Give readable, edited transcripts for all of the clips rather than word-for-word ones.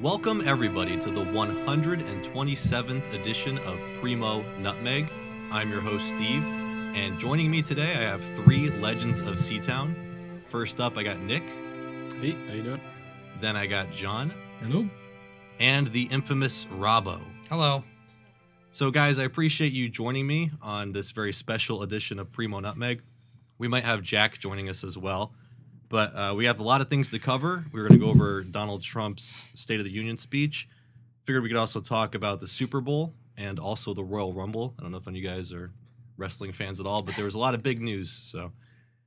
Welcome everybody to the 127th edition of Primo NUTMEG. I'm your host Steve, and joining me today I have three legends of Seatown. First up I got Nick. Hey, how you doing? Then I got John. Hello. And the infamous Robbo. Hello. So guys, I appreciate you joining me on this very special edition of Primo NUTMEG. We might have Jack joining us as well. But we have a lot of things to cover. We're going to go over Donald Trump's State of the Union speech. Figured we could also talk about the Super Bowl and also the Royal Rumble. I don't know if any of you guys are wrestling fans at all, but there was a lot of big news. So,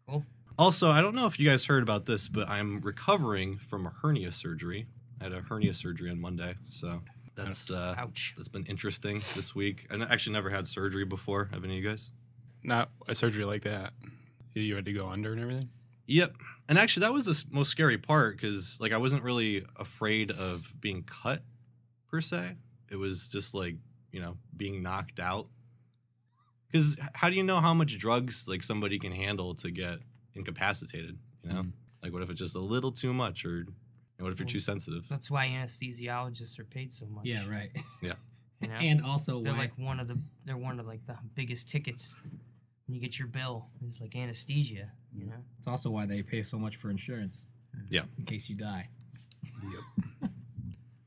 cool. Also, I don't know if you guys heard about this, but I'm recovering from a hernia surgery. I had a hernia surgery on Monday, so that's ouch. That's been interesting this week. I actually never had surgery before. Have any of you guys? Not a surgery like that. You had to go under and everything? Yep. And actually, that was the most scary part because, like, I wasn't really afraid of being cut, per se. It was just, like, you know, being knocked out. Because how do you know how much drugs, like, somebody can handle to get incapacitated, you know? Like, what if it's just a little too much or what if you're too sensitive? That's why anesthesiologists are paid so much. Yeah, right. Yeah. You know? And also, they're why, like one of the biggest tickets. When you get your bill, it's like anesthesia, you know? it's also why they pay so much for insurance. Yeah. In case you die. Yep.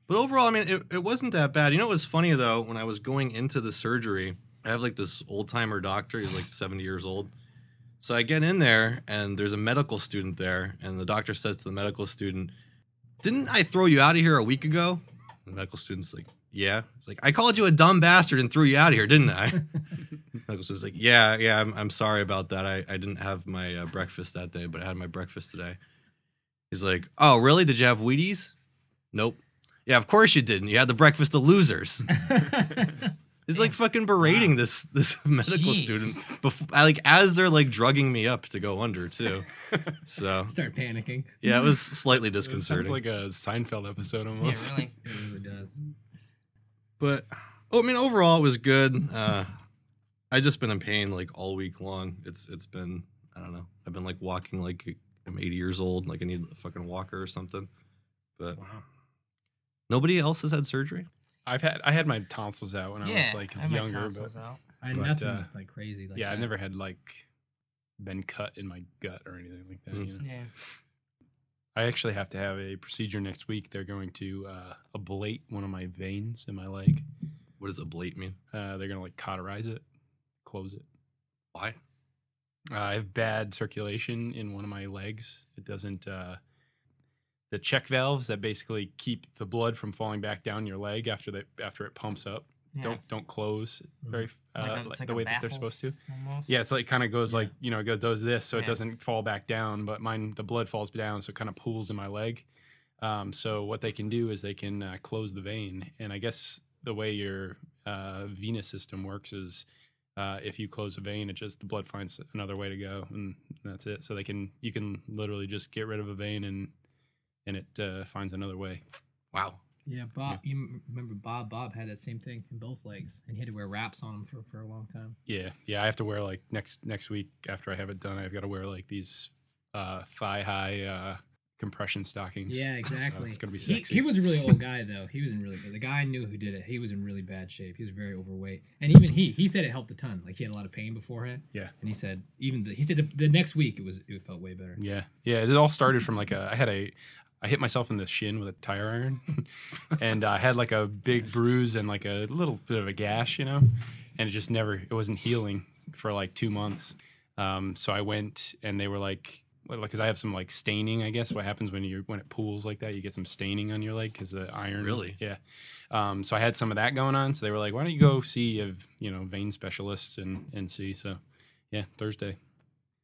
But overall, I mean, it wasn't that bad. You know what was funny, though? When I was going into the surgery, I have, like, this old-timer doctor. He's, like, 70 years old. So I get in there, and there's a medical student there, and the doctor says to the medical student, "Didn't I throw you out of here a week ago?" And the medical student's like, "Yeah." It's like, "I called you a dumb bastard and threw you out of here, didn't I?" Medical student's like, yeah, I'm sorry about that. I didn't have my breakfast that day, but I had my breakfast today. He's like, "Oh, really? Did you have Wheaties?" "Nope." "Yeah, of course you didn't. You had the breakfast of losers." He's like fucking berating this medical student before, like, as they're like drugging me up to go under too. So Start panicking. yeah, it was slightly It disconcerting. sounds like a Seinfeld episode almost. Yeah, really. It really does. But I mean, overall, it was good. I just been in pain like all week long. It's been, I don't know. I've been like walking like I'm 80 years old. Like I need a fucking walker or something. But nobody else has had surgery. I had my tonsils out when I was like I had my younger, tonsils but out. I had But, nothing like crazy. Like yeah, I've that. never had like been cut in my gut or anything like that. You know? Yeah. I actually have to have a procedure next week. They're going to ablate one of my veins in my leg. What does ablate mean? They're gonna like cauterize it, close it. Why? I have bad circulation in one of my legs. It doesn't. The check valves that basically keep the blood from falling back down your leg after it pumps up Yeah. don't close very It's like the a way that they're baffle supposed to. Almost. Yeah, it's like kind of goes like, you know, it does this so it Yeah. doesn't fall back down, but mine, the blood falls down, so it kind of pools in my leg. So what they can do is they can close the vein, and I guess the way your venous system works is if you close a vein, the blood finds another way to go, and that's it. So you can literally just get rid of a vein and it finds another way. Wow. Yeah, Bob. You remember Bob? Bob had that same thing in both legs, and he had to wear wraps on them for a long time. Yeah. I have to wear like next week after I have it done. I've got to wear like these thigh high compression stockings. Yeah, exactly. So it's gonna be sexy. He was a really old guy though. He was in really the guy I knew who did it. He was in really bad shape. He was very overweight, and even he said it helped a ton. Like he had a lot of pain beforehand. Yeah. And he said the next week it felt way better. Yeah. It all started from like I hit myself in the shin with a tire iron, and I had like a big bruise and like a little bit of a gash, you know, and it wasn't healing for like 2 months. So I went, and they were like, because I have some like staining, I guess. What happens when it pools like that? You get some staining on your leg because the iron. Really? Yeah. So I had some of that going on. So they were like, "Why don't you go see a vein specialist and see?" So yeah, Thursday.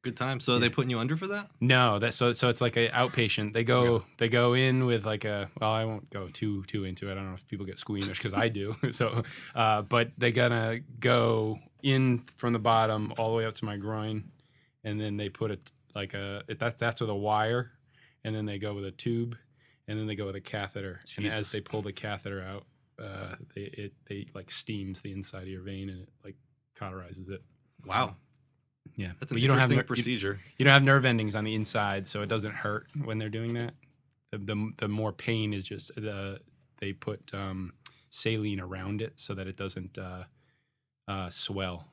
Good time. So are they putting you under for that? No, so it's like an outpatient. They go in with like I won't go too into it. I don't know if people get squeamish because I do. So, but they gonna go in from the bottom all the way up to my groin, and then they put that's with a wire, and then they go with a tube, and then they go with a catheter. Jesus. And as they pull the catheter out, they like steams the inside of your vein, and it like cauterizes it. Wow. Yeah, That's an but you don't have interesting procedure. You don't have nerve endings on the inside, so it doesn't hurt when they're doing that. The more pain is just the they put saline around it so that it doesn't swell.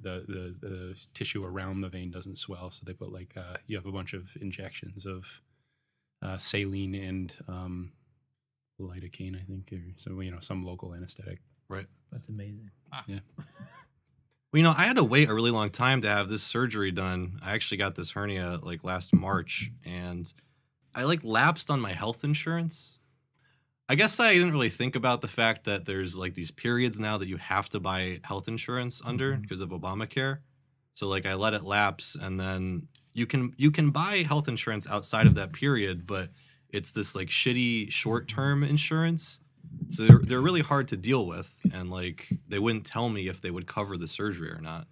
The tissue around the vein doesn't swell. So they put like you have a bunch of injections of saline and lidocaine, I think, or so some local anesthetic. Right. That's amazing. Yeah. Well, I had to wait a really long time to have this surgery done. I actually got this hernia like last March, and I like lapsed on my health insurance. I guess I didn't really think about the fact that there's like these periods now that you have to buy health insurance under because of Obamacare. So like I let it lapse, and then you can buy health insurance outside of that period, but it's this like shitty short-term insurance. So they're really hard to deal with, and like they wouldn't tell me if they would cover the surgery or not.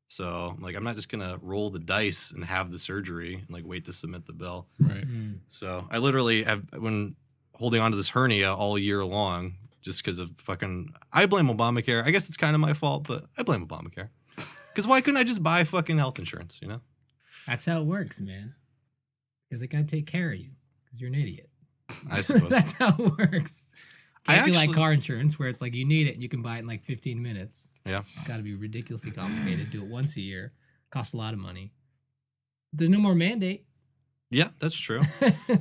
So like I'm not just gonna roll the dice and have the surgery and like wait to submit the bill. Right. So I literally have been holding on to this hernia all year long just because of fucking. I blame Obamacare. I guess it's kind of my fault, but I blame Obamacare. Because why couldn't I just buy fucking health insurance? That's how it works, man. Because they gotta take care of you. Because you're an idiot. I suppose That's how it works. Can't be like actually- car insurance where it's like you need it and you can buy it in like 15 minutes. Yeah. It's got to be ridiculously complicated. Do it once a year. Costs a lot of money. There's no more mandate. Yeah, that's true.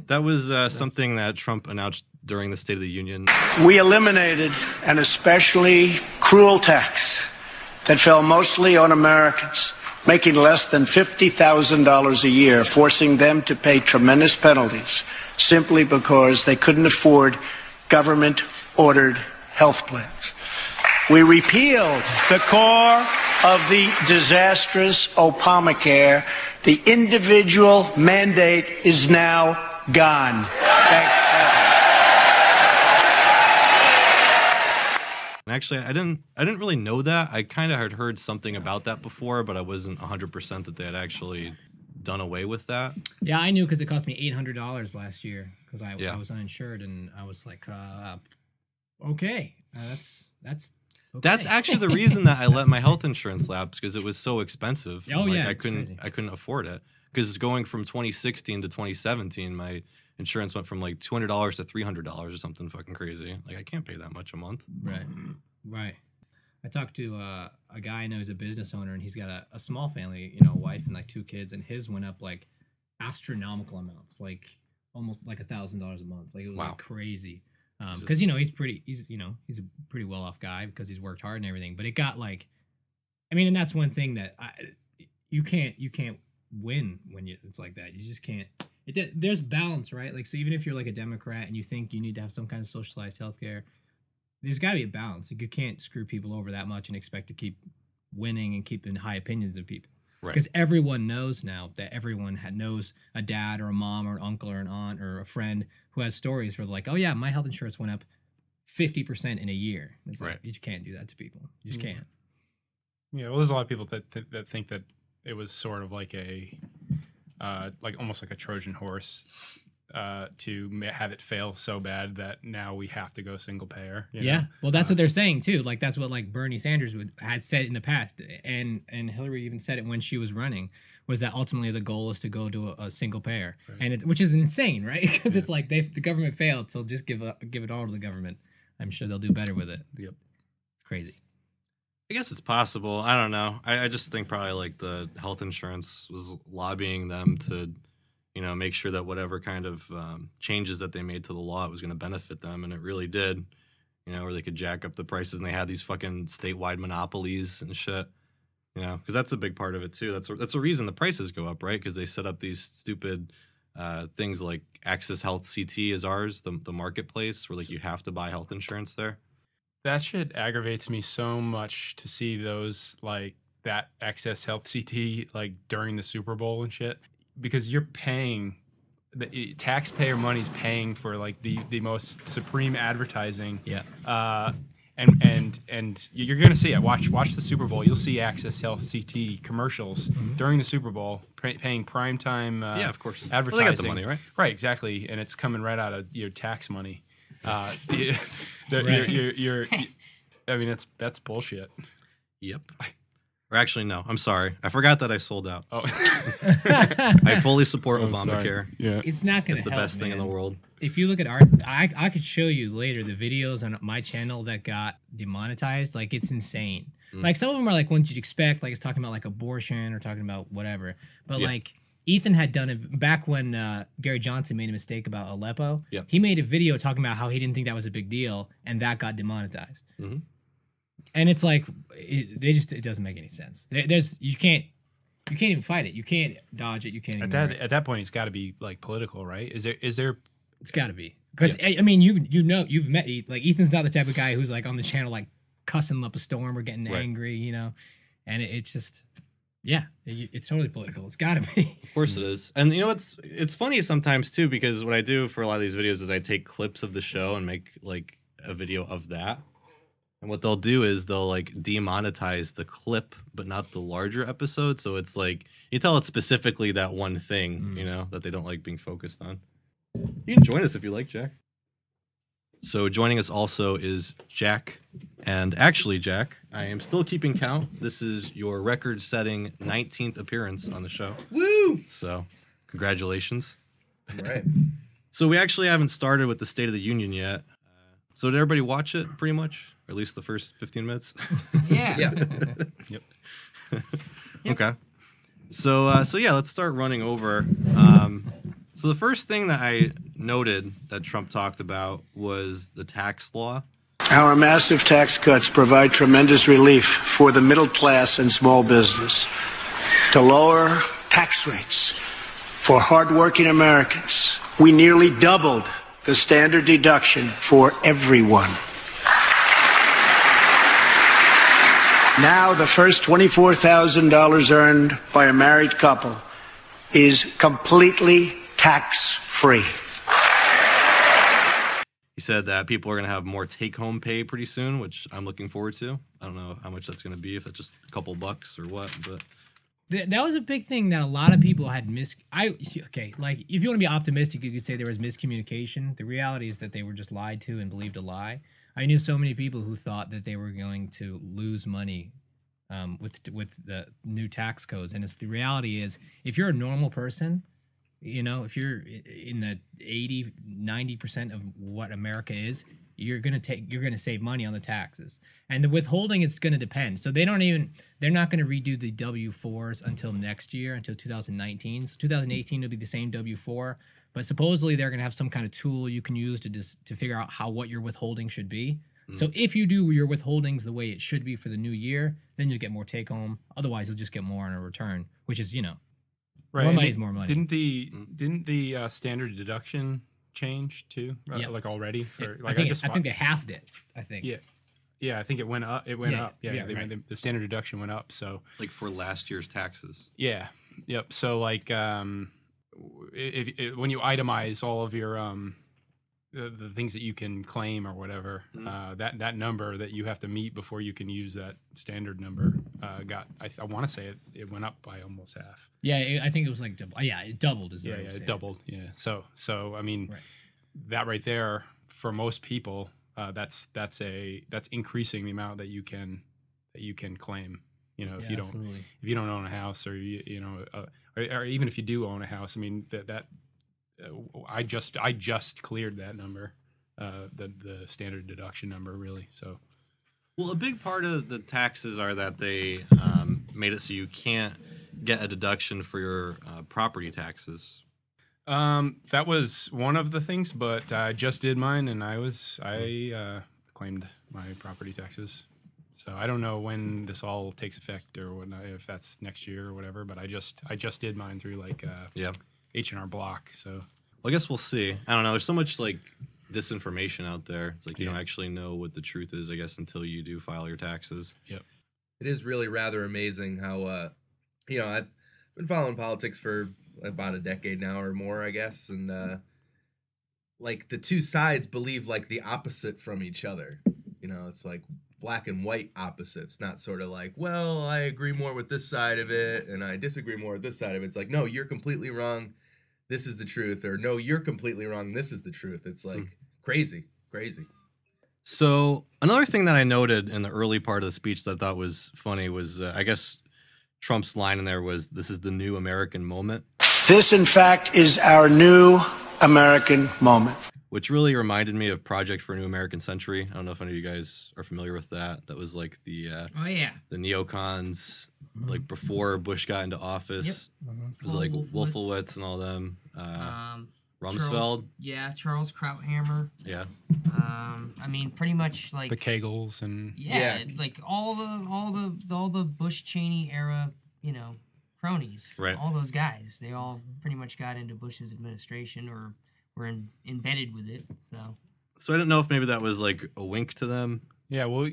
That was something that Trump announced during the State of the Union. We eliminated an especially cruel tax that fell mostly on Americans, making less than $50,000 a year, forcing them to pay tremendous penalties simply because they couldn't afford government-ordered health plans. We repealed the core of the disastrous Obamacare. The individual mandate is now gone. Thank heaven. And actually, I didn't really know that. I kind of had heard something about that before, but I wasn't 100% that they had actually done away with that. Yeah, I knew because it cost me $800 last year because I Yeah. was uninsured, and I was like, okay, that's okay. That's actually the reason that I let my health insurance lapse, because it was so expensive. Oh, Like, yeah, I it's couldn't crazy. I couldn't afford it, because going from 2016 to 2017, my insurance went from like $200 to $300 or something fucking crazy. Like I can't pay that much a month. Right. I talked to a guy I know who's a business owner, and he's got a small family, a wife and like 2 kids, and his went up like astronomical amounts, like almost like $1,000 a month. Like it was Wow. like crazy. Because he's a pretty well off guy because he's worked hard and everything. But it got like, and that's one thing that you can't win when it's like that. You just can't. There's balance, right? Like, so even if you're like a Democrat and you think you need to have some kind of socialized healthcare, there's got to be a balance. Like, you can't screw people over that much and expect to keep winning and keeping high opinions of people. Right. Because everyone knows now that everyone knows a dad or a mom or an uncle or an aunt or a friend who has stories where they're like, oh yeah, my health insurance went up 50% in a year. It's like, Right. you can't do that to people. You just can't. Yeah, well, there's a lot of people that think that it was sort of like almost like a Trojan horse to have it fail so bad that now we have to go single payer. Yeah, well, that's what they're saying too. Like that's what like Bernie Sanders had said in the past, and Hillary even said it when she was running. Was that ultimately the goal is to go to a single payer, right. And which is insane, right? Because it's like the government failed, so just give it all to the government. I'm sure they'll do better with it. Yep, crazy. I guess it's possible. I don't know. I just think probably like the health insurance was lobbying them to, make sure that whatever kind of changes that they made to the law, it was going to benefit them, and it really did. Where they could jack up the prices, and they had these fucking statewide monopolies and shit. Because that's a big part of it too. That's the reason the prices go up, right? Because they set up these stupid things like Access Health CT is ours, the marketplace where like you have to buy health insurance there. that shit aggravates me so much to see those like that Access Health CT like during the Super Bowl and shit, because you're paying. The taxpayer money's paying for like the most supreme advertising. Yeah. And you're gonna see it. Watch the Super Bowl. You'll see Access Health CT commercials during the Super Bowl, paying primetime. Yeah, of course. Advertising. Well, they got the money, right? Right, exactly, and it's coming right out of your tax money. You're, I mean, that's bullshit. Yep. Or actually, no. I'm sorry. I forgot that I sold out. Oh, I fully support I'm sorry. Obamacare. Yeah. It's not going It's to the help, best thing in the world. if you look at I could show you later the videos on my channel that got demonetized. Like, it's insane. Like, some of them are like ones you'd expect, like it's talking about like abortion or talking about whatever. But like Ethan had done it back when Gary Johnson made a mistake about Aleppo. Yep. He made a video talking about how he didn't think that was a big deal, and that got demonetized. And it's like it doesn't make any sense. You can't even fight it. You can't dodge it. You can't ignore it. At that point, it's got to be like political, right? Is there? It's got to be, because I mean, you've met like Ethan's not the type of guy who's like on the channel like cussing up a storm or getting angry, you know, and it's just it's totally political. It's got to be. Of course it is. And you know, it's funny sometimes too, because what I do for a lot of these videos is I take clips of the show and make like a video of that. And what they'll do is they'll like demonetize the clip, but not the larger episode. So it's like, you tell it's specifically that one thing, you know, that they don't like being focused on. You can join us if you like, Jack. So joining us also is Jack. And actually, Jack, I am still keeping count. This is your record-setting 19th appearance on the show. Woo! So congratulations. All right. So we actually haven't started with the State of the Union yet. So did everybody watch it pretty much? Or at least the first 15 minutes? Yeah. Yep. Okay. So yeah, let's start running over. So the first thing that I noted that Trump talked about was the tax law. Our massive tax cuts provide tremendous relief for the middle class and small business. To lower tax rates for hardworking Americans, we nearly doubled the standard deduction for everyone. Now the first $24,000 earned by a married couple is completely tax-free. He said that people are going to have more take-home pay pretty soon, which I'm looking forward to. I don't know how much that's going to be, if it's just a couple bucks or what, but that was a big thing that a lot of people had like, if you want to be optimistic, you could say there was miscommunication. The reality is that they were just lied to and believed a lie. I knew so many people who thought that they were going to lose money with the new tax codes, and the reality is, if you're a normal person, you know, if you're in the 80-90% of what America is, you're gonna save money on the taxes, and the withholding is gonna depend. So they're not gonna redo the W-4s until next year, until 2019. So 2018 will be the same W-4, but supposedly they're gonna have some kind of tool you can use to figure out what your withholding should be. So if you do your withholdings the way it should be for the new year, then you'll get more take home. Otherwise, you'll just get more on a return, which is, you know, right. More money is more money. Didn't the standard deduction change too? Like already? I think they halved it. I think. Yeah. I think it went up. It went up. Yeah. The standard deduction went up. So like for last year's taxes. Yeah. Yep. So like, if when you itemize all of your the things that you can claim or whatever, that number that you have to meet before you can use that standard number I want to say it went up by almost half. Yeah, I think it was like double. Yeah, it doubled. It doubled. Yeah. So I mean, that right there for most people, that's increasing the amount that you can claim. You know, if you don't own a house, or or even if you do own a house, I mean that. I just cleared that number, the standard deduction number, really. So, well, a big part of the taxes are that they made it so you can't get a deduction for your property taxes. That was one of the things, but I just did mine, and I claimed my property taxes. So I don't know when this all takes effect or whatnot, if that's next year or whatever. But I just did mine through like H&R Block. So well, I guess we'll see. I don't know. There's so much like disinformation out there. It's like you don't actually know what the truth is, I guess, until you do file your taxes. Yep. It is really rather amazing how I've been following politics for about a decade now or more, I guess, and like the two sides believe like the opposite from each other. You know, it's like black and white opposites, not sort of like, well, I agree more with this side of it and I disagree more with this side of it. It's like, no, you're completely wrong. This is the truth. Or no, you're completely wrong. This is the truth. It's like crazy. So another thing that I noted in the early part of the speech that I thought was funny was, I guess Trump's line in there was, "This is the new American moment." This, in fact, is our new American moment. which really reminded me of Project for a New American Century. I don't know if any of you guys are familiar with that. That was like the Oh yeah. the neocons, like before Bush got into office. It was like Wolfowitz and all them. Rumsfeld. Charles Krauthammer. Yeah. I mean, pretty much like The Kegels and like all the Bush Cheney era, cronies. Right. All those guys, they all pretty much got into Bush's administration or were embedded with it. So I don't know if maybe that was like a wink to them. yeah. Well,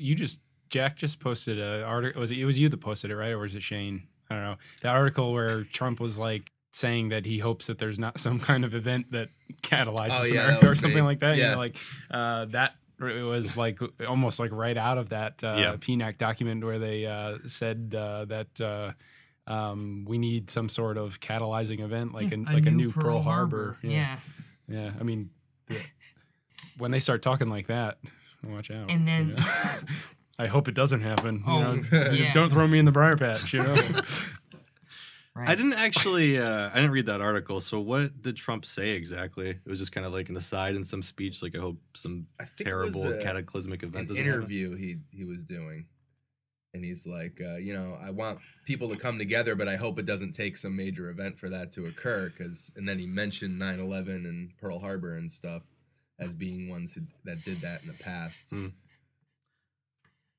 Jack just posted a article. It was you that posted it, right, or was it Shane? I don't know. The article where Trump was like saying that he hopes that there's not some kind of event that catalyzes America or something like that. Yeah. That it was like almost like right out of that PNAC document where they said that we need some sort of catalyzing event like a new Pearl Harbor. Yeah. Yeah. I mean, when they start talking like that, watch out. And then I hope it doesn't happen. Yeah. Don't throw me in the briar patch. Right. I didn't actually, I didn't read that article. So what did Trump say exactly? It was just kind of like an aside in some speech, like I hope some terrible cataclysmic event an doesn't interview he was doing. And he's like, I want people to come together, but I hope it doesn't take some major event for that to occur. And then he mentioned 9/11 and Pearl Harbor and stuff as being ones that did that in the past.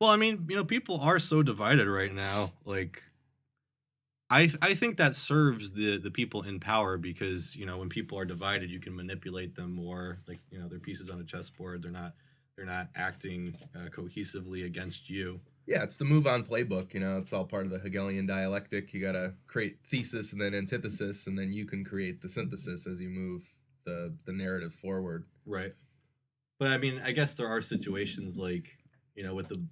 Well, I mean, people are so divided right now. Like, I think that serves the people in power because, when people are divided, you can manipulate them more. Like, they're pieces on a chessboard. They're not acting cohesively against you. Yeah, it's the move-on playbook. It's all part of the Hegelian dialectic. You got to create thesis and then antithesis, and then you can create the synthesis as you move the narrative forward. Right. But, I mean, I guess there are situations like,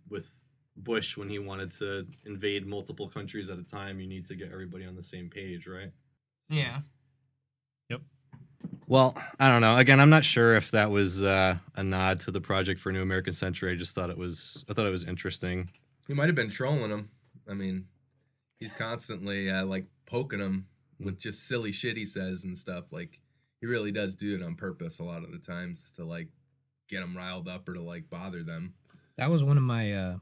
with Bush when he wanted to invade multiple countries at a time, you need to get everybody on the same page, right? Yeah. Yep. Well, I don't know. Again, I'm not sure if that was a nod to the Project for a New American Century. I thought it was interesting. He might have been trolling him. I mean, he's constantly poking him with just silly shit he says and stuff. Like, he really does do it on purpose a lot of the times to get them riled up or to bother them. That was one of my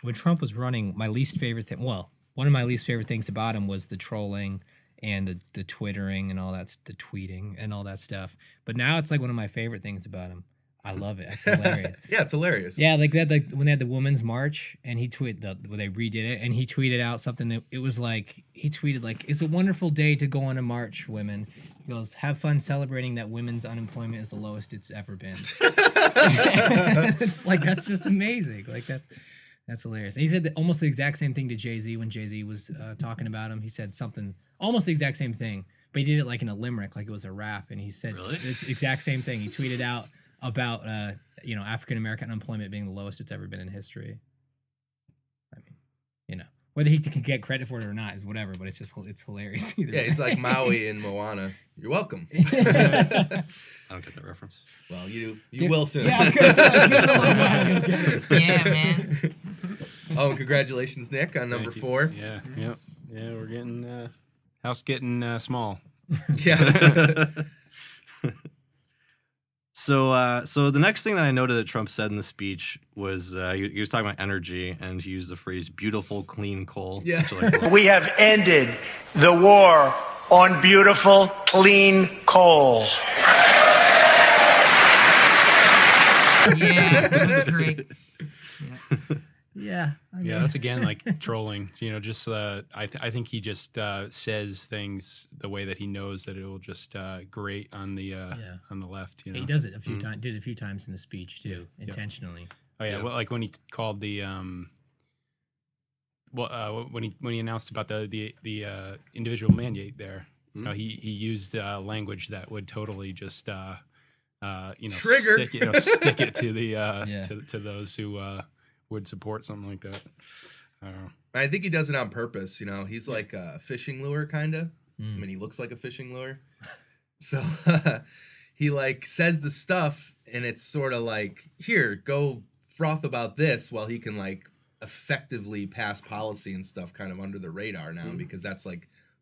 when Trump was running. My least favorite thing. Well, one of my least favorite things about him was the trolling and the twittering and all that, the tweeting and all that stuff. But now it's like one of my favorite things about him. I love it. It's hilarious. Yeah, it's hilarious. Yeah, like that. Like when they had the Women's March, and he tweeted when they redid it, and he tweeted out something that it was like he tweeted like, "It's a wonderful day to go on a march, women." He goes, "Have fun celebrating that women's unemployment is the lowest it's ever been." It's like that's just amazing. Like that's hilarious. And he said almost the exact same thing to Jay-Z when Jay-Z was talking about him. He said something almost the exact same thing, but he did it like in a limerick, like it was a rap, and he said it's the exact same thing. He tweeted out about African American unemployment being the lowest it's ever been in history. I mean, whether he can get credit for it or not is whatever, but it's hilarious. Yeah, he's like Maui in Moana. You're welcome. I don't get that reference. Well, you will soon. Yeah, I was gonna say. Yeah, man. Oh, and congratulations, Nick, on number 4. Yeah, yeah, we're getting house getting small. Yeah. So the next thing that I noted that Trump said in the speech was he was talking about energy, and he used the phrase "beautiful, clean coal." Yeah. which I like a lot. We have ended the war on beautiful, clean coal. Yeah, that was great. Yeah. Yeah, that's again like trolling. Just I think he just says things the way that he knows that it will just grate on the left. He does it a few times. Did it a few times in the speech too, intentionally. Oh yeah, well, like when he called the when he announced about the individual mandate there, he used language that would totally just trigger stick it to the to those who would support something like that. I don't know. I think he does it on purpose. He's like a fishing lure, kind of. I mean, he looks like a fishing lure. So he says the stuff, and it's sort of like, here, go froth about this, while he can effectively pass policy and stuff kind of under the radar now, because that's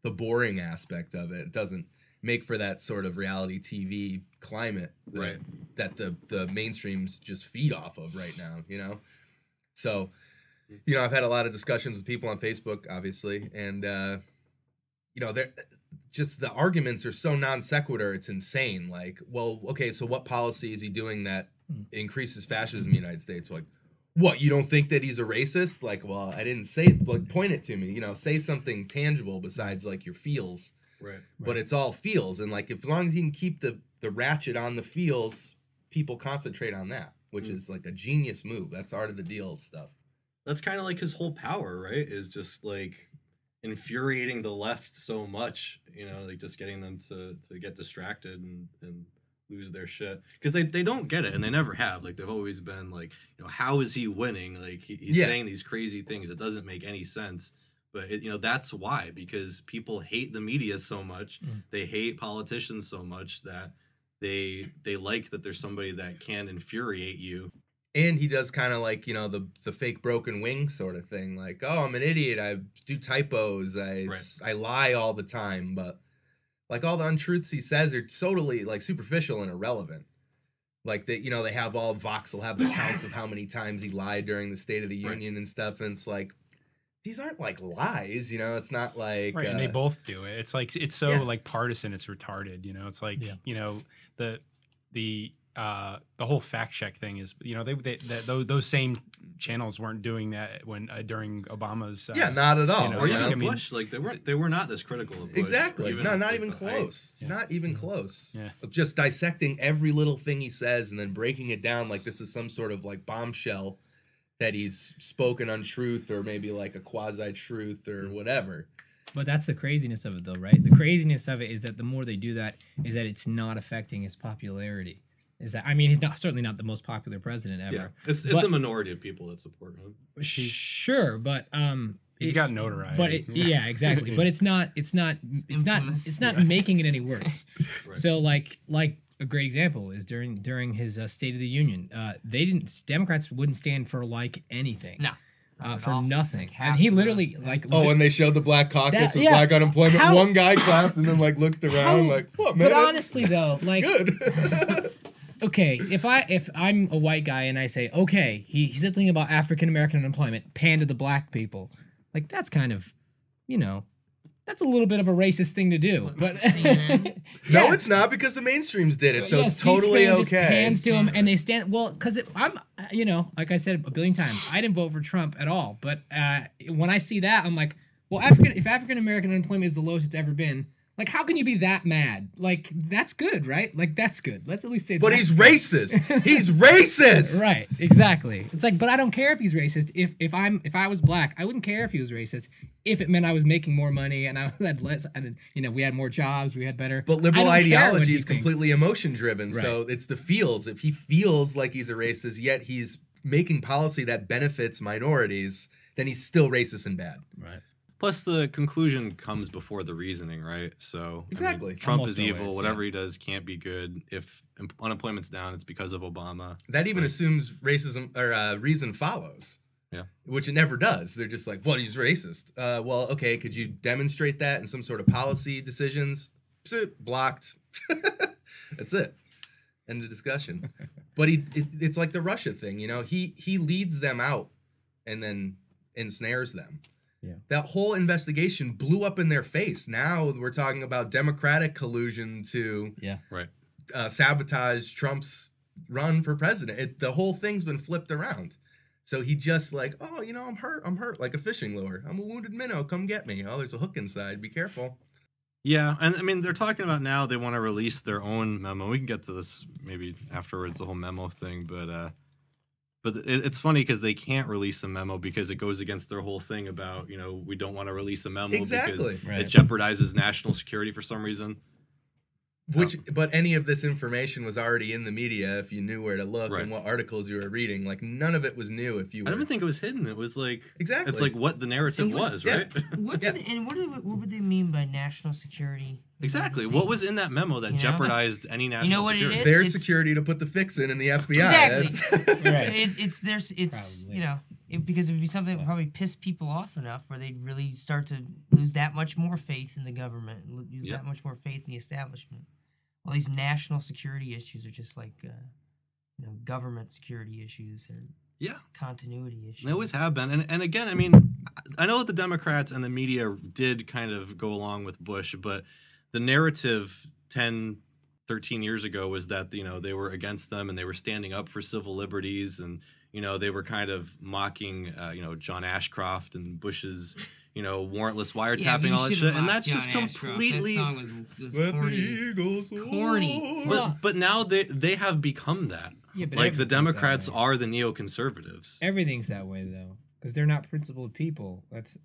the boring aspect of it. It doesn't make for that sort of reality TV climate that the mainstreams just feed off of right now, you know? So, you know, I've had a lot of discussions with people on Facebook, obviously, and, you know, they're just the arguments are so non sequitur, it's insane. Like, well, okay, so what policy is he doing that increases fascism in the United States? Like, what, you don't think that he's a racist? Like, well, I didn't say it. Like, point it to me, you know, say something tangible besides like your feels. Right. But it's all feels, and like, if, as long as you can keep the ratchet on the feels, people concentrate on that, which is like a genius move. That's art of the deal stuff. That's kind of like his whole power, right? Is just like infuriating the left so much, you know, like just getting them to get distracted and lose their shit, because they don't get it, and they never have. Like, they've always been like, you know, how is he winning? Like, he's saying these crazy things that doesn't make any sense. But you know, that's why, because people hate the media so much, they hate politicians so much that they like that there's somebody that can infuriate you. And he does kind of like, you know, the fake broken wing sort of thing. Like, oh, I'm an idiot. I do typos. I lie all the time. But like, all the untruths he says are totally like superficial and irrelevant. Like, that, you know, they have all, Vox will have the counts of how many times he lied during the State of the Union and stuff. And it's like, these aren't like lies, you know. It's not like and they both do it. It's like, it's so like partisan, it's retarded, you know. It's like, you know, the whole fact check thing is, you know, those same channels weren't doing that when during Obama's not at all. You know, or even Bush, like they were not this critical of Bush. Exactly. No, not even close. Not even close. Just dissecting every little thing he says and then breaking it down like this is some sort of like bombshell that he's spoken untruth, or maybe like a quasi-truth or whatever. But that's the craziness of it, though, right? The craziness of it is that the more they do that, is that it's not affecting his popularity. Is that, I mean, he's certainly not the most popular president ever. Yeah. It's a minority of people that support him. Sure, but he's got notoriety. But exactly. But it's not making it any worse. So like a great example is during his State of the Union, Democrats wouldn't stand for like anything. No. For nothing. Like, and he literally like. Oh, and they showed the Black Caucus with Black unemployment. One guy clapped and then like looked around like, what, man? But honestly though, like, good. Okay, if I'm a white guy and I say, okay, he said something about African American unemployment, panned to the black people, like, that's kind of, you know, that's a little bit of a racist thing to do. But no, it's not, because the mainstreams did it, so it's totally okay. Just pans to him and they stand. Well, because I'm, you know, like I said a billion times, I didn't vote for Trump at all. But when I see that, I'm like, well, if African American unemployment is the lowest it's ever been, like, how can you be that mad? Like, that's good, right? Like, that's good. Let's at least say. But he's racist. He's racist. Right. Exactly. It's like, but I don't care if he's racist. If I was black, I wouldn't care if he was racist. If it meant I was making more money and I had less, and you know, we had more jobs, we had better. But liberal ideology is completely emotion driven, right. So it's the feels. If he feels like he's a racist, yet he's making policy that benefits minorities, then he's still racist and bad. Right. Plus, the conclusion comes before the reasoning, right? So exactly, I mean, Trump is evil. Whatever he does can't be good. If unemployment's down, it's because of Obama. That even assumes racism or reason follows. Yeah, which it never does. They're just like, well, he's racist. Well, okay, could you demonstrate that in some sort of policy decisions? Blocked. That's it. End of discussion. But it's like the Russia thing, you know. He leads them out and then ensnares them. Yeah. That whole investigation blew up in their face. Now we're talking about Democratic collusion to sabotage Trump's run for president. The whole thing's been flipped around. So he just like, oh, you know, I'm hurt, like a fishing lure. I'm a wounded minnow, come get me. Oh, there's a hook inside, be careful. Yeah, and I mean, they're talking about now they want to release their own memo. We can get to this maybe afterwards, the whole memo thing, but it's funny because they can't release a memo because it goes against their whole thing about, you know, we don't want to release a memo because it jeopardizes national security for some reason. But any of this information was already in the media if you knew where to look and what articles you were reading. Like, none of it was new if you were. I don't even think it was hidden. It was like exactly. It's like what the narrative was, right? What would they mean by national security? Exactly. What was in that memo that jeopardized any national security? Their security to put the fix in the FBI. Exactly. Right. It's you know, because it would be something that would probably piss people off enough where they'd really start to lose that much more faith in the government, lose that much more faith in the establishment. All these national security issues are just like, government security issues or continuity issues. They always have been. And again, I mean, I know that the Democrats and the media did kind of go along with Bush, but the narrative 10, 13 years ago was that, they were against them and they were standing up for civil liberties, and, they were kind of mocking, John Ashcroft and Bush's, warrantless wiretapping, all that shit. And that's just completely... That song was corny. But now they have become that. Yeah, but like the Democrats are the neoconservatives. Everything's that way, though, because they're not principled people. That's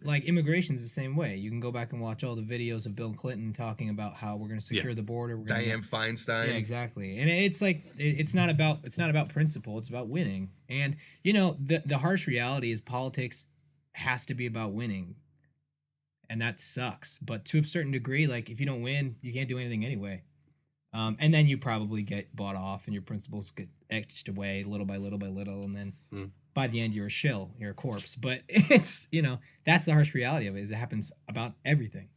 like immigration's the same way. You can go back and watch all the videos of Bill Clinton talking about how we're going to secure the border. Dianne Feinstein. Yeah, exactly. And it's like it's not about principle. It's about winning. And the harsh reality is politics has to be about winning, and that sucks. But to a certain degree, like if you don't win, you can't do anything anyway. And then you probably get bought off, and your principles get etched away little by little by little, and then by the end you're a shill, you're a corpse. But it's that's the harsh reality of it. Is it happens about everything.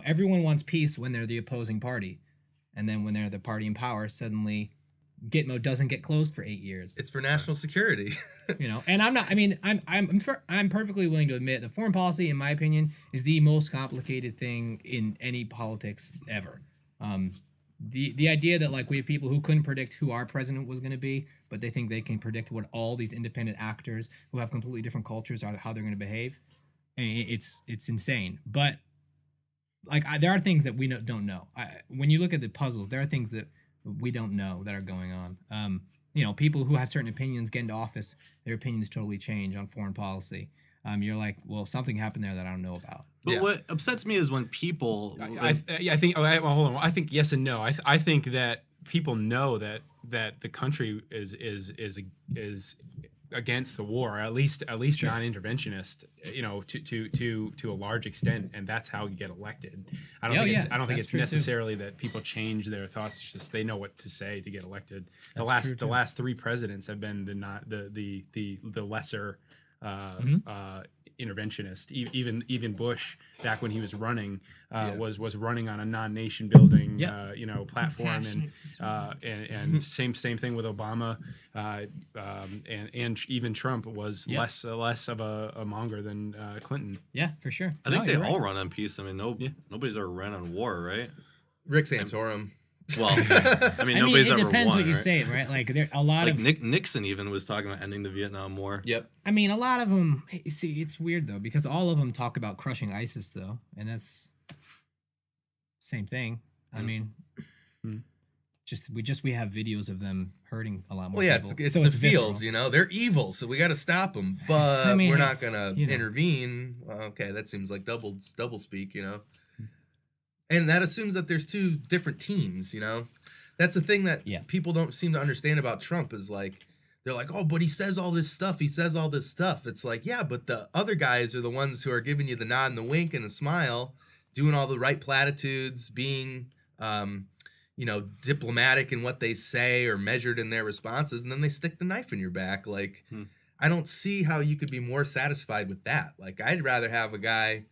Everyone wants peace when they're the opposing party, and then when they're the party in power, suddenly Gitmo doesn't get closed for 8 years. It's for national security. And I'm not. I mean, I'm perfectly willing to admit that foreign policy, in my opinion, is the most complicated thing in any politics ever. The idea that like we have people who couldn't predict who our president was going to be, but they think they can predict what all these independent actors who have completely different cultures are, how they're going to behave. It's insane. But like there are things that we don't know. When you look at the puzzles, there are things that we don't know that are going on. People who have certain opinions get into office, their opinions totally change on foreign policy. You're like, well, something happened there that I don't know about. But what upsets me is when people... I think... well, hold on. I think yes and no. I think that people know that the country is against the war, at least non-interventionist, to a large extent, and that's how you get elected. I don't think it's necessarily that people change their thoughts. It's just they know what to say to get elected. The last three presidents have been the lesser interventionist. Even Bush, back when he was running, was running on a non-nation building platform, and same thing with Obama, and even Trump was less of a monger than Clinton. Yeah, for sure. I think they all run on peace. I mean, nobody's ever ran on war, right? Rick Santorum. Well, I mean, nobody's ever won. It depends what you right? say, right? Like there a lot of Nixon even was talking about ending the Vietnam War. Yep. I mean, a lot of them. See, it's weird though because all of them talk about crushing ISIS though, and that's same thing. I mean, we have videos of them hurting a lot more. Well, yeah, people. it's the feels, they're evil, so we got to stop them, but we're not gonna intervene. Well, okay, that seems like double speak, And that assumes that there's two different teams, That's the thing that people don't seem to understand about Trump is like, they're like, oh, but he says all this stuff. He says all this stuff. It's like, yeah, but the other guys are the ones who are giving you the nod and the wink and the smile, doing all the right platitudes, being, diplomatic in what they say or measured in their responses. And then they stick the knife in your back. Like, I don't see how you could be more satisfied with that. Like, I'd rather have a guy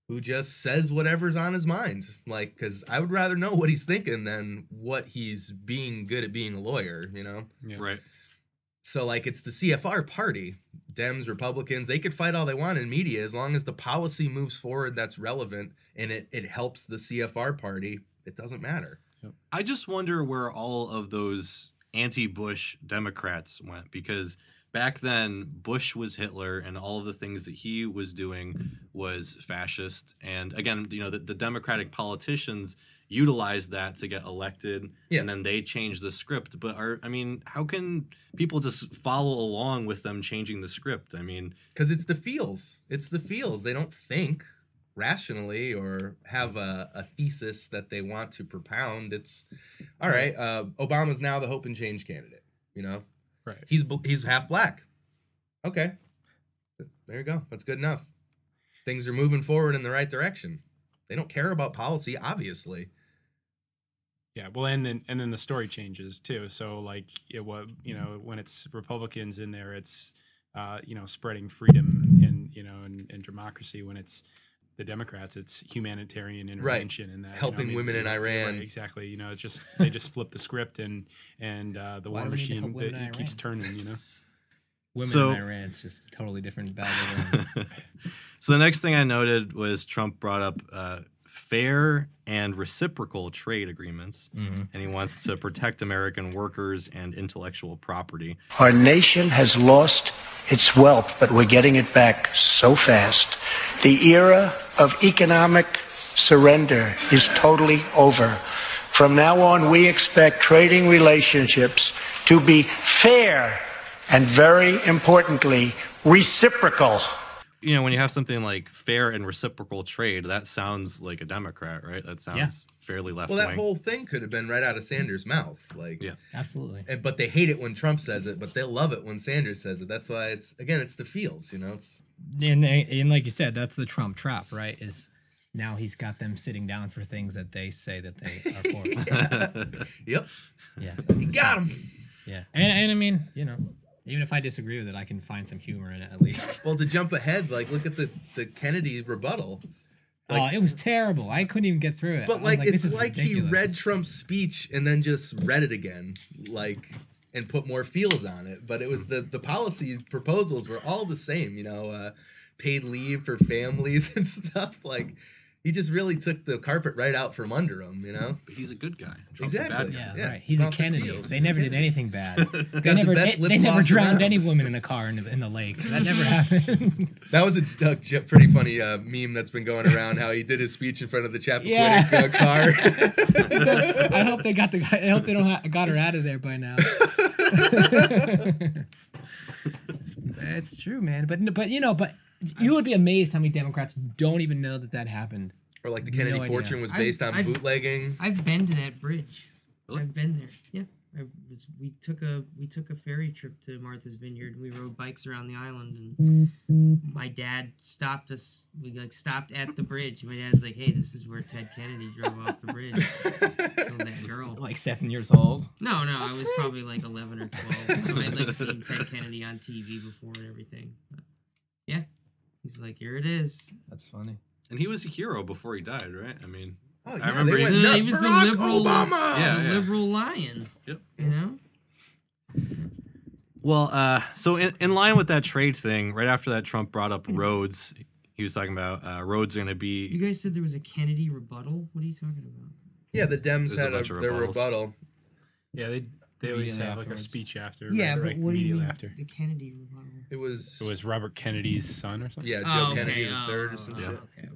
who just says whatever's on his mind. Like, because I would rather know what he's thinking than what he's being good at being a lawyer, Yeah. Right. So, like, it's the CFR party. Dems, Republicans, they could fight all they want in media as long as the policy moves forward that's relevant and it helps the CFR party. It doesn't matter. Yep. I just wonder where all of those anti-Bush Democrats went, because back then, Bush was Hitler, and all of the things that he was doing was fascist. And again, the Democratic politicians utilized that to get elected, and then they changed the script. But how can people just follow along with them changing the script? I mean, because it's the feels. It's the feels. They don't think rationally or have a thesis that they want to propound. It's all right. Obama's now the hope and change candidate. Right. He's half black. Okay. There you go. That's good enough. Things are moving forward in the right direction. They don't care about policy, obviously. Yeah, well, and then the story changes too. So like when it's Republicans in there, it's spreading freedom and democracy. When it's the Democrats, it's humanitarian intervention and that helping women in Iran. Right, exactly. They just flip the script and the war machine it keeps turning. Women in Iran, it's just a totally different bag of worms. So the next thing I noted was Trump brought up fair and reciprocal trade agreements, and he wants to protect American workers and intellectual property. Our nation has lost its wealth, but we're getting it back so fast. The era of economic surrender is totally over. From now on, we expect trading relationships to be fair and, very importantly, reciprocal. When you have something like fair and reciprocal trade, that sounds like a Democrat, right? That sounds fairly left-wing. Well, that whole thing could have been right out of Sanders' mouth. Absolutely. But they hate it when Trump says it, but they love it when Sanders says it. That's why it's the feels, It's And like you said, that's the Trump trap, right? Is now he's got them sitting down for things that they say that they are for. Yep. Yeah. You got him. Yeah. And I mean, even if I disagree with it, I can find some humor in it at least. Well, to jump ahead, look at the Kennedy rebuttal. It was terrible. I couldn't even get through it. But it's like he read Trump's speech and then just read it again, and put more feels on it. But it was the policy proposals were all the same, paid leave for families and stuff. He just really took the carpet right out from under him, But he's a good guy. Trump's a Exactly. bad guy. Yeah, right. He's a Kennedy. They never did anything bad. They never drowned any woman in a car in the lake. That never happened. That was a pretty funny meme that's been going around. How he did his speech in front of the Chappaquiddick car. So, I hope they got the guy. I hope they got her out of there by now. It's true, man. But you would be amazed how many Democrats don't even know that happened. Or the Kennedy fortune was based on bootlegging. I've been to that bridge. Really? I've been there. Yeah. We took a ferry trip to Martha's Vineyard. We rode bikes around the island, and my dad stopped us. We stopped at the bridge. My dad's like, "Hey, this is where Ted Kennedy drove off the bridge." Killed that girl. 7 years old. No, I was probably 11 or 12. So I'd seen Ted Kennedy on TV before and everything. But, yeah, he's like, "Here it is." That's funny. And he was a hero before he died, right? I mean, Oh, yeah, I remember they went he nuts. was Barack the liberal, Obama. liberal lion. Yep. Well, so in line with that trade thing, right after that, Trump brought up roads. He was talking about roads are going to be. You guys said there was a Kennedy rebuttal. What are you talking about? Yeah, the Dems There's a had bunch of their rebuttals. rebuttal. Yeah, they always Immediately have a afterwards. speech after. Yeah, but what do you immediately mean after. the Kennedy rebuttal? It was Robert Kennedy's son or something. yeah, Joe Oh, okay. Kennedy the third or some Oh, shit. okay.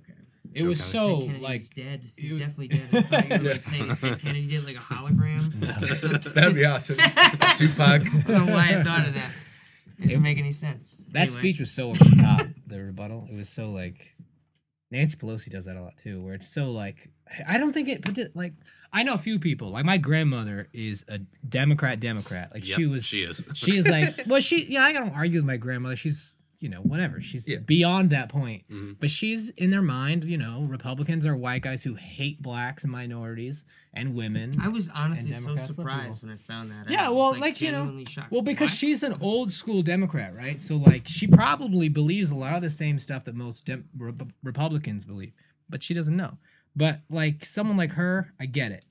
It was Ted so Kennedy's dead. He's it- definitely dead. I thought you were saying that Ted Kennedy did a hologram. or something. That'd be awesome. Tupac. I don't know why I thought of that. It didn't make any sense. that Anyway. speech was so over the top. The rebuttal. It was so Nancy Pelosi does that a lot too, where it's so I don't think it I know a few people. My grandmother is a Democrat. Yep, She is. She is I don't argue with my grandmother. She's whatever. She's Yeah. beyond that point. Mhm. But she's in their mind, Republicans are white guys who hate blacks and minorities and women. I was honestly And so Democrats love surprised people. when I found that. Yeah, out. I well, was, genuinely shocked. Well, because What? she's an old school Democrat, right? So she probably believes a lot of the same stuff that most Republicans believe, but she doesn't know. But someone like her, I get it.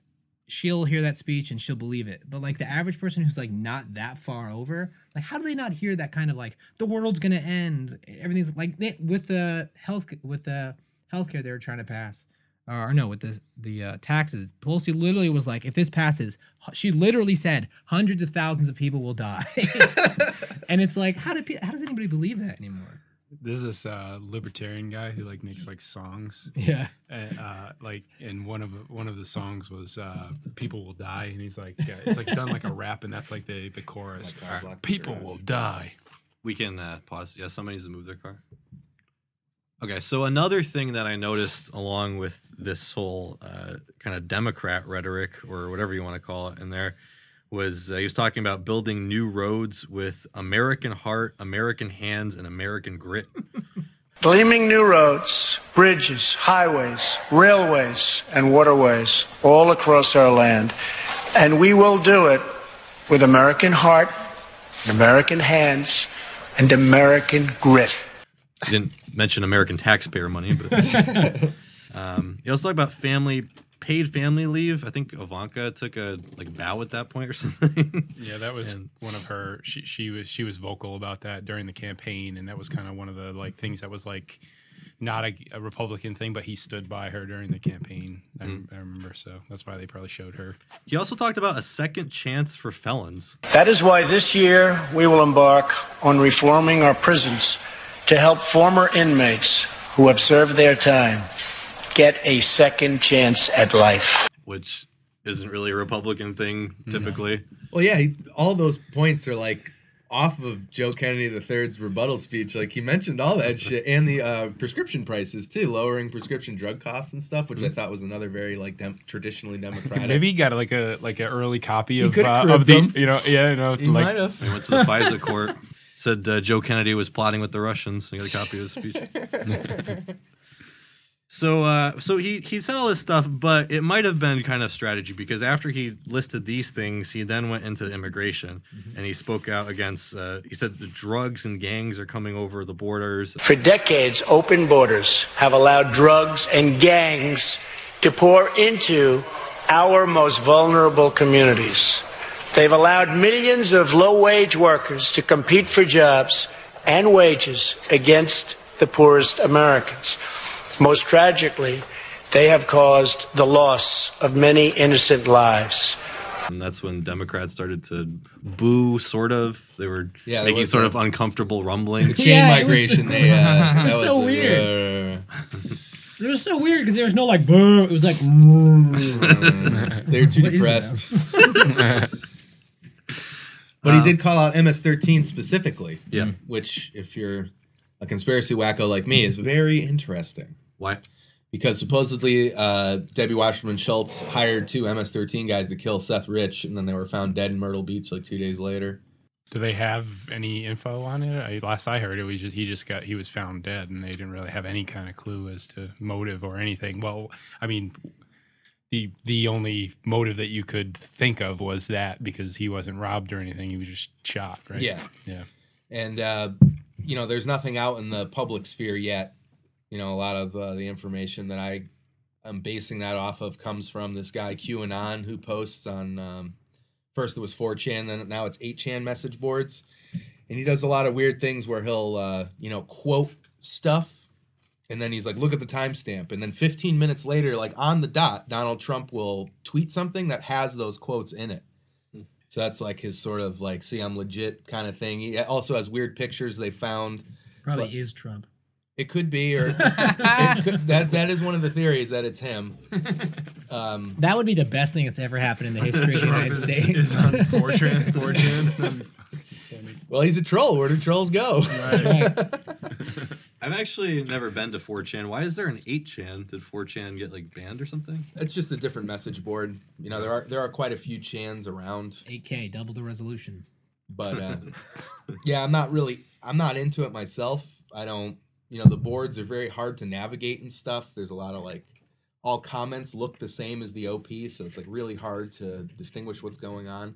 She'll hear that speech and she'll believe it. But the average person who's not that far over, how do they not hear that kind of the world's gonna end? Everything's with the healthcare they were trying to pass, or no, with the taxes. Pelosi literally was if this passes, she literally said hundreds of thousands of people will die, and it's how does anybody believe that anymore? There's this libertarian guy who makes songs. Yeah. And one of the songs was "People Will Die," and he's it's done like a rap, and that's the chorus. People will die. We can pause. Yeah, somebody needs to move their car. Okay, so another thing that I noticed along with this whole kind of Democrat rhetoric, or whatever you want to call it, in there, was he was talking about building new roads with American heart, American hands, and American grit. Gleaming new roads, bridges, highways, railways, and waterways all across our land. And we will do it with American heart, American hands, and American grit. He didn't mention American taxpayer money, but he also talked about paid family leave. I think Ivanka took a bow at that point or something. Yeah, that was one of her. She was vocal about that during the campaign, and that was kind of one of the things that was not a Republican thing, but he stood by her during the campaign. I remember, so that's why they probably showed her. He also talked about a second chance for felons. That is why this year we will embark on reforming our prisons to help former inmates who have served their time get a second chance at life. Which isn't really a Republican thing, typically. No. Well, yeah, all those points are off of Joe Kennedy III's rebuttal speech. He mentioned all that shit and the prescription prices too, lowering prescription drug costs and stuff, which I thought was another very traditionally Democratic. Maybe he got an early copy of the he might have. He went to the FISA court. Said Joe Kennedy was plotting with the Russians. He got a copy of his speech. So he said all this stuff, but it might have been kind of strategy because after he listed these things, he then went into immigration and he spoke out against. He said the drugs and gangs are coming over the borders. For decades, open borders have allowed drugs and gangs to pour into our most vulnerable communities. They've allowed millions of low-wage workers to compete for jobs and wages against the poorest Americans. Most tragically, they have caused the loss of many innocent lives. And that's when Democrats started to boo, sort of. They were making sort of uncomfortable rumbling. The chain migration. That was so weird. It was so weird because there was no boo. It was they were too depressed. But he did call out MS-13 specifically. Yeah. Which, if you're a conspiracy wacko like me, is very interesting. Why? Because supposedly Debbie Wasserman Schultz hired 2 MS-13 guys to kill Seth Rich, and then they were found dead in Myrtle Beach 2 days later. Do they have any info on it? Last I heard, it was just he was found dead, and they didn't really have any kind of clue as to motive or anything. Well, I mean, the only motive that you could think of was that because he wasn't robbed or anything, he was just shot, right? Yeah. And there's nothing out in the public sphere yet. A lot of the information that I'm basing that off of comes from this guy QAnon who posts on first it was 4chan, then now it's 8chan message boards, and he does a lot of weird things where he'll quote stuff. And then he's like, look at the timestamp. And then 15 minutes later, on the dot, Donald Trump will tweet something that has those quotes in it. So that's his sort of see, I'm legit kind of thing. He also has weird pictures they found. Probably is Trump. It could be, or that is one of the theories that it's him. That would be the best thing that's ever happened in the history of the United States. Is on 4chan. Well, he's a troll. Where do trolls go? Right. I've actually never been to 4chan. Why is there an 8chan? Did 4chan get banned or something? It's just a different message board. There are quite a few chans around. 8K, double the resolution. But yeah, I'm not into it myself. I don't. The boards are very hard to navigate and stuff. There's a lot of all comments look the same as the OP, so it's really hard to distinguish what's going on.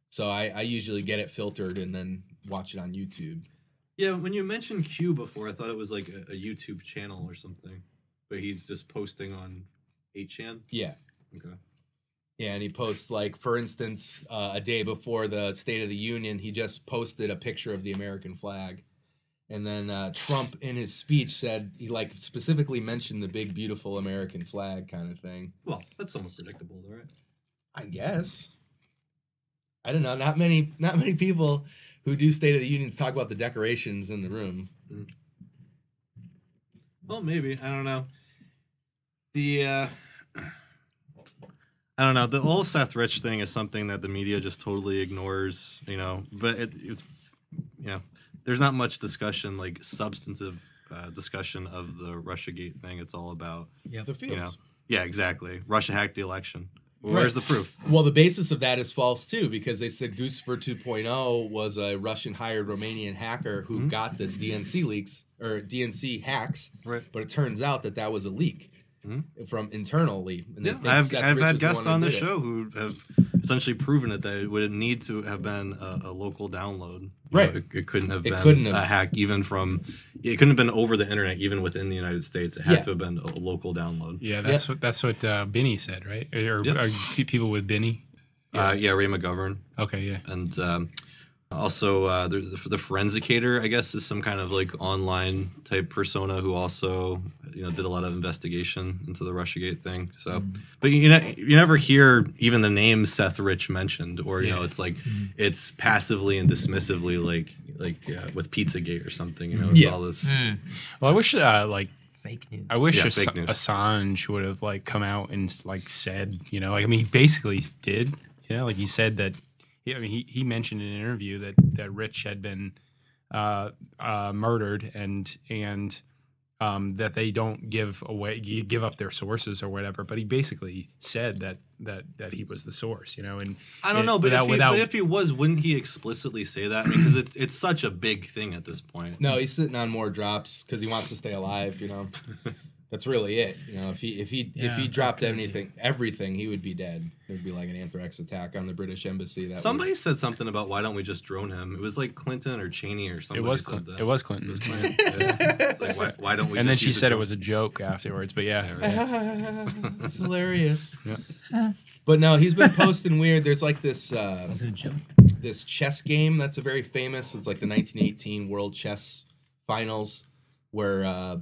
So I usually get it filtered and then watch it on YouTube. Yeah, when you mentioned Q before, I thought it was a YouTube channel or something. But he's just posting on 8chan? Yeah. Okay. Yeah, and he posts, for instance, a day before the State of the Union, he just posted a picture of the American flag. And then Trump, in his speech, said he specifically mentioned the big, beautiful American flag kind of thing. Well, that's somewhat predictable, though, right? I guess. I don't know. Not many people who do State of the Unions talk about the decorations in the room. Well, maybe. I don't know. I don't know. The whole Seth Rich thing is something that the media just totally ignores, but it's there's not much discussion, substantive discussion of the RussiaGate thing. It's all about the fields. Yeah, exactly. Russia hacked the election. Where's the proof? Well, the basis of that is false, too, because they said Guccifer 2.0 was a Russian-hired Romanian hacker who got this DNC hacks, right. But it turns out that was a leak from internally. And I've had guests on the show who have essentially proven it that it would need to have been a local download. You Right. know, it couldn't have It been couldn't a have. hack even from. It couldn't have been over the internet even within the United States. It had Yeah. to have been a local download. Yeah, that's what Benny said, right? Or Yep. people with Benny. Yeah, Ray McGovern. Okay, yeah. And also, there's the forensicator, I guess, is some kind of like online type persona who also, did a lot of investigation into the RussiaGate thing. So, but you never hear even the name Seth Rich mentioned, or it's like it's passively and dismissively like with PizzaGate or something. It's all this. Well, I wish Fake news. I wish fake news. Assange would have like come out and like said, he basically did. Like he said that. He mentioned in an interview that Rich had been murdered and that they don't give up their sources or whatever. But he basically said that he was the source, And I don't know, but if he was, wouldn't he explicitly say that? Because it's such a big thing at this point. No, he's sitting on more drops because he wants to stay alive. That's really it. If he dropped everything, he would be dead. There'd be like an anthrax attack on the British embassy. Somebody said something about why don't we just drone him? It was like Clinton or Cheney or something. It was Clinton. It was Clinton. It's like, why don't we? And then just she use said a it was a joke afterwards. But yeah, It's hilarious. Yeah. But no, he's been posting weird. There's like this Was it a joke? this chess game that's a very famous. It's like the 1918 World Chess Finals where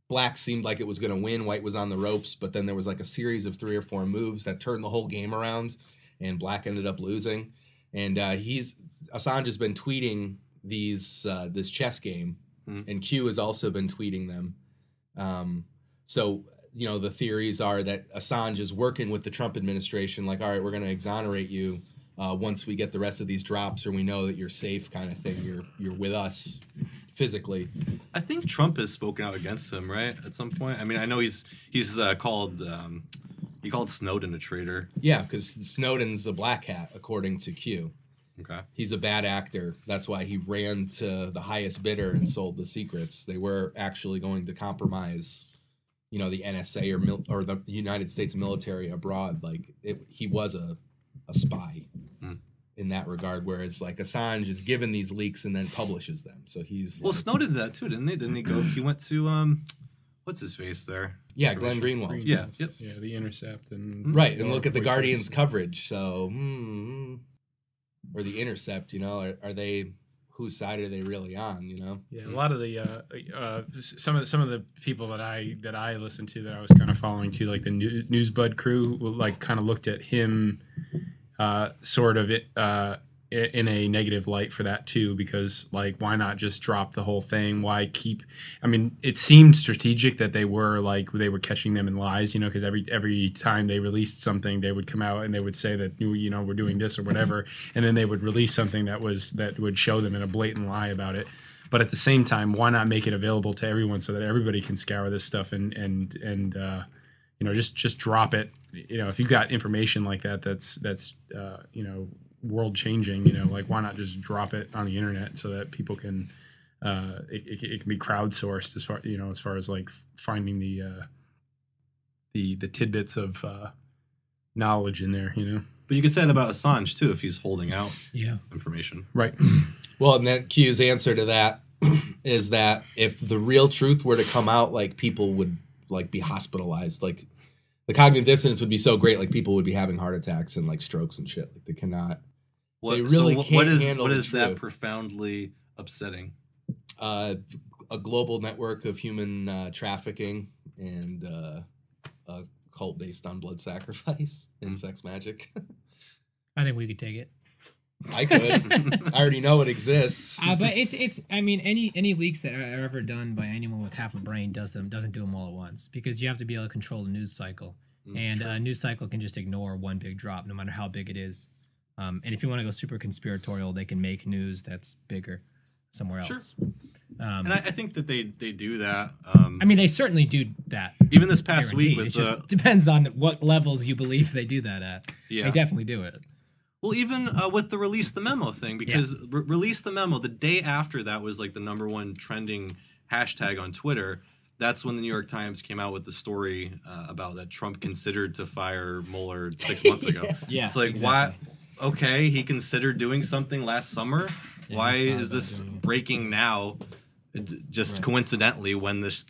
Black seemed like it was going to win. White was on the ropes, but then there was like a series of 3 or 4 moves that turned the whole game around, and Black ended up losing. And Assange has been tweeting this chess game, and Q has also been tweeting them. So the theories are that Assange is working with the Trump administration, like, all right, we're going to exonerate you once we get the rest of these drops, or we know that you're safe, kind of thing. You're with us physically. I think Trump has spoken out against him, right? At some point. I mean, I know he's called he called Snowden a traitor. Yeah, because Snowden's a black hat, according to Q. Okay. He's a bad actor. That's why he ran to the highest bidder and sold the secrets. They were actually going to compromise, the NSA or the United States military abroad. Like he was a spy in that regard. Whereas like Assange is given these leaks and then publishes them. So he's Snowden did that too, didn't he? Didn't he go? He went to what's his face there? Yeah, Glenn Greenwald. Yeah. Yep. Yeah, The Intercept and Right, and look at the Guardian's coverage. So, or the Intercept, are they, whose side are they really on? Yeah, a lot of the some of the people that I listened to that I was kind of following too, like the Newsbud crew, like kind of looked at him sort of in a negative light for that too, because like, why not just drop the whole thing? Why keep? I mean, it seemed strategic that they were catching them in lies, because every time they released something, they would come out and they would say that we're doing this or whatever, and then they would release something that would show them in a blatant lie about it. But at the same time, why not make it available to everyone so that everybody can scour this stuff and just drop it. If you've got information like that, that's world changing, like why not just drop it on the internet so that people can it can be crowdsourced as far as like finding the tidbits of knowledge in there, But you could say that about Assange too if he's holding out information. Right. Well, and then Q's answer to that is that if the real truth were to come out, like people would like be hospitalized, like the cognitive dissonance would be so great, like people would be having heart attacks and like strokes and shit. Like they cannot. They really can't handle what the is that truth. profoundly upsetting? A global network of human trafficking and a cult based on blood sacrifice and sex magic. I think we could take it. I could. I already know it exists. But it's. I mean, any leaks that are ever done by anyone with half a brain doesn't do them all at once, because you have to be able to control the news cycle, and a news cycle can just ignore one big drop, no matter how big it is. And if you want to go super conspiratorial, they can make news that's bigger somewhere else. Sure. And I think that they do that. I mean, they certainly do that. Even this past Guaranteed. week, It just depends on what levels you believe they do that at. Yeah. They definitely do it. Well, even with the release the memo thing, because release the memo, the day after that was like the #1 trending hashtag on Twitter. that's when the New York Times came out with the story about that Trump considered to fire Mueller 6 months ago. Yeah, it's like, exactly. why? Okay, he considered doing something last summer. Yeah, Why he thought is about this doing it. breaking now? Just Right. coincidentally, when this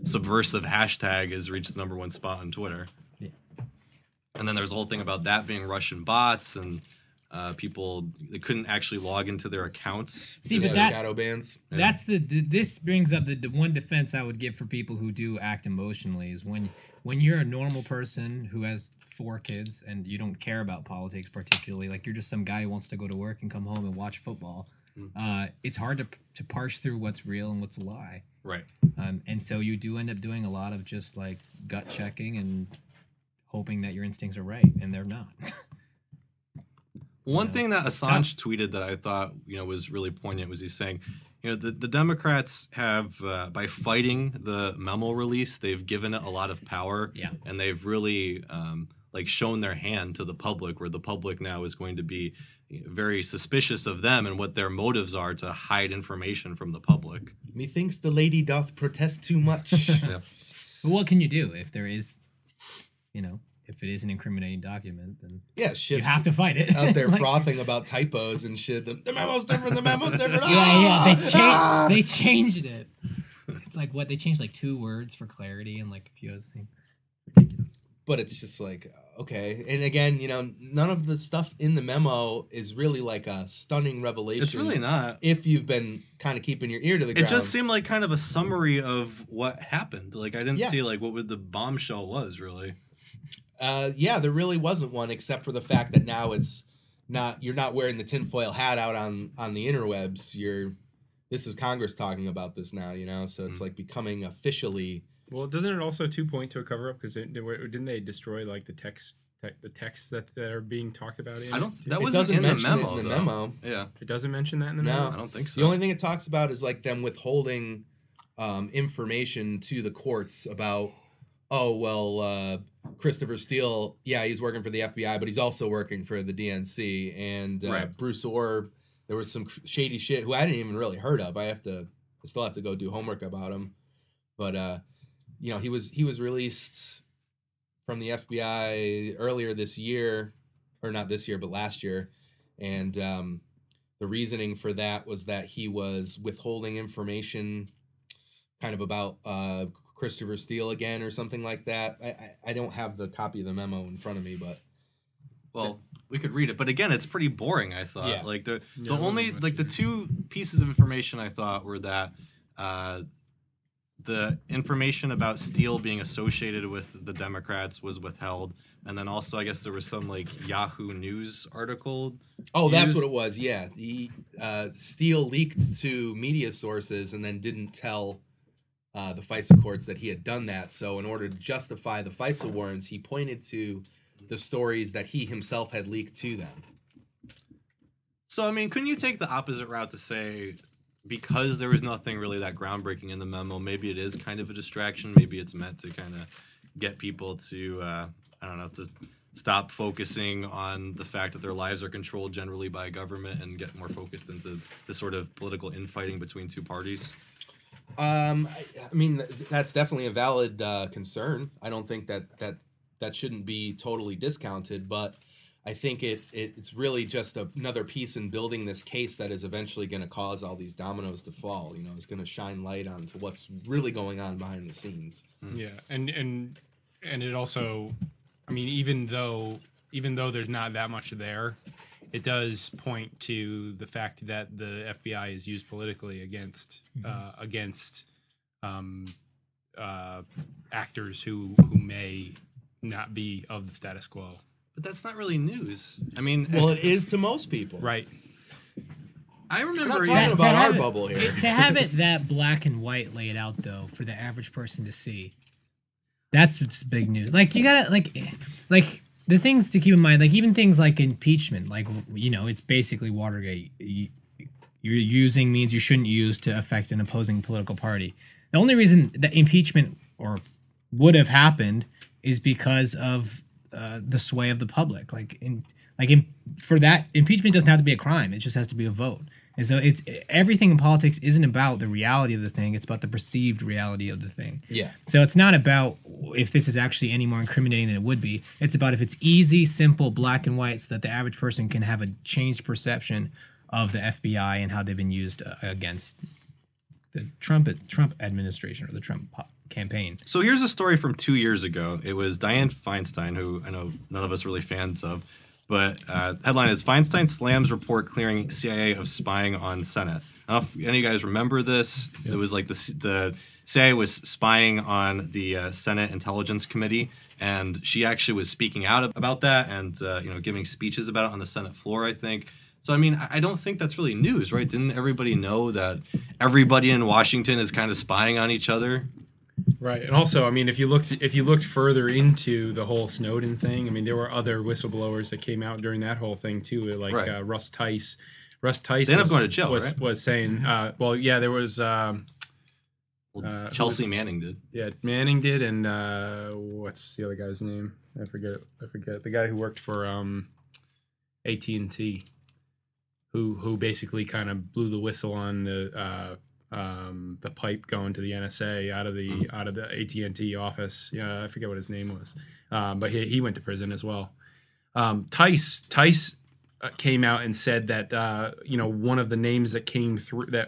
subversive hashtag has reached the #1 spot on Twitter. Yeah. And then there's a whole thing about that being Russian bots and people they couldn't actually log into their accounts. See, Just but like that shadow bans. Yeah. that's this brings up the one defense I would give for people who do act emotionally is when you're a normal person who has 4 kids and you don't care about politics particularly, like you're just some guy who wants to go to work and come home and watch football. It's hard to parse through what's real and what's a lie. Right. And so you do end up doing a lot of just like gut checking and hoping that your instincts are right, and they're not. One thing that Assange tweeted that I thought was really poignant was he's saying, the Democrats have by fighting the memo release, they've given it a lot of power, Yeah. and they've really like shown their hand to the public, where the public now is going to be very suspicious of them and what their motives are to hide information from the public. Methinks the lady doth protest too much. Yeah. But what can you do if there is, if it is an incriminating document, then Yeah, you shifts have to fight it. out there Like- frothing about typos and shit. The memo's different. The memo's different. Yeah, they changed it. It's like what they changed like 2 words for clarity and like a few other things. Ridiculous. But it's just like, okay. And again, none of the stuff in the memo is really like a stunning revelation. It's really not. If you've been kind of keeping your ear to the ground. It just seemed like kind of a summary of what happened. Like I didn't Yeah. see like what would the bombshell was really. Yeah, there really wasn't one, except for the fact that now you're not wearing the tinfoil hat out on the interwebs. This is Congress talking about this now, so it's like becoming officially. Well, doesn't it also point to a cover up because didn't they destroy like the texts that are being talked about in I don't. it? That It wasn't doesn't in the mention it memo. in the though. memo. Yeah, It doesn't mention that in the No. memo. I don't think so. The only thing it talks about is like them withholding information to the courts about, Christopher Steele, yeah, he's working for the FBI, but he's also working for the DNC. And Right. Bruce Orr, there was some shady shit who I didn't even really heard of. I still have to go do homework about him. But he was released from the FBI earlier this year, or not this year, but last year, and the reasoning for that was that he was withholding information, kind of about Christopher Steele again or something like that. I don't have the copy of the memo in front of me, but Well, we could read it, but again, it's pretty boring. I thought. Yeah. Like the Yeah, it only wasn't like the much 2 pieces of information I thought were that the information about Steele being associated with the Democrats was withheld, and then also I guess there was some like Yahoo News article. that's used. what it was. Yeah, Steele leaked to media sources and then didn't tell the FISA courts that he had done that. So in order to justify the FISA warrants, he pointed to the stories that he himself had leaked to them. So I mean, couldn't you take the opposite route to say, because there was nothing really that groundbreaking in the memo, maybe it is kind of a distraction. Maybe it's meant to kind of get people to, to stop focusing on the fact that their lives are controlled generally by government and get more focused into this sort of political infighting between 2 parties. I mean, that's definitely a valid concern. I don't think that shouldn't be totally discounted, but I think it's really just another piece in building this case that is eventually going to cause all these dominoes to fall. It's going to shine light onto what's really going on behind the scenes. Yeah, and it also, I mean, even though there's not that much there, it does point to the fact that the FBI is used politically against actors who may not be of the status quo. But that's not really news. I mean, Well, it is to most people. Right. I We're remember. not talking To about our have it- bubble here. To have it that black and white laid out though for the average person to see, that's just big news. Like you gotta like the things to keep in mind, like even things like impeachment, like it's basically Watergate. You're using means you shouldn't use to affect an opposing political party. The only reason that impeachment or would have happened is because of the sway of the public. For that, impeachment doesn't have to be a crime; it just has to be a vote. And so it's everything in politics isn't about the reality of the thing, it's about the perceived reality of the thing. Yeah. So it's not about if this is actually any more incriminating than it would be. It's about if it's easy, simple, black and white, so that the average person can have a changed perception of the FBI and how they've been used against the Trump administration or the Trump campaign. So here's a story from 2 years ago. It was Dianne Feinstein, who I know none of us are really fans of, but headline is Feinstein slams report clearing CIA of spying on Senate. I don't know if any of you guys remember this. It was like the CIA was spying on the Senate Intelligence Committee, and she actually was speaking out about that and giving speeches about it on the Senate floor, I think. So, I mean, I don't think that's really news, right? Didn't everybody know that everybody in Washington is kind of spying on each other? Right, and also, I mean, if you looked further into the whole Snowden thing, I mean, there were other whistleblowers that came out during that whole thing too, like right. Russ Tice. Russ Tice they ended up going to jail, was, right? was saying, well, yeah, there was Chelsea Manning did. Yeah, Manning did, and what's the other guy's name? I forget. The guy who worked for AT&T, who basically kind of blew the whistle on the pipe going to the NSA out of the AT&T office. Yeah, I forget what his name was, but he went to prison as well. Tice came out and said that one of the names that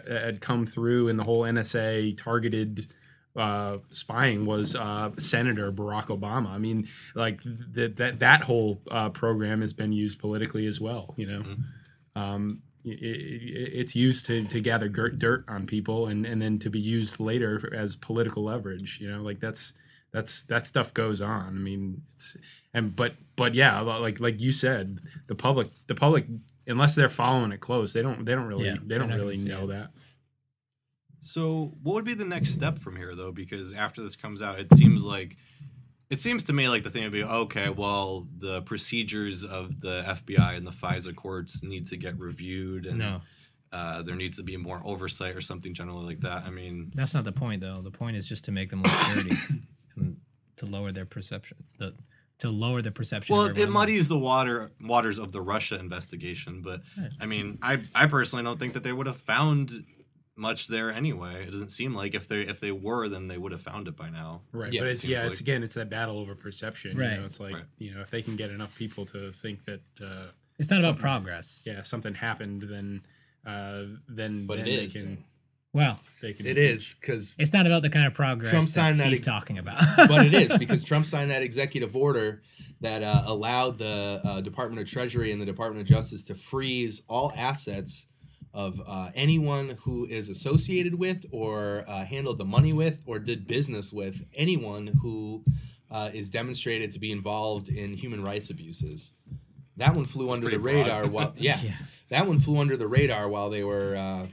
had come through in the whole NSA targeted spying was Senator Barack Obama. I mean, like that whole program has been used politically as well. It's used to gather dirt on people and then to be used later as political leverage. Like that stuff goes on. I mean, but yeah, like you said, the public, unless they're following it close, they don't really know that. So what would be the next step from here, though? Because after this comes out, it seems to me like the thing would be, okay, well, the procedures of the FBI and the FISA courts need to get reviewed, and there needs to be more oversight or something generally like that. I mean, that's not the point, though. The point is just to make them look dirty and to lower their perception. Well, it muddies the waters of the Russia investigation, but I mean, I personally don't think that they would have found much there anyway. It doesn't seem like if they were, then they would have found it by now. Right. Yeah, but it's that battle over perception. Right. It's like, if they can get enough people to think that it's not about progress. Yeah, something happened, then it is. They can. Well, it is because it's not about the kind of progress Trump signed that he's talking about. But it is because Trump signed that executive order that allowed the Department of Treasury and the Department of Justice to freeze all assets of anyone who is associated with or handled the money with or did business with anyone who is demonstrated to be involved in human rights abuses. That one flew under the radar. That one flew under the radar while they were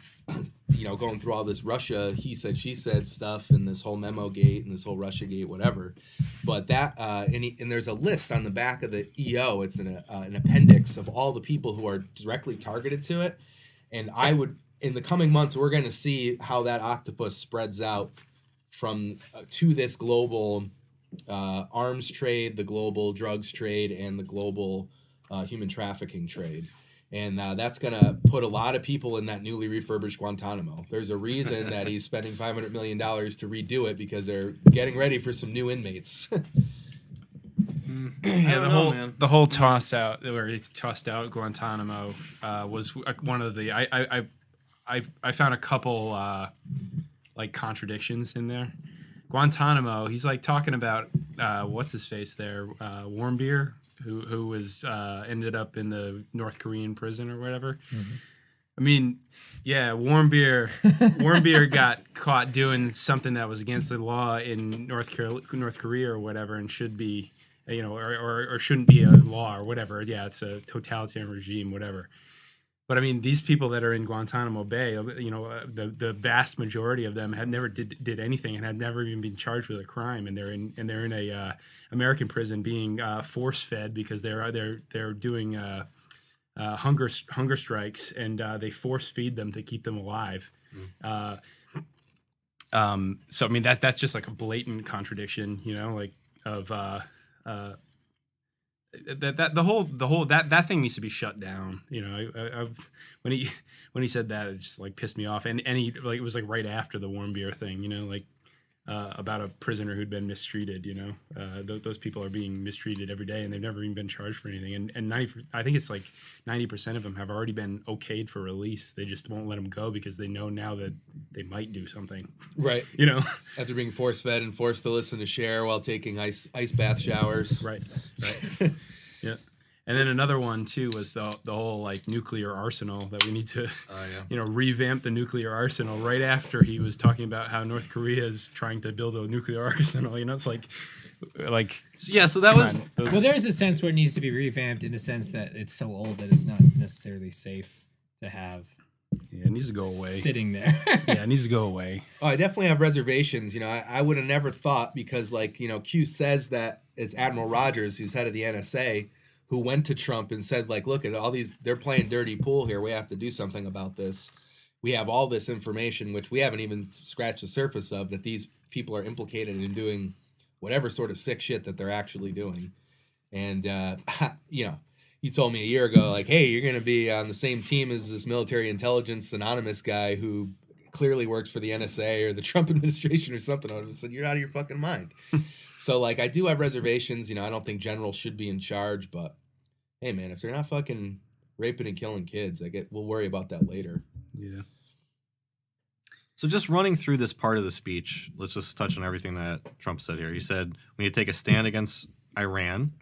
going through all this Russia he said she said stuff and this whole memo gate and this whole RussiaGate whatever. But that and there's a list on the back of the EO. It's an appendix of all the people who are directly targeted to it. And in the coming months, we're going to see how that octopus spreads out to this global arms trade, the global drugs trade, and the global human trafficking trade. And that's going to put a lot of people in that newly refurbished Guantanamo. There's a reason that he's spending $500 million to redo it because they're getting ready for some new inmates. Yeah, the whole toss out where he tossed out Guantanamo was one of the I found a couple like contradictions in there. Guantanamo, he's like talking about what's his face there, Warmbier, who was ended up in the North Korean prison or whatever. Mm-hmm. I mean, yeah, Warmbier got caught doing something that was against the law in North Korea or whatever, and should be. Or shouldn't be a law or whatever. Yeah, it's a totalitarian regime, whatever. But I mean, these people that are in Guantanamo Bay, the vast majority of them have never did anything and have never even been charged with a crime, and they're in a American prison being force fed because they're doing hunger strikes, and they force feed them to keep them alive. So I mean that's just like a blatant contradiction, of that thing needs to be shut down. You know, when he said that, it just like pissed me off. And he like it was like right after the warm beer thing. You know, like about a prisoner who'd been mistreated. You know, those people are being mistreated every day, and they've never even been charged for anything. And I think it's like 90% of them have already been okayed for release. They just won't let them go because they know now that they might do something. Right. You know, after being force fed and forced to listen to Cher while taking ice bath showers. Right. Yeah. And then another one too was the whole like nuclear arsenal that we need to, revamp the nuclear arsenal. Right after he was talking about how North Korea is trying to build a nuclear arsenal, you know, it's like. So that was. Well, there's a sense where it needs to be revamped in the sense that it's so old that it's not necessarily safe to have. Yeah, it needs to go away. Sitting there. Yeah, it needs to go away. Oh, I definitely have reservations. You know, I would have never thought because, like, you know, Q says that it's Admiral Rogers, who's head of the NSA, who went to Trump and said, like, look at all these, they're playing dirty pool here. We have to do something about this. We have all this information, which we haven't even scratched the surface of, that these people are implicated in doing whatever sort of sick shit that they're actually doing. And, you know, you told me a year ago, like, hey, you're going to be on the same team as this military intelligence anonymous guy who clearly works for the NSA or the Trump administration or something. I would have said, you're out of your fucking mind. So, like, I do have reservations. You know, I don't think generals should be in charge, but hey, man, if they're not fucking raping and killing kids, we'll worry about that later. Yeah. So just running through this part of the speech, let's just touch on everything that Trump said here. He said we need to take a stand against Iran.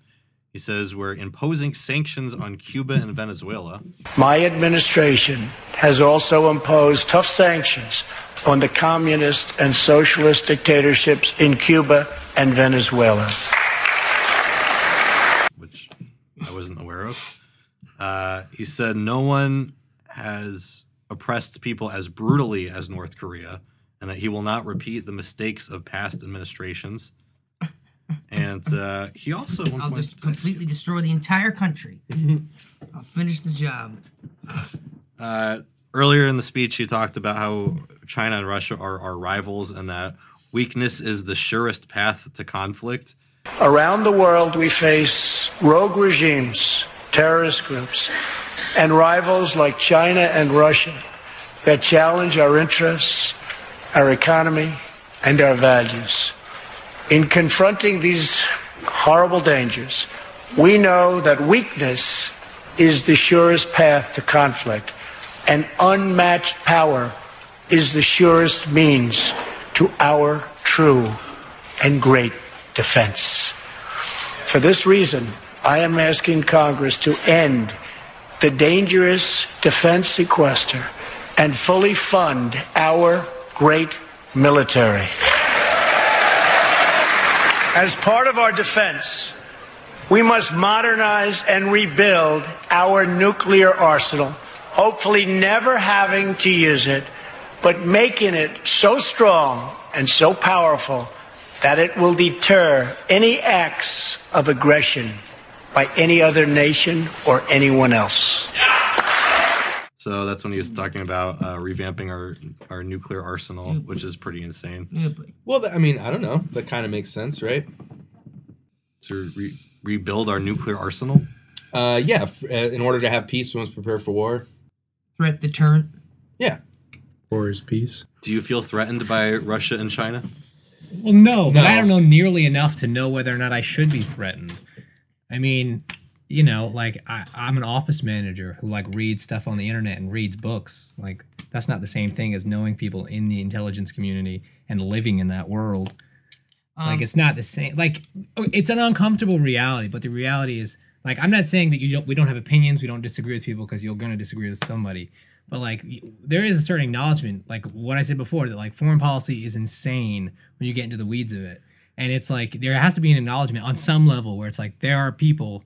He says we're imposing sanctions on Cuba and Venezuela. My administration has also imposed tough sanctions on the communist and socialist dictatorships in Cuba and Venezuela. Which I wasn't aware of. He said no one has oppressed people as brutally as North Korea, and that he will not repeat the mistakes of past administrations. And he also at one I'll point just completely destroy the entire country. I'll finish the job. Earlier in the speech, he talked about how China and Russia are our rivals and that weakness is the surest path to conflict. Around the world, we face rogue regimes, terrorist groups, and rivals like China and Russia that challenge our interests, our economy, and our values. In confronting these horrible dangers, we know that weakness is the surest path to conflict, and unmatched power is the surest means to our true and great defense. For this reason, I am asking Congress to end the dangerous defense sequester and fully fund our great military. As part of our defense, we must modernize and rebuild our nuclear arsenal, hopefully never having to use it, but making it so strong and so powerful that it will deter any acts of aggression by any other nation or anyone else. So that's when he was talking about revamping our nuclear arsenal, which is pretty insane. Yeah, but Well, I mean, I don't know. That kind of makes sense, right? To rebuild our nuclear arsenal? Yeah. In order to have peace, we must prepare for war. threat deterrent. Yeah. War is peace. Do you feel threatened by Russia and China? Well, no, but I don't know nearly enough to know whether or not I should be threatened. I mean, you know, like I'm an office manager who like reads stuff on the internet and reads books. Like that's not the same thing as knowing people in the intelligence community and living in that world. Like it's not the same. Like it's an uncomfortable reality, but the reality is like I'm not saying that we don't have opinions, we don't disagree with people because you're going to disagree with somebody. But like there is a certain acknowledgement, like what I said before, that like foreign policy is insane when you get into the weeds of it. And it's like there has to be an acknowledgement on some level where it's like there are people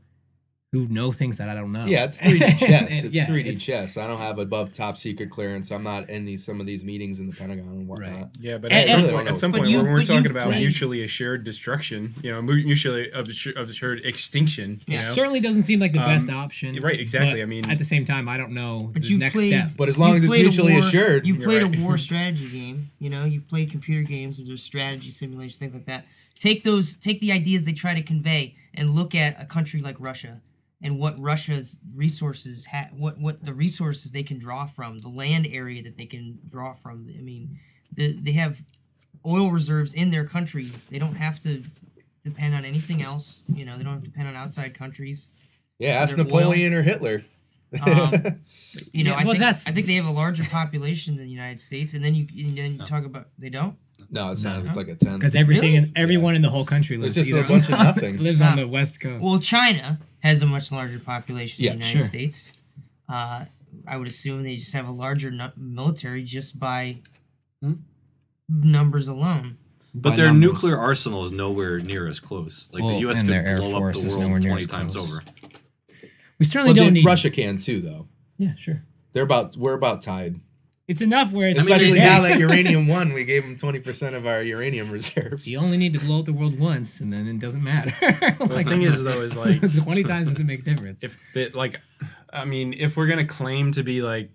who know things that I don't know. Yeah, it's 3D chess. It's Yeah, 3D chess. I don't have above top secret clearance. I'm not in some of these meetings in the Pentagon and whatnot. Right. Yeah, but And- at some But point, you've- when we're but talking you've about played- mutually assured destruction, you know, mutually assured extinction. Yeah. You know? Certainly doesn't seem like the best option. right, exactly. but I mean- at the same time, I don't know But the you've next played- step. But as long as it's played a mutually war- assured, You've played right. a war strategy game. You know, you've played computer games where there's strategy simulations, things like that. Take the ideas they try to convey and look at a country like Russia and what Russia's resources what the resources they can draw from, the land area that they can draw from. I mean, they have oil reserves in their country. They don't have to depend on anything else. You know, they don't have to depend on outside countries. Yeah, ask Napoleon or Hitler. You know, yeah, I think they have a larger population than the United States, and then you talk about they don't. No, it's not. It's like a 10. Because everyone in the whole country lives It's just either a bunch of nothing. lives on the West Coast. Well, China has a much larger population than the United sure. States. I would assume they just have a larger military just by numbers alone. But their nuclear arsenal is nowhere near as close. Like the U.S. and could their Air blow up Force the is world nowhere near 20 as times close. over. We certainly don't need Russia can too, though. Yeah, sure. We're about tied. It's enough where it's Especially now that uranium won, we gave them 20% of our uranium reserves. You only need to blow up the world once, and then it doesn't matter. The thing is, though, is like 20 times doesn't make a difference. if we're gonna claim to be like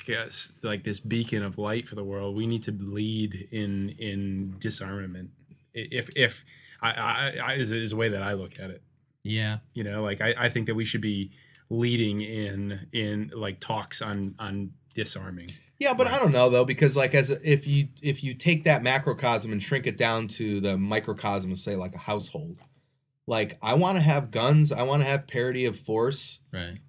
this beacon of light for the world, we need to lead in disarmament. If I is a way that I look at it. Yeah, you know, like I think that we should be leading in like talks on disarming. Yeah, but I don't know though, because like if you take that macrocosm and shrink it down to the microcosm of say like a household, like I want to have guns, I want to have parity of force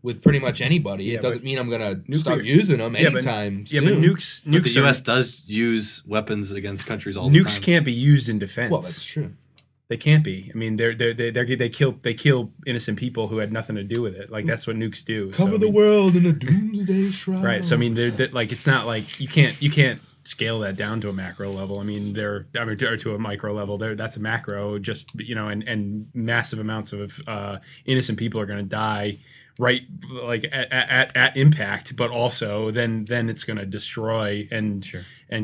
with pretty much anybody. Yeah, it doesn't mean I'm gonna nuclear, start using them anytime soon. Yeah, but nukes The U.S. does use weapons against countries all the time. Nukes can't be used in defense. Well, that's true. They can't be. I mean, they kill innocent people who had nothing to do with it. Like that's what nukes do. Cover the world in a doomsday shroud. Right. So I mean, they're like it's not like you can't scale that down to a macro level. I mean, or to a micro level. That's a macro. Just and massive amounts of innocent people are going to die. Right, like at impact, but also then it's going to destroy and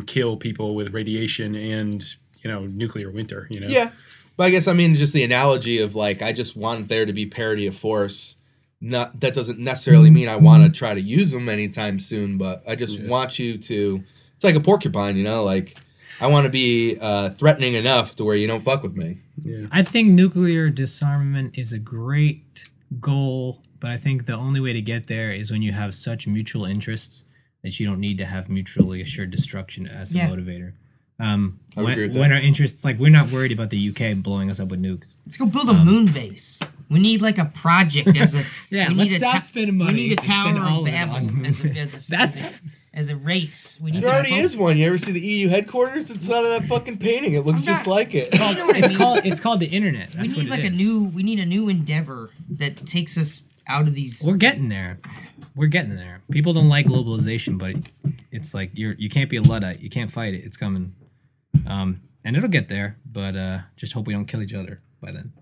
kill people with radiation and nuclear winter. Yeah. But I guess just the analogy of like I just want there to be parity of force. That doesn't necessarily mean I want to try to use them anytime soon, but I just want you to. It's like a porcupine, like I want to be threatening enough to where you don't fuck with me. Yeah. I think nuclear disarmament is a great goal, but I think the only way to get there is when you have such mutual interests that you don't need to have mutually assured destruction as a motivator. When our interests, like we're not worried about the UK blowing us up with nukes. Let's go build a moon base. We need like a project as a let's stop spending money. We need a Tower of Babel That's as a race. We need there already is one. You ever see the EU headquarters? It's out of that fucking painting. It looks just like it. It's called the internet. That's we need what it is. we need a new endeavor that takes us out of these. We're getting there. People don't like globalization, but it's like you can't be a Luddite. You can't fight it. It's coming. And it'll get there, but just hope we don't kill each other by then.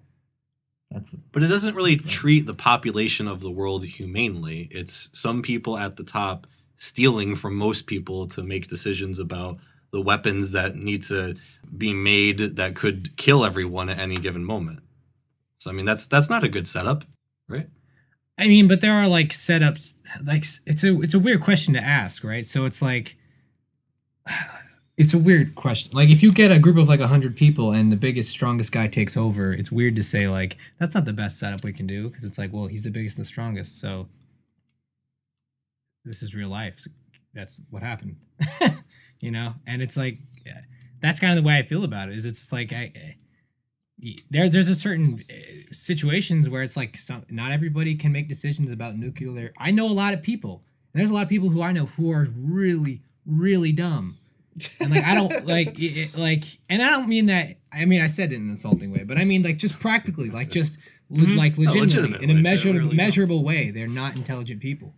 But it doesn't really treat the population of the world humanely. It's some people at the top stealing from most people to make decisions about the weapons that need to be made that could kill everyone at any given moment. So that's not a good setup, right? But there are like setups, like it's a weird question to ask, right? So it's like it's a weird question. Like if you get a group of like 100 people and the biggest, strongest guy takes over, it's weird to say like that's not the best setup we can do because it's like, well, he's the biggest and the strongest, so this is real life. That's what happened, And it's like that's kind of the way I feel about it. Is it's like there's a certain situations where it's like not everybody can make decisions about nuclear. I know a lot of people. And there's a lot of people who I know who are really, really dumb. And like I don't and I don't mean that. I said it in an insulting way, but I mean like just practically, like just like legitimately in a measurable way. They're not intelligent people,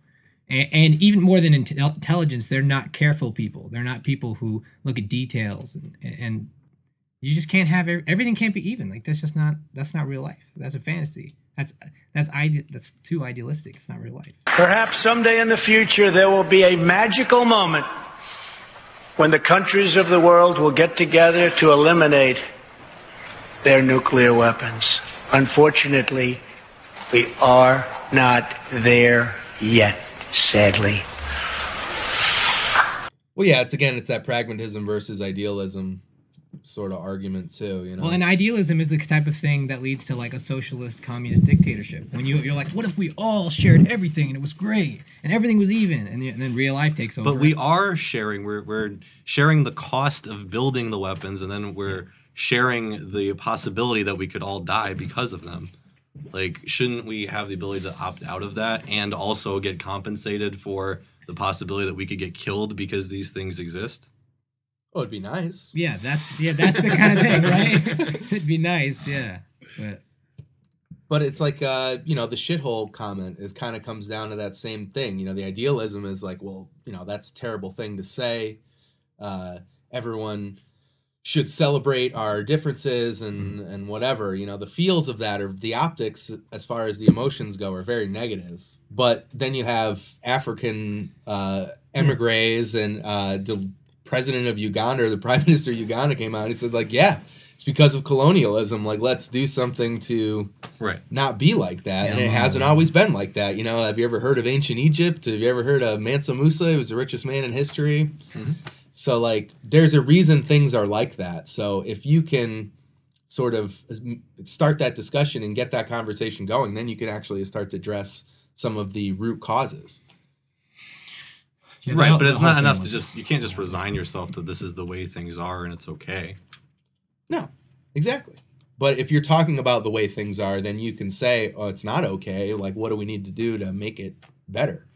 and even more than intelligence, they're not careful people. They're not people who look at details, and you just can't have everything can't be even. Like that's not real life. That's a fantasy. That's too idealistic. It's not real life. Perhaps someday in the future there will be a magical moment when the countries of the world will get together to eliminate their nuclear weapons. Unfortunately, we are not there yet, sadly. Well, yeah, it's that pragmatism versus idealism. sort of argument too, you know. Well, and idealism is the type of thing that leads to like a socialist communist dictatorship. When you're like, what if we all shared everything and it was great and everything was even, and then real life takes over. But we are sharing. We're sharing the cost of building the weapons, and then we're sharing the possibility that we could all die because of them. Like, shouldn't we have the ability to opt out of that and also get compensated for the possibility that we could get killed because these things exist? Oh, it'd be nice. Yeah, that's the kind of thing, right? It'd be nice, yeah. But it's like, you know, the shithole comment is kind of comes down to that same thing. You know, the idealism is like, well, you know, that's a terrible thing to say. Everyone should celebrate our differences and whatever. You know, the feels of that, or the optics as far as the emotions go, are very negative. But then you have African emigres and the president of Uganda, or the prime minister of Uganda, came out and he said, like, yeah, it's because of colonialism. Like, let's do something to not be like that. Yeah, and it hasn't always been like that. You know, have you ever heard of ancient Egypt? Have you ever heard of Mansa Musa, who was the richest man in history? Mm-hmm. So, like, there's a reason things are like that. So if you can sort of start that discussion and get that conversation going, then you can actually start to address some of the root causes. Yeah, right, but it's not enough to just, you can't just resign yourself to this is the way things are and it's okay. No, exactly. But if you're talking about the way things are, then you can say, oh, it's not okay. Like, what do we need to do to make it better?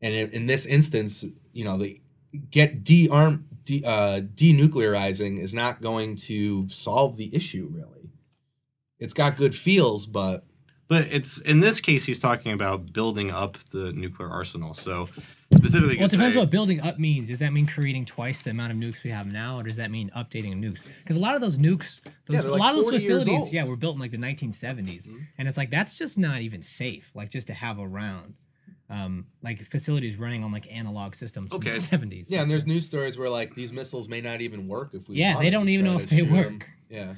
And in this instance, you know, denuclearizing is not going to solve the issue, really. It's got good feels, but it's, in this case, he's talking about building up the nuclear arsenal. So specifically, well, it depends what building up means. Does that mean creating twice the amount of nukes we have now, or does that mean updating nukes? Because a lot of those nukes, a lot of those facilities, were built in like the 1970s, and it's like that's just not even safe. Like, just to have around, like facilities running on like analog systems from the 70s. Yeah, and there's news stories where like these missiles may not even work if we. Yeah, they don't even know if they work. Yeah.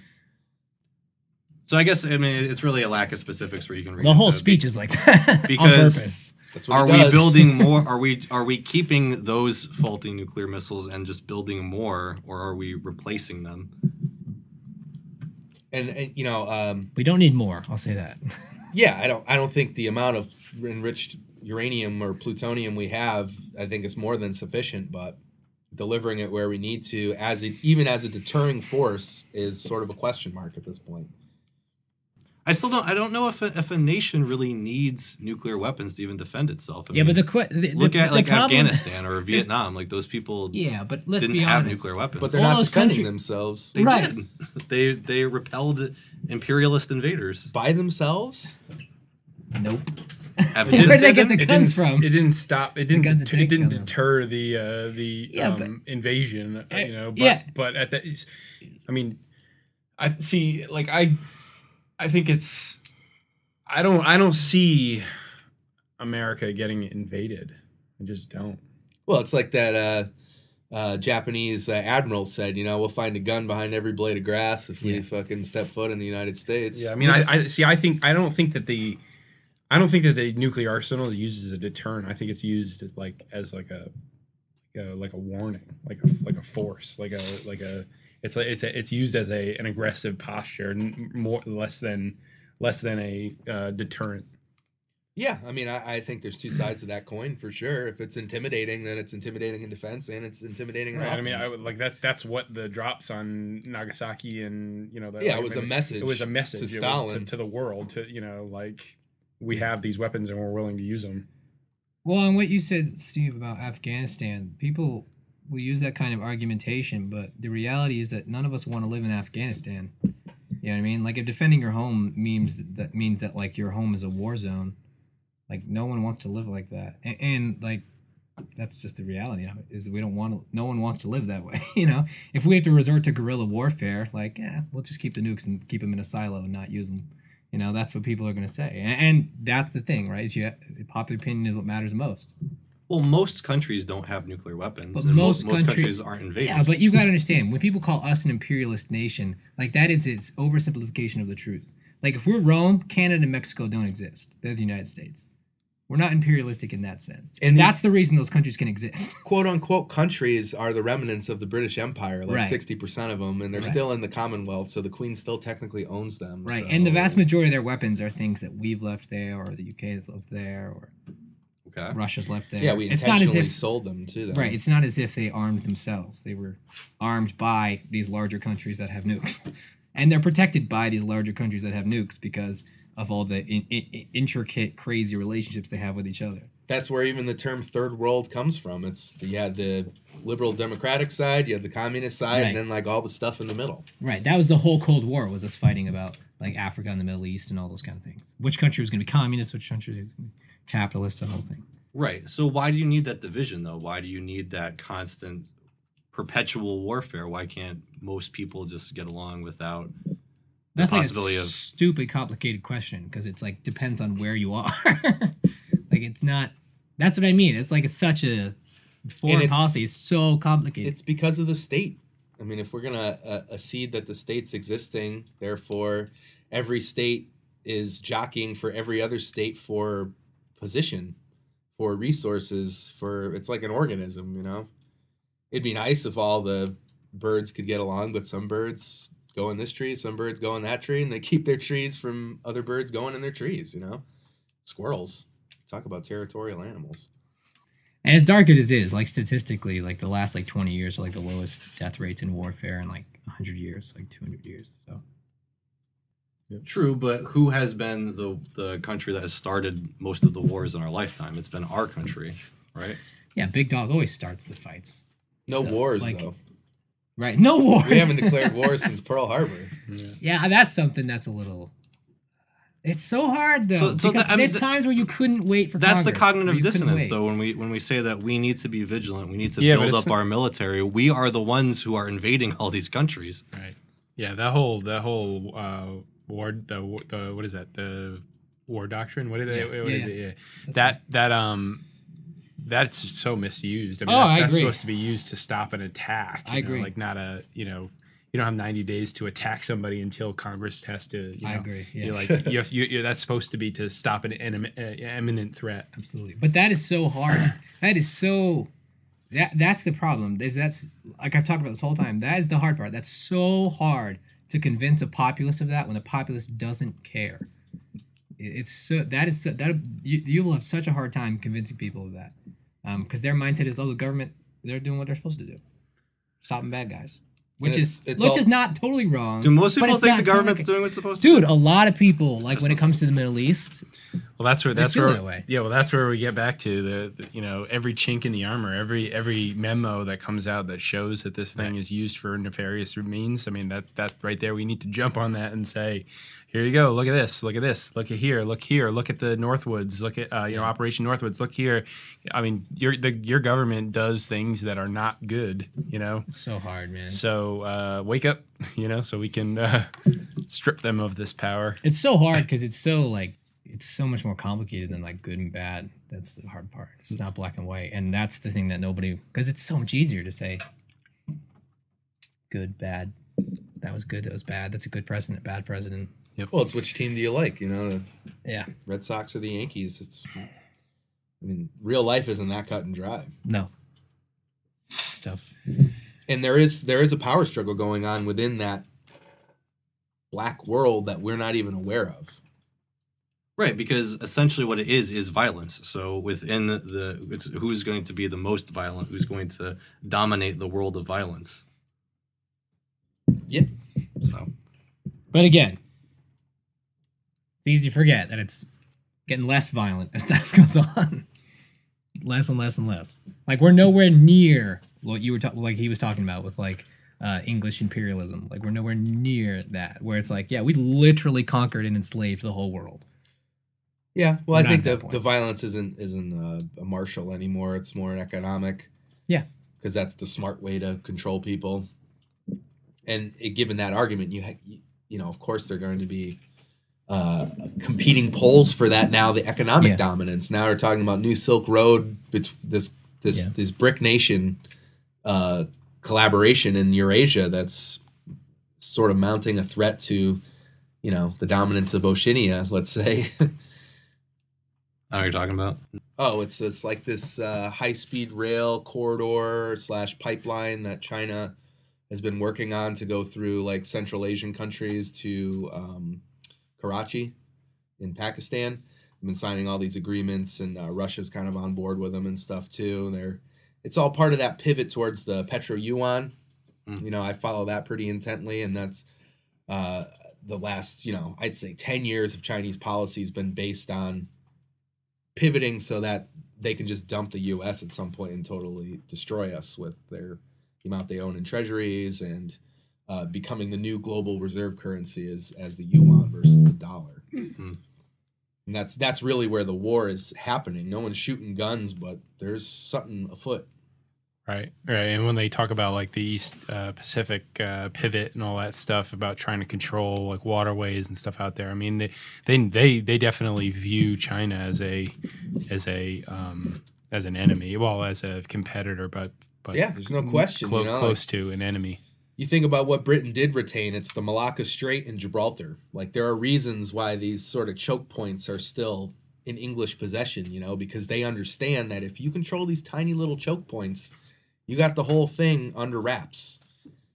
So I guess, I mean, it's really a lack of specifics where you can read. The whole speech is like that because on purpose. That's what we building more? Are we keeping those faulty nuclear missiles and just building more, or are we replacing them? And you know, we don't need more. I'll say that. Yeah, I don't think the amount of enriched uranium or plutonium we have, I think is more than sufficient. But delivering it where we need to, even as a deterring force, is sort of a question mark at this point. I don't know if a nation really needs nuclear weapons to even defend itself. I mean, but look at like Afghanistan or Vietnam, like those people. Yeah, but let's didn't be have honest. nuclear weapons. But they're not defending themselves. They did. They repelled imperialist invaders by themselves. Nope. Where'd they get the guns from? It didn't stop. It didn't deter the invasion. You know, but at that, I mean, I see. Like I think it's. I don't see America getting invaded. I just don't. Well, it's like that Japanese admiral said. You know, we'll find a gun behind every blade of grass if we fucking step foot in the United States. Yeah, I mean, I don't think that the nuclear arsenal is used as a deterrent. I think it's used as a warning, like a force, it's used as an aggressive posture, less than a deterrent. Yeah, I mean, I think there's two sides to that coin for sure. If it's intimidating, then it's intimidating in defense, and it's intimidating in offense. I mean, I would like that. That's what the drops on Nagasaki and it was a message. It was a message to Stalin, to the world. We have these weapons and we're willing to use them. Well, and what you said, Steve, about Afghanistan, people will use that kind of argumentation, but the reality is that none of us want to live in Afghanistan. You know what I mean? Like, if defending your home means that like your home is a war zone, like no one wants to live like that, and like that's just the reality of it. Is that no one wants to live that way. You know, if we have to resort to guerrilla warfare, like we'll just keep the nukes and keep them in a silo and not use them. You know, that's what people are going to say. And that's the thing, right? Is popular opinion is what matters most. Well, most countries don't have nuclear weapons. But and most countries aren't invaded. Yeah, but you got to understand, when people call us an imperialist nation, like that is its oversimplification of the truth. Like if we're Rome, Canada and Mexico don't exist. They're the United States. We're not imperialistic in that sense. And that's the reason those countries can exist. Quote unquote countries are the remnants of the British Empire, like Right. 60% of them, and they're Right. still in the Commonwealth, so the Queen still technically owns them. Right. So. And the vast majority of their weapons are things that we've left there, or the UK has left there, or Okay. Russia's left there. Yeah, we it's not intentionally as if sold them to them. Right. It's not as if they armed themselves. They were armed by these larger countries that have nukes. And they're protected by these larger countries that have nukes because of all the intricate, crazy relationships they have with each other. That's where even the term third world comes from. You had the liberal democratic side, you had the communist side, Right. and then like all the stuff in the middle. Right. That was the whole Cold War, was us fighting about like Africa and the Middle East and all those kind of things. Which country was going to be communist, which country was going to be capitalist, the whole thing. Right. So why do you need that division, though? Why do you need that constant, perpetual warfare? Why can't most people just get along without the That's like a possibility of... stupid, complicated question because it's like depends on where you are. Like it's not. That's what I mean. It's like it's such a foreign policy is so complicated. It's because of the state. I mean, if we're gonna accede that the state's existing, therefore every state is jockeying for every other state for position, for resources, it's like an organism, you know? It'd be nice if all the birds could get along, but some birds go in this tree, some birds go in that tree, and they keep their trees from other birds going in their trees, you know? Squirrels. Talk about territorial animals. And as dark as it is, like statistically, like the last like 20 years are like the lowest death rates in warfare in like 100 years, like 200 years. So True, but who has been the country that has started most of the wars in our lifetime? It's been our country, right? yeah, Big Dog always starts the fights. No wars, like- though. Right. No wars. We haven't declared war since Pearl Harbor. Yeah, that's something that's a little. It's so hard though. So because that- I mean, there's times where you couldn't wait for. That's the Congress, where cognitive you couldn't dissonance, wait. though. When we say that we need to be vigilant, we need to Yeah, but build it's up our military. We are the ones who are invading all these countries. Right. Yeah. That whole war. The what is that? The war doctrine. What is it? Yeah. What is Yeah. it? Yeah. That's so misused. I mean, Oh, that's, I that's agree. supposed to be used to stop an attack. I agree. Like not you don't have 90 days to attack somebody until Congress has to. I agree. Yeah. You're like that's supposed to be to stop an imminent threat. Absolutely. But that is so hard. That is so. That's the problem. That's like I've talked about this whole time. That is the hard part. That's so hard to convince a populace of that when the populace doesn't care. It's so that you will have such a hard time convincing people of that, because their mindset is, oh, the government, they're doing what they're supposed to do, stopping bad guys, which is not totally wrong. Do most but people it's think not the government's totally- doing what's supposed to? Dude, a lot of people, like when it comes to the Middle East, Well, that's feel where that way. yeah. Well, that's where we get back to the every chink in the armor, every memo that comes out that shows that this thing is used for nefarious means. I mean, that right there, we need to jump on that and say, here you go. Look at this. Look at this. Look at here. Look here. Look at the Northwoods. Look at Operation Northwoods. Look here. I mean, your government does things that are not good. it's so hard, man. So wake up. So we can strip them of this power. It's so hard because it's so much more complicated than like good and bad. That's the hard part. It's not black and white, and that's the thing that because it's so much easier to say good, bad. That was good. That was bad. That's a good president. Bad president. Well, it's which team do you like? The Yeah. Red Sox or the Yankees? Real life isn't that cut and dry. No. Stuff. And there is a power struggle going on within that black world that we're not even aware of. Right, because essentially what it is violence. So within it's who's going to be the most violent, who's going to dominate the world of violence. Yeah. So, But again, it's easy to forget that it's getting less violent as time goes on. Less and less and less. Like we're nowhere near what you were like he was talking about with like English imperialism. Like we're nowhere near that, where it's like, yeah, we literally conquered and enslaved the whole world. Yeah. Well, We're I not think at that the point. violence isn't a martial anymore. It's more an economic. Yeah. Because that's the smart way to control people. And given that argument, of course, they're going to be competing poles for that now. The economic dominance. Now we're talking about New Silk Road, this BRIC nation collaboration in Eurasia that's sort of mounting a threat to, the dominance of Oceania, let's say. I know what you're talking about. Oh, it's like this high-speed rail corridor / pipeline that China has been working on to go through like Central Asian countries to Karachi in Pakistan. I've been signing all these agreements, and Russia's kind of on board with them and stuff too. It's all part of that pivot towards the petro yuan. You know, I follow that pretty intently, and that's the last, you know, I'd say 10 years of Chinese policy has been based on pivoting so that they can just dump the U.S. at some point and totally destroy us with the amount they own in treasuries, and becoming the new global reserve currency as the yuan versus the dollar. And that's really where the war is happening. No one's shooting guns, but there's something afoot. Right. And when they talk about like the East Pacific pivot and all that stuff about trying to control like waterways and stuff out there, I mean, they definitely view China as an enemy, well, as a competitor, but yeah, there's no question. Close to an enemy. You think about what Britain did retain, it's the Malacca Strait and Gibraltar. Like, there are reasons why these sort of choke points are still in English possession, you know, because they understand that if you control these tiny little choke points, you got the whole thing under wraps.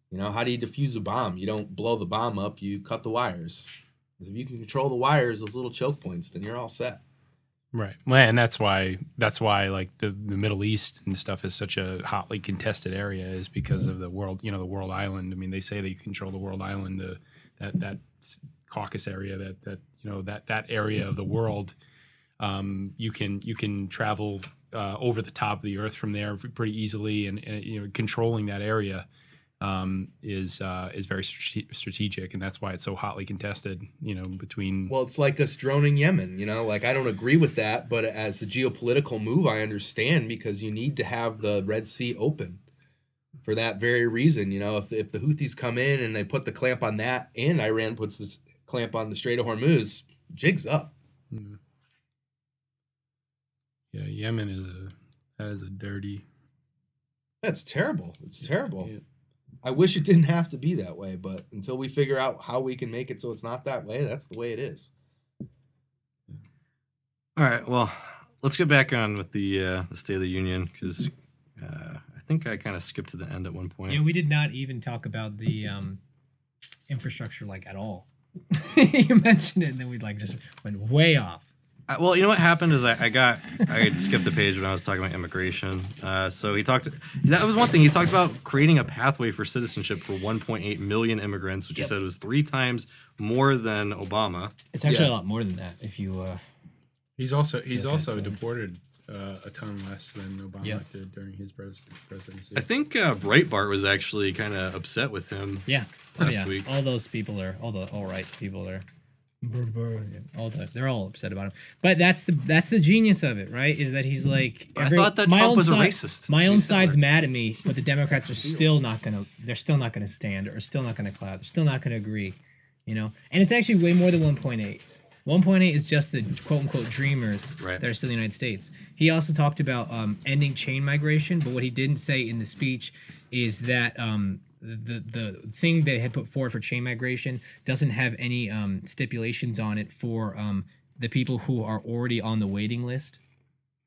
You know, how do you defuse a bomb? You don't blow the bomb up, you cut the wires. If you can control the wires, those little choke points, then you're all set. Right. Well, and that's why like the Middle East and stuff is such a hotly contested area, is because of the world, you know, the world island. I mean, they say that you control the world island, that Caucasus area, that you know, that area of the world. You can travel over the top of the earth from there pretty easily, and you know, controlling that area is very strategic, and that's why it's so hotly contested. You know, between it's like us droning Yemen. You know, like, I don't agree with that, but as a geopolitical move, I understand, because you need to have the Red Sea open for that very reason. You know, if the Houthis come in and they put the clamp on that, and Iran puts this clamp on the Strait of Hormuz, jig's up. Mm-hmm. Yeah, Yemen is a dirty. That's terrible. It's terrible. Yeah. I wish it didn't have to be that way, but until we figure out how we can make it so it's not that way, that's the way it is. All right, well, let's get back on with the State of the Union, because I think I kind of skipped to the end at one point. Yeah, we did not even talk about the infrastructure like at all. You mentioned it, and then we like just went way off. Well, you know what happened is I skipped the page when I was talking about immigration. So that was one thing. He talked about creating a pathway for citizenship for 1.8 million immigrants, which he said was 3 times more than Obama. It's actually a lot more than that. If you, he's also deported a ton less than Obama did during his presidency. I think Breitbart was actually kind of upset with him. Last week. All those people are all the alt-right people are. They're all upset about him, but that's the genius of it, right? Is that he's like, I thought that Trump was a racist. My own side's mad at me, but the Democrats are still not gonna. They're still not gonna stand, or still not gonna clap. They're still not gonna agree, you know. And it's actually way more than 1.8. 1.8 is just the quote unquote dreamers that are still in the United States. He also talked about ending chain migration, but what he didn't say in the speech is that the thing they had put forward for chain migration doesn't have any stipulations on it for the people who are already on the waiting list.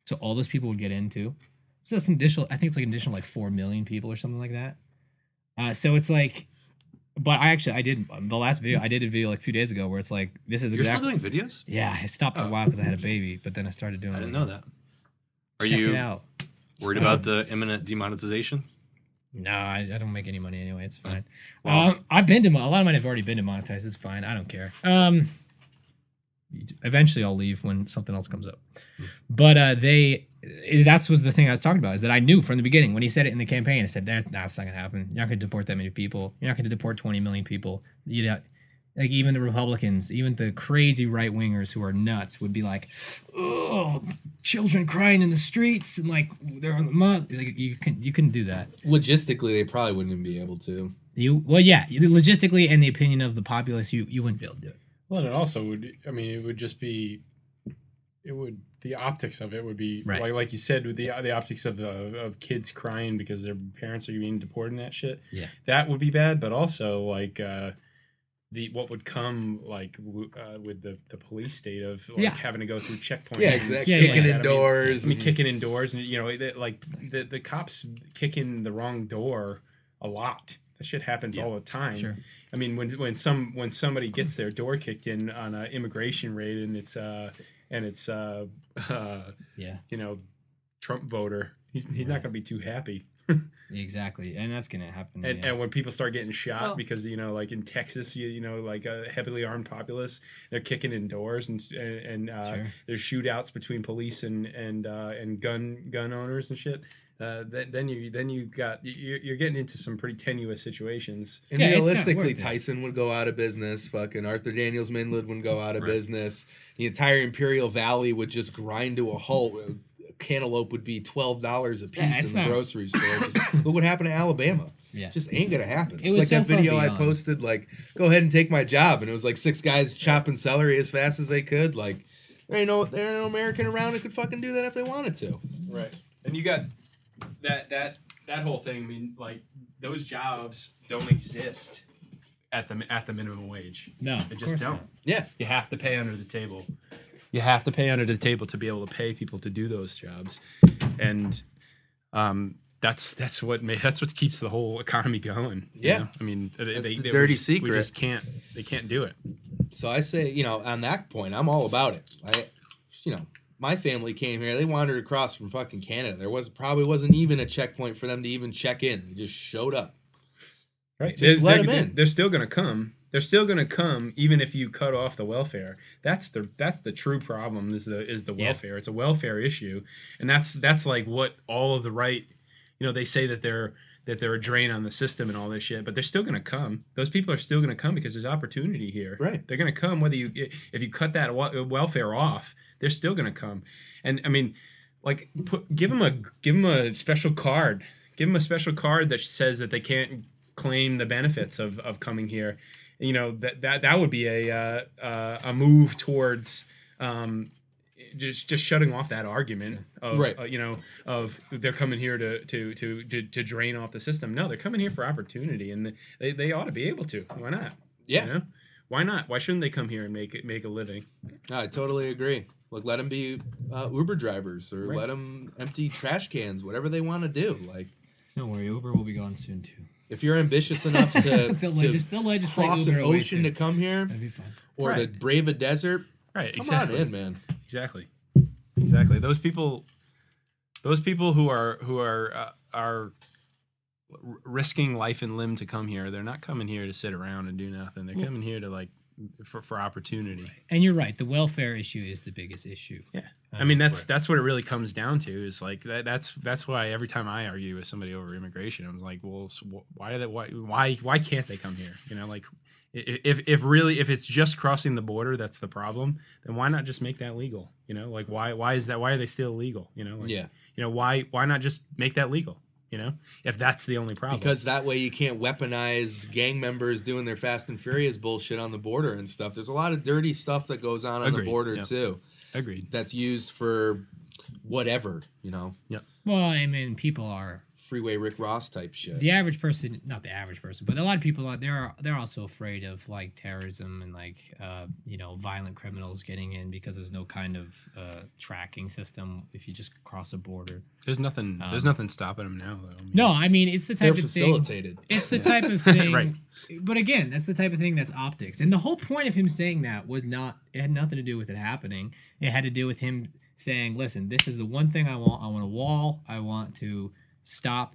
So all those people would get in too. So that's an additional, I think it's like an additional like 4 million people or something like that. So it's like, but I did the last video. I did a video like a few days ago where it's like, this is You're still doing videos? Yeah, I stopped for a while because I had a baby, but then I started doing it. I didn't know that. Are Check you it out. worried about the imminent demonetization? No, I don't make any money anyway. It's fine. Well, I've been a lot of mine have already been demonetized. It's fine. I don't care. Eventually I'll leave when something else comes up. But that was the thing I was talking about, is that I knew from the beginning when he said it in the campaign. I said that's not gonna happen. You're not gonna deport that many people. You're not gonna deport 20 million people. Like even the Republicans, even the crazy right wingers who are nuts would be like, "Oh, children crying in the streets and like they're on the mud." Like, you couldn't do that. Logistically, they probably wouldn't even be able to. Logistically, and the opinion of the populace, you wouldn't be able to do it. Well, and it also would. I mean, it would just be. The optics of it would be like you said, with the optics of kids crying because their parents are being deported and that shit. Yeah, that would be bad. But also like. what would come like with the police state of like having to go through checkpoints. Yeah, exactly. And Kicking indoors. I mean, kicking indoors, and like the cops kicking the wrong door a lot. That shit happens all the time. Sure. I mean, when somebody gets their door kicked in on an immigration raid, and it's Trump voter, he's not gonna be too happy. Exactly, and that's gonna happen. And when people start getting shot because like in Texas, like a heavily armed populace, they're kicking in doors, and there's shootouts between police and gun owners and shit. Then you're getting into some pretty tenuous situations. And realistically, Tyson would go out of business. Fucking Arthur Daniels Midland would go out of business. The entire Imperial Valley would just grind to a halt. Cantaloupe would be $12 a piece in the grocery store. Just look what happened to Alabama. Yeah. Just ain't gonna happen. It It's was like so that video far I beyond. posted, like, go ahead and take my job, and it was like 6 guys chopping celery as fast as they could. Like, there ain't no American around who could fucking do that if they wanted to. Right. And you got that whole thing. I mean, like, those jobs don't exist at the minimum wage. No, they just don't. Not. Yeah. You have to pay under the table. You have to pay under the table to be able to pay people to do those jobs, and that's what keeps the whole economy going. Yeah. know? I mean, the dirty secret. We just can't. They can't do it. So I say, on that point, I'm all about it. My family came here. They wandered across from fucking Canada. There probably wasn't even a checkpoint for them to even check in. They just showed up. Right. Just let them in. They're still going to come. They're still going to come even if you cut off the welfare. That's the true problem is the welfare. It's a welfare issue, and that's like what all of the right, they say that they're a drain on the system and all this shit, but they're still going to come. Those people are still going to come because there's opportunity here. Right. They're going to come if you cut that welfare off, they're still going to come. And I mean, like give them a special card. Give them a special card that says that they can't claim the benefits of coming here. That would be a move towards just shutting off that argument of right. Of they're coming here to drain off the system. No, they're coming here for opportunity, and they ought to be able to. Why not? Yeah. Why not? Why shouldn't they come here and make a living? No, I totally agree. Look, let them be Uber drivers, or let them empty trash cans, whatever they want to do. Like, don't worry, Uber will be gone soon too. If you're ambitious enough to they'll legislate cross Uber an away ocean too. to come here, That'd be fun. or to brave a desert, come on in, man. Exactly. Those people who are risking life and limb to come here, they're not coming here to sit around and do nothing. They're coming here to for opportunity. And you're right. The welfare issue is the biggest issue. Yeah. I mean, that's what it really comes down to. Is like that's why every time I argue with somebody over immigration, I'm like, well, why can't they come here? Like, if it's just crossing the border that's the problem, then why not just make that legal? Like why is that? Why are they still illegal? Why not just make that legal? If that's the only problem. Because that way you can't weaponize gang members doing their Fast and Furious bullshit on the border and stuff. There's a lot of dirty stuff that goes on the border too. Agreed. That's used for whatever, Yeah. Well, I mean, people are Freeway Rick Ross type shit. the average person, not the average person, but a lot of people are they're also afraid of like terrorism and like violent criminals getting in because there's no kind of tracking system if you just cross a border. There's nothing stopping them now though. No, I mean it's the type They're of thing. facilitated. It's the type of thing. Right. But again, that's the type of thing that's optics. And the whole point of him saying that it had nothing to do with it happening. It had to do with him saying, listen, this is the one thing I want. I want a wall. I want to stop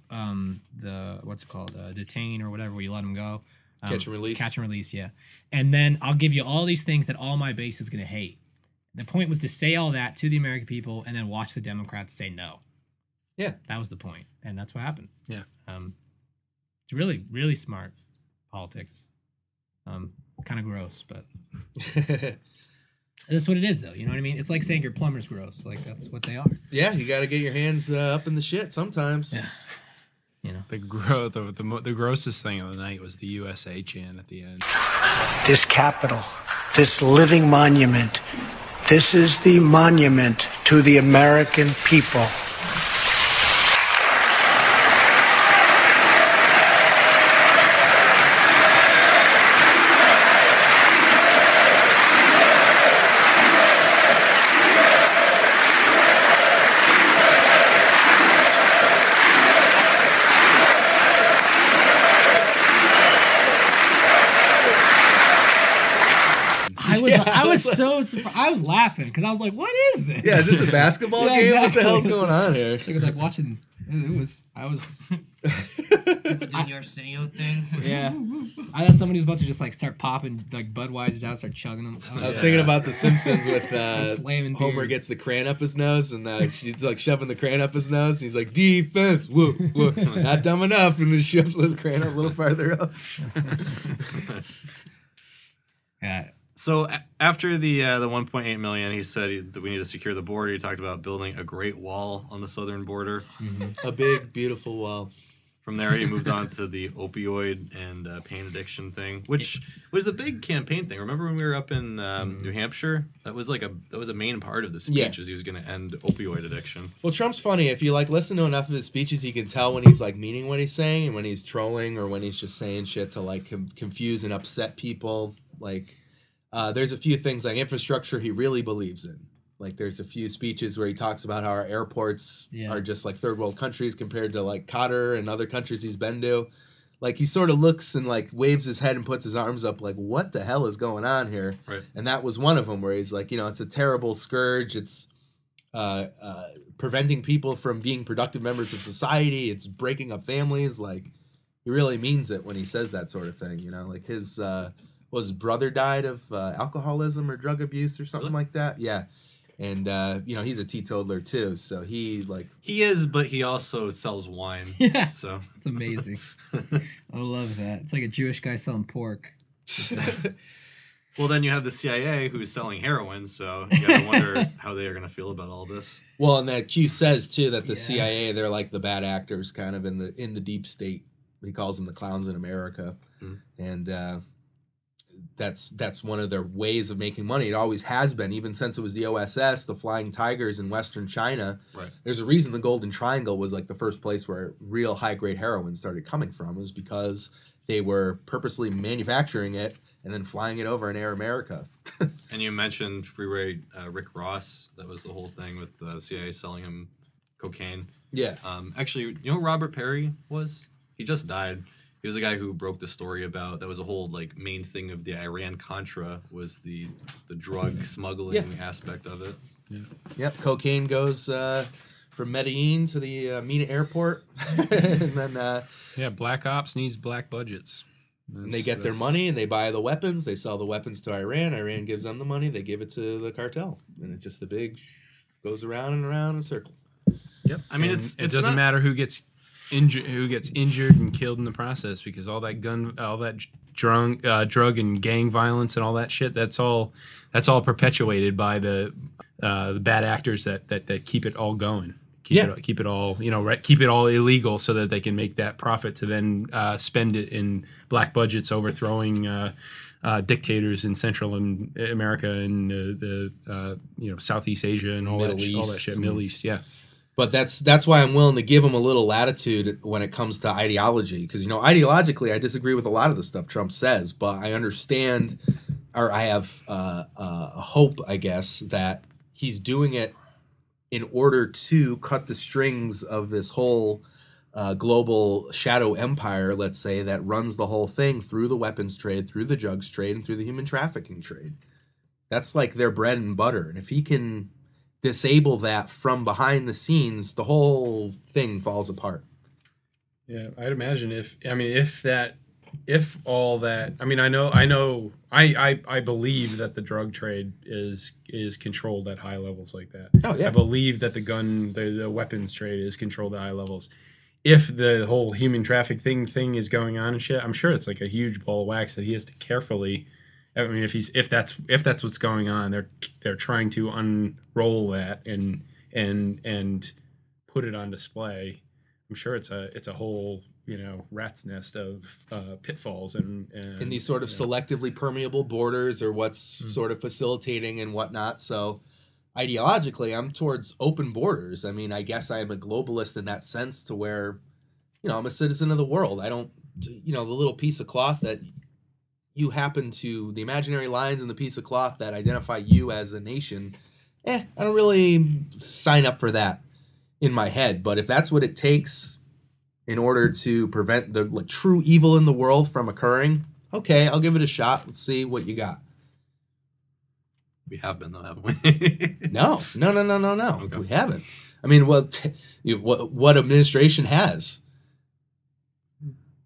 detain or whatever where you let them go. Catch and release. Catch and release, yeah. And then I'll give you all these things that all my base is going to hate. The point was to say all that to the American people and then watch the Democrats say no. Yeah. That was the point. And that's what happened. Yeah. It's really, really smart politics. Kind of gross, but that's what it is, though. You know what I mean? It's like saying your plumber's gross. Like, that's what they are. Yeah, you got to get your hands up in the shit sometimes. Yeah. The grossest thing of the night was the USA chant at the end. This Capitol, this living monument, this is the monument to the American people. so surprised. I was laughing because I was like, "What is this?" Yeah, is this a basketball Yeah, game? What the exactly. hell's going on here? It was like watching. I was. The Junior Arsenio thing. Yeah. I thought somebody was about to just like start popping like Budweisers out, start chugging them. I was thinking about The Simpsons with slamming Homer beers. gets the crayon up his nose, and she's like shoving the crayon up his nose. And he's like, defense, whoa, whoa, not dumb enough, and then shoves the crayon up a little farther up. Yeah. So after the 1.8 million, he said that we need to secure the border. He talked about building a great wall on the southern border. A big, beautiful wall. From there, he moved on to the opioid and pain addiction thing, which was a big campaign thing. Remember when we were up in New Hampshire? That was a main part of the speech. Yeah. Was he was going to end opioid addiction. Well, Trump's funny. If you like listen to enough of his speeches, you can tell when he's like meaning what he's saying and when he's trolling or when he's just saying shit to like confuse and upset people. Like, there's a few things like infrastructure he really believes in. Like, there's a few speeches where he talks about how our airports are just like third world countries compared to like Qatar and other countries he's been to. Like, he sort of looks and like waves his head and puts his arms up like, what the hell is going on here? Right. And that was one of them where he's like, it's a terrible scourge. It's preventing people from being productive members of society. It's breaking up families. Like, he really means it when he says that sort of thing. Like his brother died of alcoholism or drug abuse or something like that. Yeah. And, he's a teetotaler too. So he is, but he also sells wine. Yeah. So It's amazing. I love that. It's like a Jewish guy selling pork. well, then you have the CIA who's selling heroin. So you got to wonder how they are going to feel about all this. Well, and that Q says too that the CIA, they're like the bad actors kind of in the deep state. He calls them the clowns in America. And, that's one of their ways of making money. It always has been, even since it was the OSS, the Flying Tigers in Western China. Right. There's a reason the Golden Triangle was like the first place where real high-grade heroin started coming from, was because they were purposely manufacturing it and then flying it over in Air America. And you mentioned Freeway Rick Ross. That was the whole thing with the CIA selling him cocaine. Yeah. Actually, you know who Robert Perry was? He just died. He was the guy who broke the story about, that was a whole like main thing of the Iran-Contra was the drug smuggling aspect of it. Yeah. Yep, cocaine goes from Medellin to the Mina airport. And then Black Ops needs black budgets. and they get their money and they buy the weapons. They sell the weapons to Iran. Iran gives them the money. They give it to the cartel. And it's just a big goes around and around in a circle. Yep. I mean, And it's it doesn't not- matter who gets injured and killed in the process, because all that drug and gang violence and all that shit, that's all perpetuated by the bad actors that keep it all going. Keep it all keep it all illegal so that they can make that profit to then spend it in black budgets overthrowing dictators in Central America and the Southeast Asia and all Middle that East. shit. Middle East, yeah. But that's why I'm willing to give him a little latitude when it comes to ideology. Because, ideologically, I disagree with a lot of the stuff Trump says. But I understand, or I have a hope, I guess, that he's doing it in order to cut the strings of this whole global shadow empire, let's say, that runs the whole thing through the weapons trade, through the drugs trade, and through the human trafficking trade. That's like their bread and butter. And if he can disable that from behind the scenes, the whole thing falls apart. Yeah, I'd imagine if all that, I believe that the drug trade is controlled at high levels like that. Oh, yeah. I believe that the weapons trade is controlled at high levels. If the whole human trafficking thing is going on and shit, I'm sure it's like a huge ball of wax that he has to carefully. I mean, if that's what's going on, they're trying to unroll that and put it on display. I'm sure it's a whole rat's nest of pitfalls and these sort of selectively permeable borders are what's sort of facilitating and whatnot. So ideologically, I'm towards open borders. I mean, I guess I am a globalist in that sense, to where I'm a citizen of the world. I don't the little piece of cloth that you happen to, the imaginary lines in the piece of cloth that identify you as a nation, I don't really sign up for that in my head. But if that's what it takes in order to prevent the true evil in the world from occurring, okay, I'll give it a shot. Let's see what you got. We have been though, haven't we? No. Okay. We haven't. I mean, well, what administration has?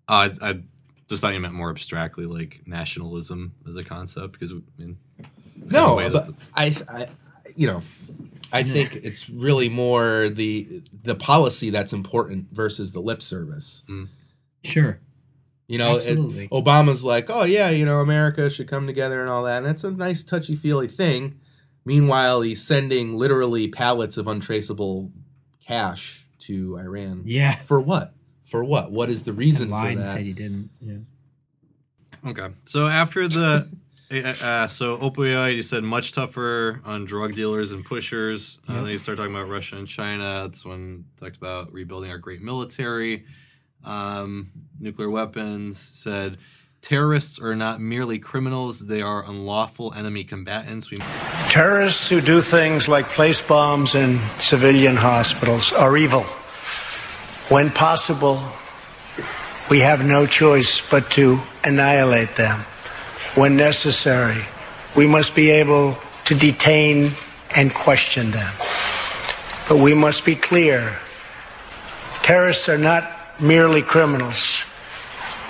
I just thought you meant more abstractly, like nationalism as a concept, because I mean, No, but I think it's really more the policy that's important versus the lip service. Sure. You know, Absolutely. Obama's like, oh yeah, you know, America should come together and all that, and it's a nice touchy-feely thing. Meanwhile, he's sending literally pallets of untraceable cash to Iran. Yeah. For what? For what? What is the reason for Lied and that? said he didn't. Yeah. Okay. So after the opioid, you said much tougher on drug dealers and pushers. Then you start talking about Russia and China. That's when you talked about rebuilding our great military. Nuclear weapons. Said terrorists are not merely criminals; they are unlawful enemy combatants. Terrorists who do things like place bombs in civilian hospitals are evil. When possible, we have no choice but to annihilate them. When necessary, we must be able to detain and question them. But we must be clear. Terrorists are not merely criminals.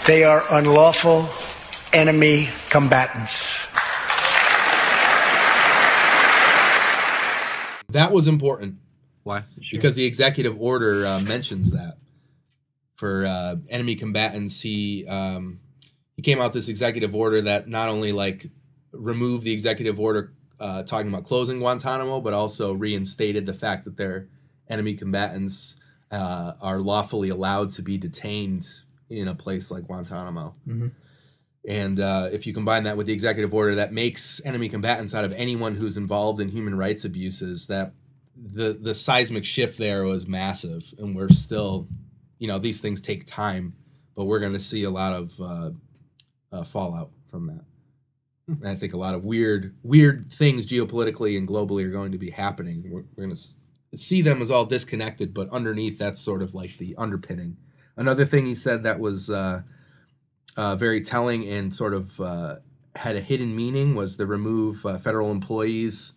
They are unlawful enemy combatants. That was important. Why? Because the executive order mentions that for enemy combatants. He came out with this executive order that not only like removed the executive order talking about closing Guantanamo, but also reinstated the fact that their enemy combatants are lawfully allowed to be detained in a place like Guantanamo. Mm-hmm. And if you combine that with the executive order that makes enemy combatants out of anyone who's involved in human rights abuses, that the seismic shift there was massive. And we're still, you know, these things take time, but we're going to see a lot of fallout from that. And I think a lot of weird things geopolitically and globally are going to be happening. We're going to see them as all disconnected, but underneath that's sort of like the underpinning. Another thing he said that was very telling and sort of had a hidden meaning was the remove federal employees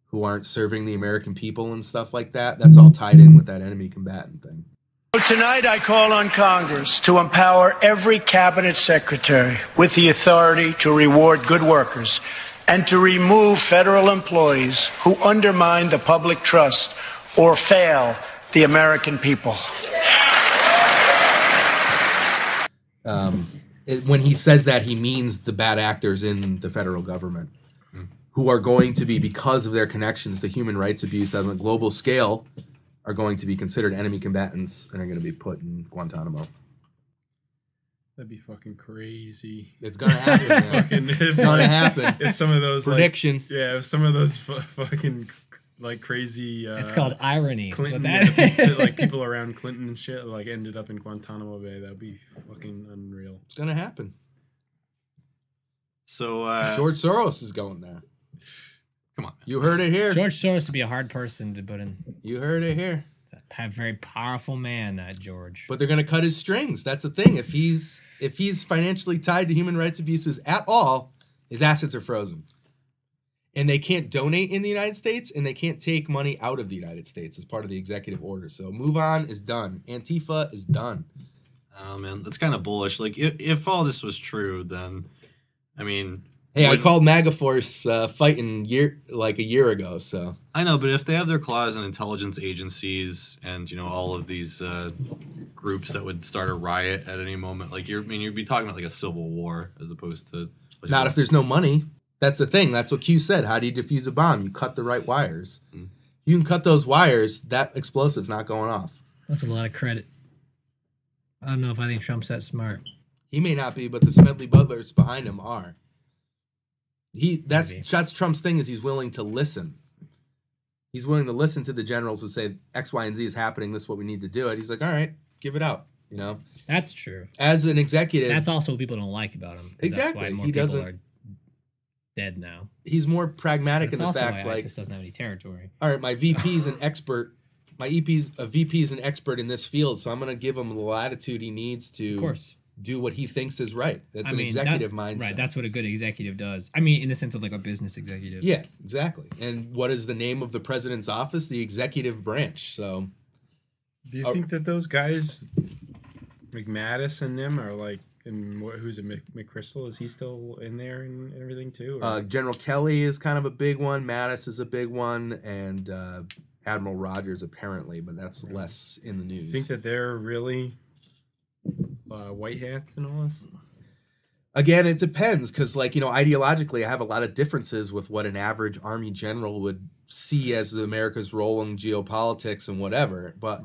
who aren't serving the American people and stuff like that. That's all tied in with that enemy combatant thing. Tonight, I call on Congress to empower every cabinet secretary with the authority to reward good workers and to remove federal employees who undermine the public trust or fail the American people. When he says that, he means the bad actors in the federal government who are going to be, because of their connections to human rights abuse on a global scale, are going to be considered enemy combatants and are going to be put in Guantanamo. That'd be fucking crazy. It's going to happen, man. It's going to happen. If some of those prediction. Like, yeah, if some of those fucking like crazy. It's called irony. Clinton, like people around Clinton and shit, like ended up in Guantanamo Bay. That'd be fucking unreal. It's going to happen. So George Soros is going there. Come on, you heard it here. George Soros would be a hard person to put in. You heard it here. A very powerful man, that George. But they're going to cut his strings. That's the thing. If he's financially tied to human rights abuses at all, his assets are frozen. And they can't donate in the United States, and they can't take money out of the United States as part of the executive order. So Move On is done. Antifa is done. Oh, man, that's kind of bullish. Like, if all this was true, then, I mean... Hey, I called MAGA Force fighting a year ago, so... I know, but if they have their claws in intelligence agencies and, you know, all of these groups that would start a riot at any moment, like, you'd be talking about, like, a civil war as opposed to... Not if there's no money. That's the thing. That's what Q said. How do you defuse a bomb? You cut the right wires. You can cut those wires, that explosive's not going off. That's a lot of credit. I don't know if I think Trump's that smart. He may not be, but the Smedley Butlers behind him are. That's Trump's thing, is he's willing to listen. He's willing to listen to the generals who say X, Y, and Z is happening. This is what we need to do. It. He's like, all right, give it out. You know, that's true. As an executive, that's also what people don't like about him. Exactly, that's why more people are dead now. He's more pragmatic in the also fact, why like, ISIS doesn't have any territory. All right, my VP is an expert. My VP is an expert in this field, so I'm going to give him the latitude he needs to do what he thinks is right. That's an executive mindset. Right, that's what a good executive does. I mean, in the sense of like a business executive. Yeah, exactly. And what is the name of the president's office? The executive branch. So, do you think that those guys, like Mattis and them, are like, and who's it, McChrystal? Is he still in there and everything too? General Kelly is kind of a big one. Mattis is a big one, and Admiral Rogers apparently, but that's less in the news. Think that they're really white hats and all this? Again, it depends because, like, ideologically, I have a lot of differences with what an average Army general would see as America's role in geopolitics and whatever. But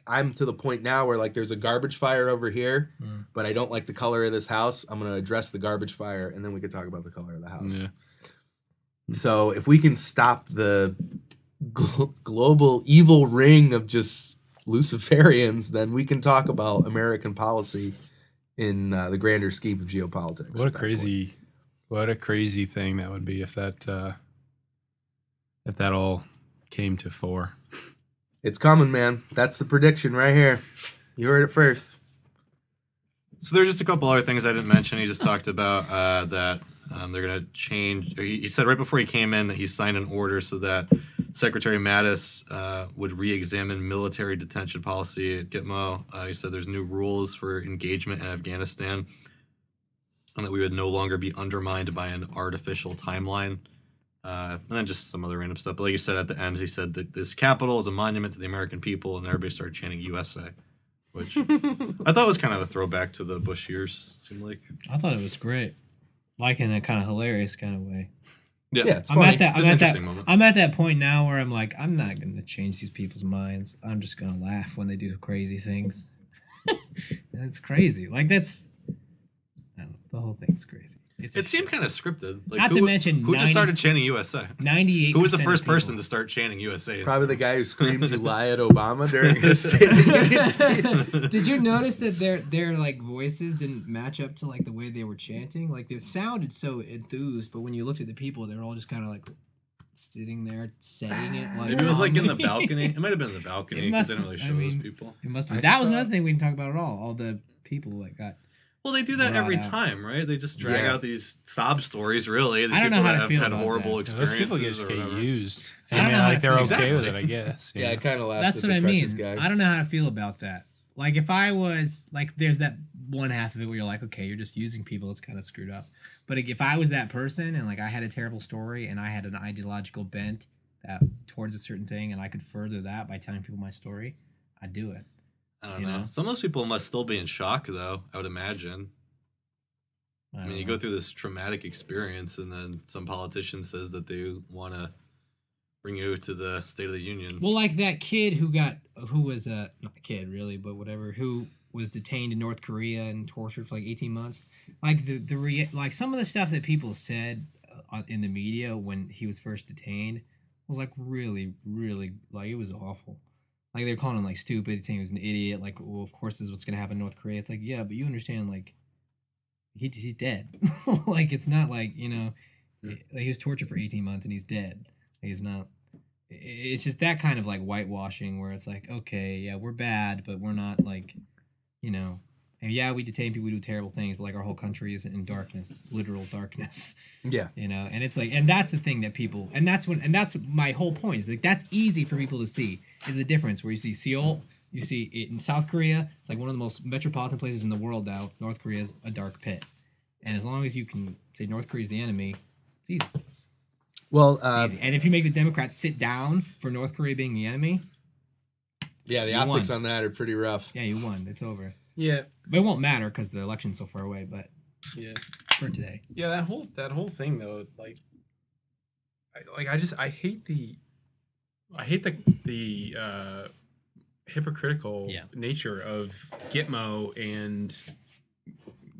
I'm to the point now where, like, there's a garbage fire over here, but I don't like the color of this house. I'm going to address the garbage fire, and then we can talk about the color of the house. Yeah. So if we can stop the global evil ring of just Luciferians, then we can talk about American policy in the grander scheme of geopolitics. What a crazy thing that would be if that all came to fore. It's coming, man. That's the prediction right here. You heard it first. So there's just a couple other things I didn't mention. He just talked about that they're going to change. He said right before he came in that he signed an order so that Secretary Mattis would re-examine military detention policy at Gitmo. He said there's new rules for engagement in Afghanistan and that we would no longer be undermined by an artificial timeline. And then just some other random stuff. But like you said at the end, he said that this Capitol is a monument to the American people, and everybody started chanting USA, which I thought was kind of a throwback to the Bush years, it seemed like. I thought it was great. Like in a kind of hilarious kind of way. Yeah, it's funny. I'm at that point now where I'm like, I'm not going to change these people's minds. I'm just going to laugh when they do crazy things. That's crazy. Like, that's... I don't know, the whole thing's crazy. It seemed kind of scripted. Like, not to mention... Who just started chanting USA? 98%. Who was the first person to start chanting USA? Probably the guy who screamed "You lie" at Obama during his State of the Union speech. Did you notice that their like voices didn't match up to like the way they were chanting? Like they sounded so enthused, but when you looked at the people, they were all just kind of like sitting there saying it. Like maybe it was like in the balcony. It might have been in the balcony because they didn't really show those people. It must have. That was another thing we didn't talk about at all. All the people that got. Well, they do that every time, right? They just drag out these sob stories, really. These I don't know how to feel had about horrible that. experiences. Those people just get used. I don't know like they're okay exactly. with it, I guess. Yeah, I kind of laughed. That's at what the I mean. Crutches guy. I don't know how to feel about that. Like if I was like, there's that one half of it where you're like, okay, you're just using people. It's kind of screwed up. But if I was that person and like I had a terrible story and I had an ideological bent that towards a certain thing and I could further that by telling people my story, I'd do it. I don't know. Some of those people must still be in shock, though. I would imagine. I mean, you go through this traumatic experience, and then some politician says that they want to bring you to the State of the Union. Well, like that kid who was not a kid really, but whatever, who was detained in North Korea and tortured for like 18 months. Like like some of the stuff that people said in the media when he was first detained was like really, really like it was awful. Like they were calling him like stupid, saying he was an idiot. Like, well, of course this is what's gonna happen in North Korea. It's like, yeah, but you understand, like. He's dead. Like it's not like like he was tortured for 18 months and he's dead. He's not. It's just that kind of like whitewashing where it's like, okay, yeah, we're bad, but we're not like, and yeah, we detain people, we do terrible things, but like our whole country is in darkness, literal darkness. Yeah. And it's like, and that's the thing that people, and that's my whole point is like that's easy for people to see is the difference where you see Seoul. You see it in South Korea, it's like one of the most metropolitan places in the world now. North Korea is a dark pit. And as long as you can say North Korea is the enemy, it's easy. Well, it's easy. And if you make the Democrats sit down for North Korea being the enemy, yeah, the optics on that are pretty rough. Yeah, you won. It's over. Yeah. But it won't matter because the election's so far away, but yeah, for today. Yeah, that whole thing though, I hate the hypocritical nature of Gitmo and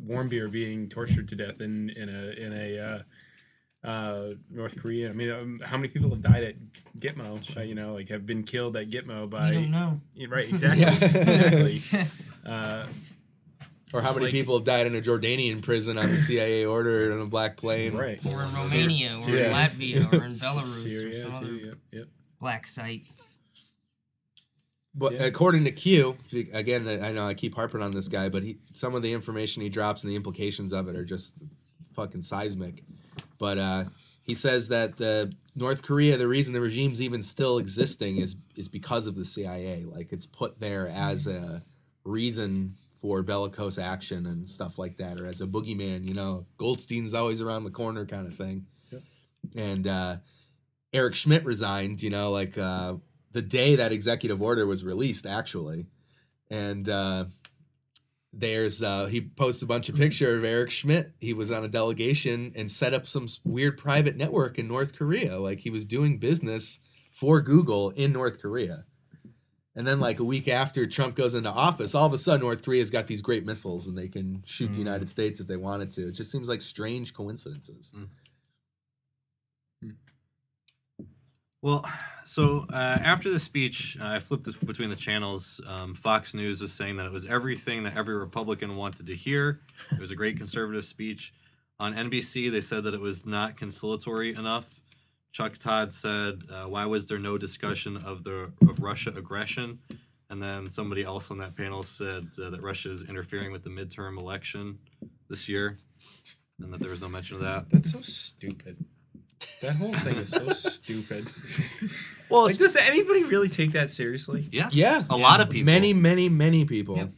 Warmbier being tortured to death in a North Korea. I mean, how many people have died at Gitmo? Like have been killed at Gitmo by. We don't know. Right, exactly, exactly. Or how many people have died in a Jordanian prison on the CIA order on a black plane? Right. Or in Romania, or in Latvia, or in Belarus, Syria, or some other black site. But according to Q, again, I know I keep harping on this guy, but some of the information he drops and the implications of it are just fucking seismic. But he says that North Korea, the reason the regime's even still existing is because of the CIA. Like, it's put there as a reason for bellicose action and stuff like that, or as a boogeyman, you know, Goldstein's always around the corner kind of thing. Yep. And Eric Schmidt resigned, you know, like the day that executive order was released, actually. And he posts a bunch of pictures of Eric Schmidt. He was on a delegation and set up some weird private network in North Korea. Like, he was doing business for Google in North Korea. And then, like, a week after Trump goes into office, all of a sudden North Korea's got these great missiles and they can shoot the United States if they wanted to. It just seems like strange coincidences. Well, so after the speech, I flipped between the channels. Fox News was saying that it was everything that every Republican wanted to hear. It was a great conservative speech. On NBC, they said that it was not conciliatory enough. Chuck Todd said, why was there no discussion of Russia aggression? And then somebody else on that panel said that Russia is interfering with the midterm election this year, and that there was no mention of that. That's so stupid. That whole thing is so stupid. Well, like, does anybody really take that seriously? Yes. Yeah. A lot of people. Many people. Yep.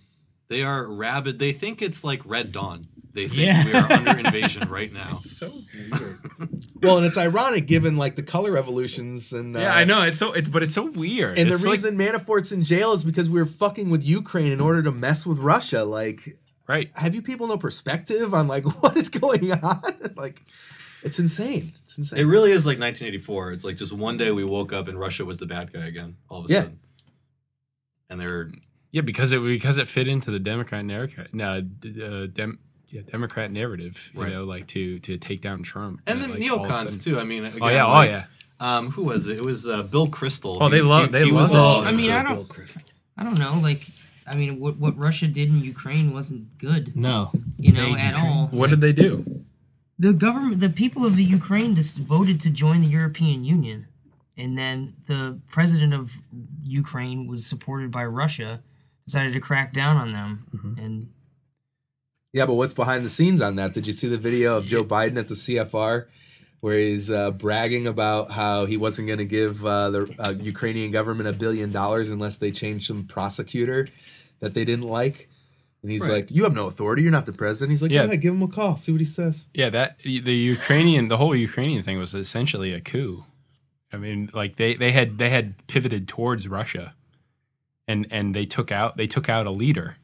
They are rabid. They think it's like Red Dawn. They think we are under invasion right now. It's so weird. Well, and it's ironic given like the color revolutions and yeah, I know it's so weird. And it's the reason Manafort's in jail is because we were fucking with Ukraine in order to mess with Russia. Like, right? Have you people no perspective on like what is going on? Like, it's insane. It's insane. It really is like 1984. It's like just one day we woke up and Russia was the bad guy again. All of a sudden, and they're because it fit into the Democrat narrative. Democrat narrative, you know, like to take down Trump. And then like, neocons too. I mean, again, who was it? It was Bill Kristol. Oh, they love it. I mean, I don't know. Like, I mean, what Russia did in Ukraine wasn't good. No, you know, at all. What did they do? The people of the Ukraine just voted to join the European Union, and then the president of Ukraine was supported by Russia, decided to crack down on them, and. Yeah, but what's behind the scenes on that? Did you see the video of Joe Biden at the CFR where he's bragging about how he wasn't going to give the Ukrainian government $1 billion unless they changed some prosecutor that they didn't like? And he's like, you have no authority. You're not the president. He's like, yeah, give him a call. See what he says. Yeah, the whole Ukrainian thing was essentially a coup. I mean, like they had pivoted towards Russia, and they took out a leader,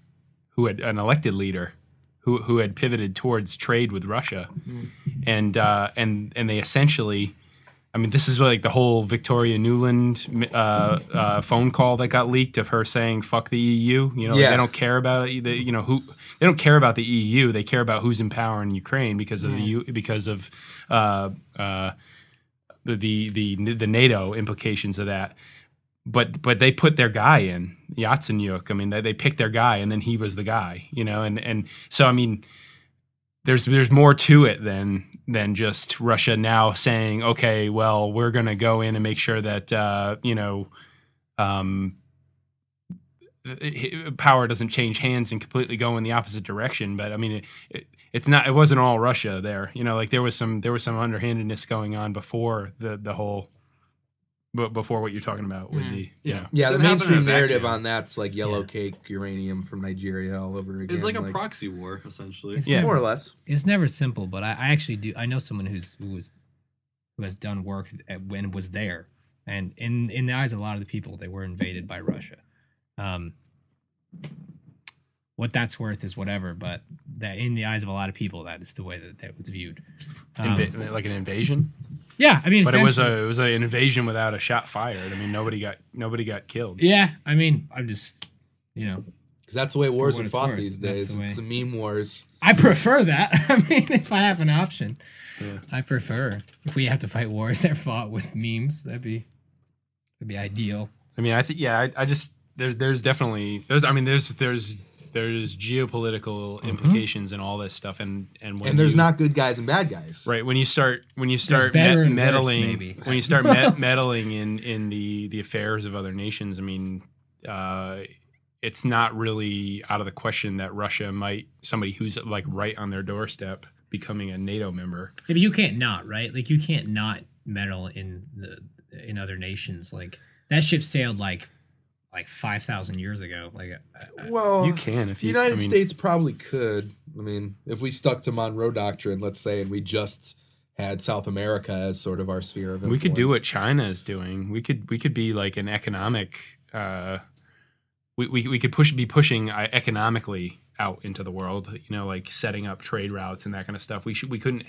an elected leader, who had pivoted towards trade with Russia, and they essentially, I mean, this is like the whole Victoria Nuland phone call that got leaked of her saying "fuck the EU." You know, they don't care about it. They don't care about the EU. They care about who's in power in Ukraine because of the NATO implications of that. But they put their guy in, Yatsenyuk. I mean, they picked their guy, and then he was the guy, you know. And so, I mean, there's more to it than just Russia now saying, okay, well, we're going to go in and make sure that power doesn't change hands and completely go in the opposite direction. But I mean, it wasn't all Russia there, you know. Like there was some underhandedness going on before the whole. But before what you're talking about with the the mainstream narrative on that's like yellow cake uranium from Nigeria all over again. It's like a proxy war essentially. More or less. It's never simple, but I actually do. I know someone who has done work when was there, and in the eyes of a lot of the people, they were invaded by Russia. What that's worth is whatever, but that in the eyes of a lot of people, that is the way that was viewed. Like an invasion. Yeah, I mean, but it was an invasion without a shot fired. I mean, nobody got killed. Yeah, I mean, I'm just, because that's the way wars are fought these days. It's the meme wars. I prefer that. I mean, if I have an option, I prefer if we have to fight wars that are fought with memes. That'd be ideal. I mean, I think I just there's definitely there's geopolitical implications and all this stuff, and there's not good guys and bad guys, right? When you start meddling, when you start meddling in the affairs of other nations, I mean, it's not really out of the question that Russia might, somebody who's like right on their doorstep, becoming a NATO member. Yeah, but you can't not, right? Like you can't not meddle in other nations. Like that ship sailed like 5,000 years ago. Like, Well, you can if you. United States probably could. I mean, if we stuck to Monroe Doctrine, let's say, and we just had South America as sort of our sphere of influence. We could do what China is doing. We could be like an economic. We could be pushing economically out into the world. You know, like setting up trade routes and that kind of stuff. We could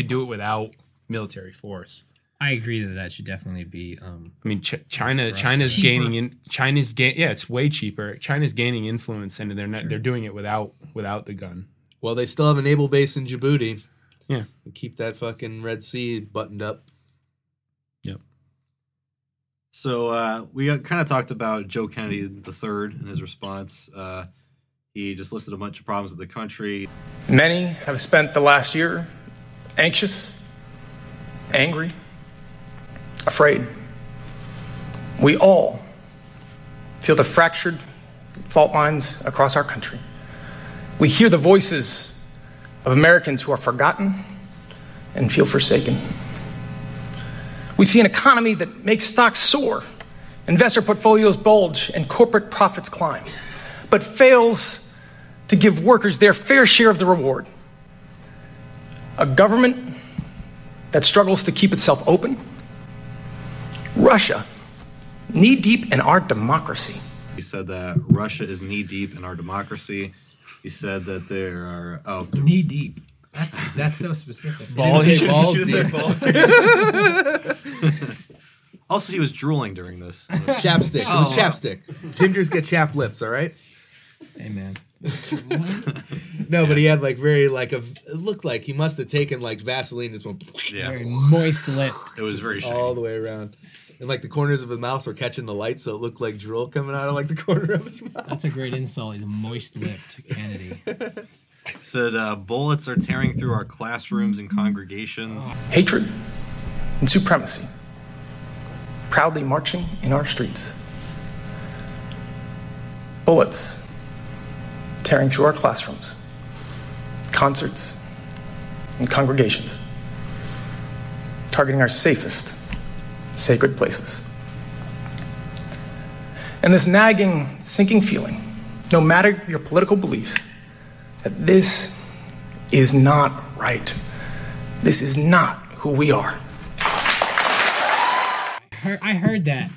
do it without military force. I agree that should definitely be. I mean, China's gaining in. Yeah, it's way cheaper. China's gaining influence, and they're doing it without the gun. Well, they still have a naval base in Djibouti. Yeah, keep that fucking Red Sea buttoned up. Yep. So we kind of talked about Joe Kennedy III and his response. He just listed a bunch of problems with the country. Many have spent the last year anxious, angry, afraid. We all feel the fractured fault lines across our country. We hear the voices of Americans who are forgotten and feel forsaken. We see an economy that makes stocks soar, investor portfolios bulge, and corporate profits climb, but fails to give workers their fair share of the reward. A government that struggles to keep itself open. Russia, knee-deep in our democracy. He said that Russia is knee-deep in our democracy. He said that there are... knee-deep. That's so specific. Balls deep. Also, he was drooling during this. Chapstick. It was chapstick. Gingers get chapped lips, all right? Hey, man. No, but he had like it looked like he must have taken like Vaseline, just went very moist lipped. It was very shiny. all the way around. And like the corners of his mouth were catching the light, so it looked like drool coming out of like the corner of his mouth. That's a great insult. He's a moist-lipped Kennedy. Said bullets are tearing through our classrooms and congregations. Hatred and supremacy, proudly marching in our streets. Bullets tearing through our classrooms, concerts, and congregations, targeting our safest, sacred places. And this nagging, sinking feeling, no matter your political beliefs, that this is not right. This is not who we are. I heard that.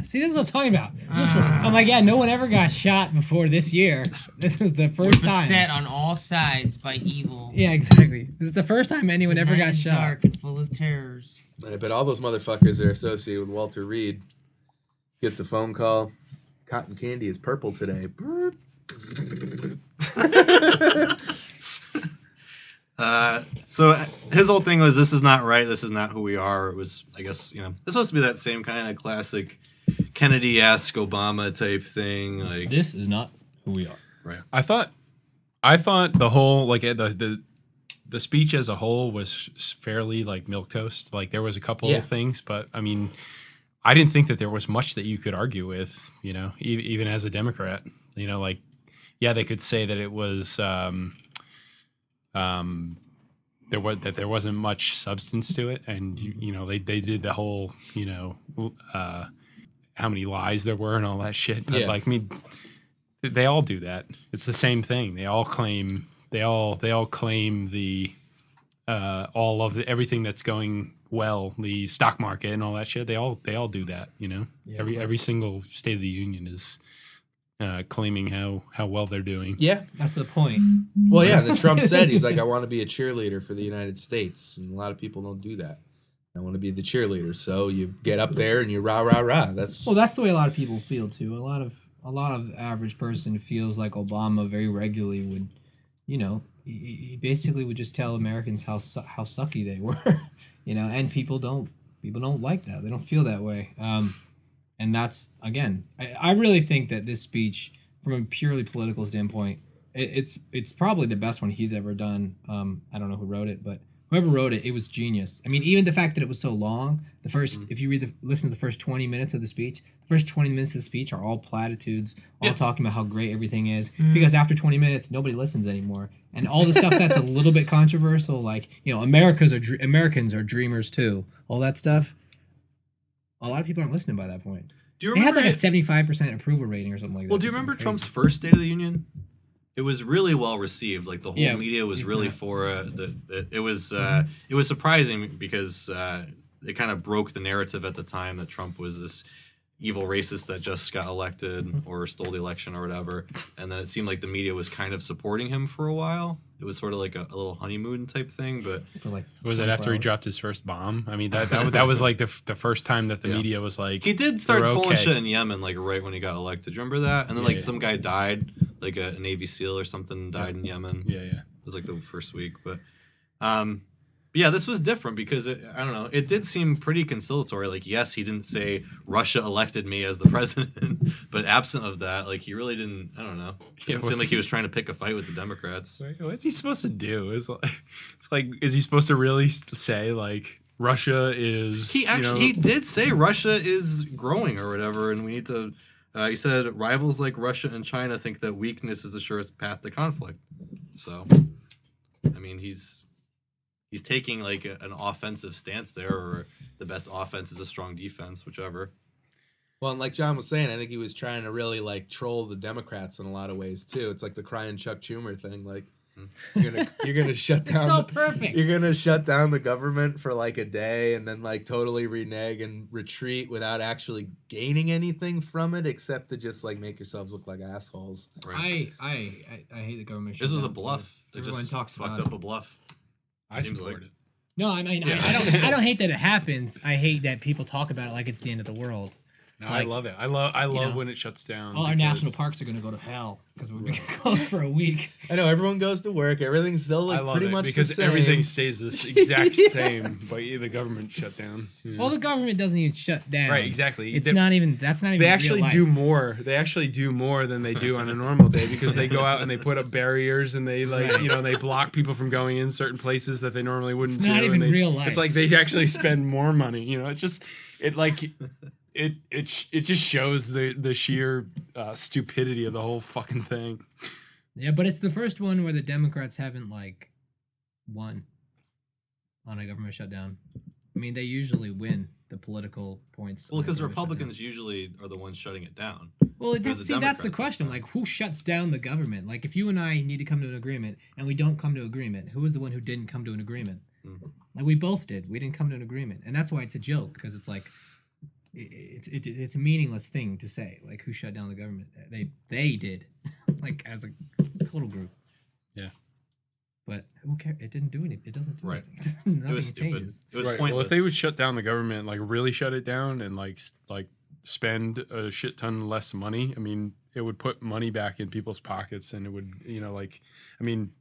See, this is what I'm talking about. Listen, I'm like, yeah, no one ever got shot before this year. This was the first time. Beset on all sides by evil. Yeah, exactly. This is the first time anyone ever got shot. Dark and full of terrors. I bet all those motherfuckers are associated with Walter Reed. Get the phone call. Cotton candy is purple today. So his whole thing was, this is not right. This is not who we are. It was, I guess, it's supposed to be that same kind of classic Kennedy-esque Obama type thing. Like, this is not who we are. Right. I thought the whole the speech as a whole was fairly like milquetoast. Like there was a couple of things, but I mean, I didn't think that there was much that you could argue with. Even as a Democrat, like they could say that it was. There wasn't much substance to it, and they did the whole how many lies there were and all that shit. But like they all do that. It's the same thing. They all claim the all of everything that's going well, the stock market and all that shit. They all do that. Every single State of the Union is. Claiming how well they're doing. Yeah. That's the point. Well, yeah, then Trump said, he's like, I want to be a cheerleader for the United States. And a lot of people don't do that. I want to be the cheerleader. So you get up there and you rah, rah, rah. That's the way a lot of people feel, too. A lot of average person feels like Obama very regularly would, he basically would just tell Americans how sucky they were, and people don't like that. They don't feel that way. And that's, again, I really think that this speech, from a purely political standpoint, it's probably the best one he's ever done. I don't know who wrote it, but whoever wrote it, it was genius. I mean, even the fact that it was so long, the first, if you listen to the first 20 minutes of the speech, the first 20 minutes of the speech are all platitudes, all talking about how great everything is. Because after 20 minutes, nobody listens anymore. And all the stuff that's a little bit controversial, like, you know, Americans are dreamers too, all that stuff, a lot of people aren't listening by that point. Do you They had remember like a 75% approval rating or something like that. Well, do you remember Trump's first State of the Union? It was really well received. Like the whole media was really for it. It was surprising because it kind of broke the narrative at the time that Trump was this evil racist that just got elected or stole the election or whatever. And then it seemed like the media was kind of supporting him for a while. It was sort of like a little honeymoon type thing, but for like was it after he dropped his first bomb? I mean, that was like the first time that the media was like, he did start pulling shit in Yemen like right when he got elected. Do you remember that? And then like some guy died, like a Navy SEAL or something died in Yemen. Yeah. It was like the first week, but yeah, this was different because I don't know. It did seem pretty conciliatory. Like, yes, he didn't say Russia elected me as the president, but absent of that, like he really didn't. I don't know. It didn't seem like he was trying to pick a fight with the Democrats. What's he supposed to do? It's like, is he supposed to really say like Russia is? He did say Russia is growing or whatever, and we need to. He said rivals like Russia and China think that weakness is the surest path to conflict. So, I mean, he's taking like an offensive stance there, or the best offense is a strong defense, whichever. Well, and like John was saying, I think he was trying to really like troll the Democrats in a lot of ways too. It's like the crying Chuck Schumer thing. Like you're gonna shut down. so perfect. You're gonna shut down the government for like a day and then like totally renege and retreat without actually gaining anything from it, except to just like make yourselves look like assholes. Right. I hate the government. This was a bluff. They Everyone just talks fucked about up a bluff. I support it. No, I mean, I don't hate that it happens. I hate that people talk about it like it's the end of the world. No, I love it. I love when it shuts down. All our national parks are going to go to hell because we're closed for a week. I know everyone goes to work. Everything's still like pretty much because the same. everything stays this exact same, but the government shut down. Yeah. Well, the government doesn't even shut down. Right, exactly. That's not even. They actually do more. They actually do more than they do on a normal day because they go out and they put up barriers and they they block people from going in certain places that they normally wouldn't. It's not even real life. It's like they actually spend more money. It just shows the sheer stupidity of the whole fucking thing. Yeah, but it's the first one where the Democrats haven't like won on a government shutdown. I mean, they usually win the political points. Well, because the Republicans usually are the ones shutting it down. Well, that's the question. Like, who shuts down the government? Like, if you and I need to come to an agreement and we don't come to agreement, who is the one who didn't come to an agreement? Mm-hmm. Like, we both did. We didn't come to an agreement, and that's why it's a joke because it's like. It's a meaningless thing to say. Like, who shut down the government? They did, like as a total group. Yeah, but who cares? It didn't do anything. It doesn't do anything. It was stupid. Changes. It was pointless. Well, if they would shut down the government, like really shut it down, and like spend a shit ton less money, I mean, it would put money back in people's pockets, and it would, I mean.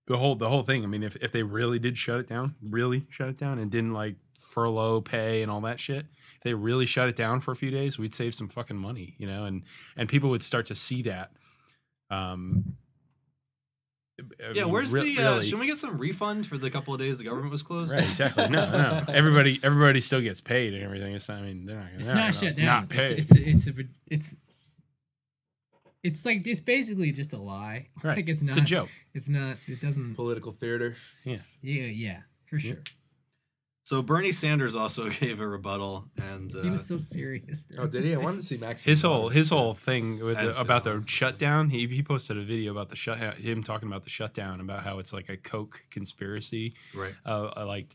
The whole thing. I mean, if they really did shut it down, and didn't like furlough pay and all that shit, if they really shut it down for a few days, we'd save some fucking money, and people would start to see that. Where's the? Should we get some refund for the couple of days the government was closed? Right, exactly. No. Everybody still gets paid and everything. It's not. I mean, they're not. It's not shut down. Not paid. It's like it's basically just a lie. Right. Like it's a joke. It's not. It doesn't. Political theater. Yeah, for sure. So Bernie Sanders also gave a rebuttal, and he was so serious. Oh, did he? I wanted to see Max. His whole thing about the shutdown. He posted a video about him talking about the shutdown, about how it's like a Koch conspiracy, right?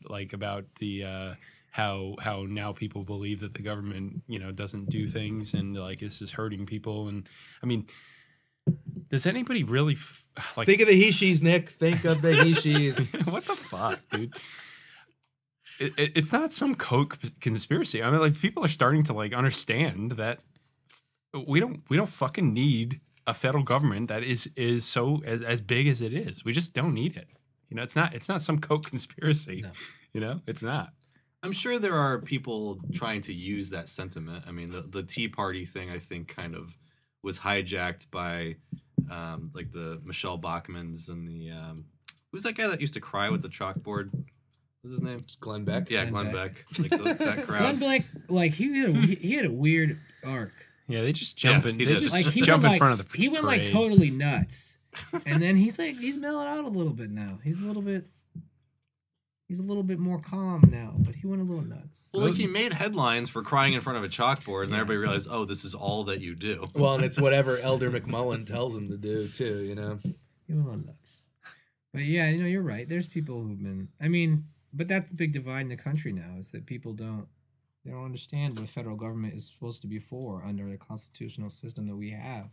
Like about the. How now people believe that the government, doesn't do things and like this is hurting people. And I mean, does anybody really think of the he-she's, Nick? Think of the he-she's. What the fuck, dude? It's not some Koch conspiracy. I mean, like people are starting to like understand that we don't fucking need a federal government that is so as big as it is. We just don't need it. It's not some Koch conspiracy. No. It's not. I'm sure there are people trying to use that sentiment. I mean, the Tea Party thing, I think, kind of was hijacked by like the Michelle Bachmans and the who's that guy that used to cry with the chalkboard? What's his name? Glenn Beck. Yeah, Glenn Beck. Like that crowd. Glenn Beck, like he had a weird arc. Yeah, they just jump in. he They did. just Like he jump went in front of the he went like parade. totally nuts, and then he's mellowed out a little bit now. He's a little bit more calm now, but he went a little nuts. Well, like he made headlines for crying in front of a chalkboard, and everybody realized, oh, this is all that you do. Well, and it's whatever Elder McMullen tells him to do too. You know. He went a little nuts. But yeah, you're right. There's people who've been. I mean, but that's the big divide in the country now is that people don't understand what federal government is supposed to be for under the constitutional system that we have.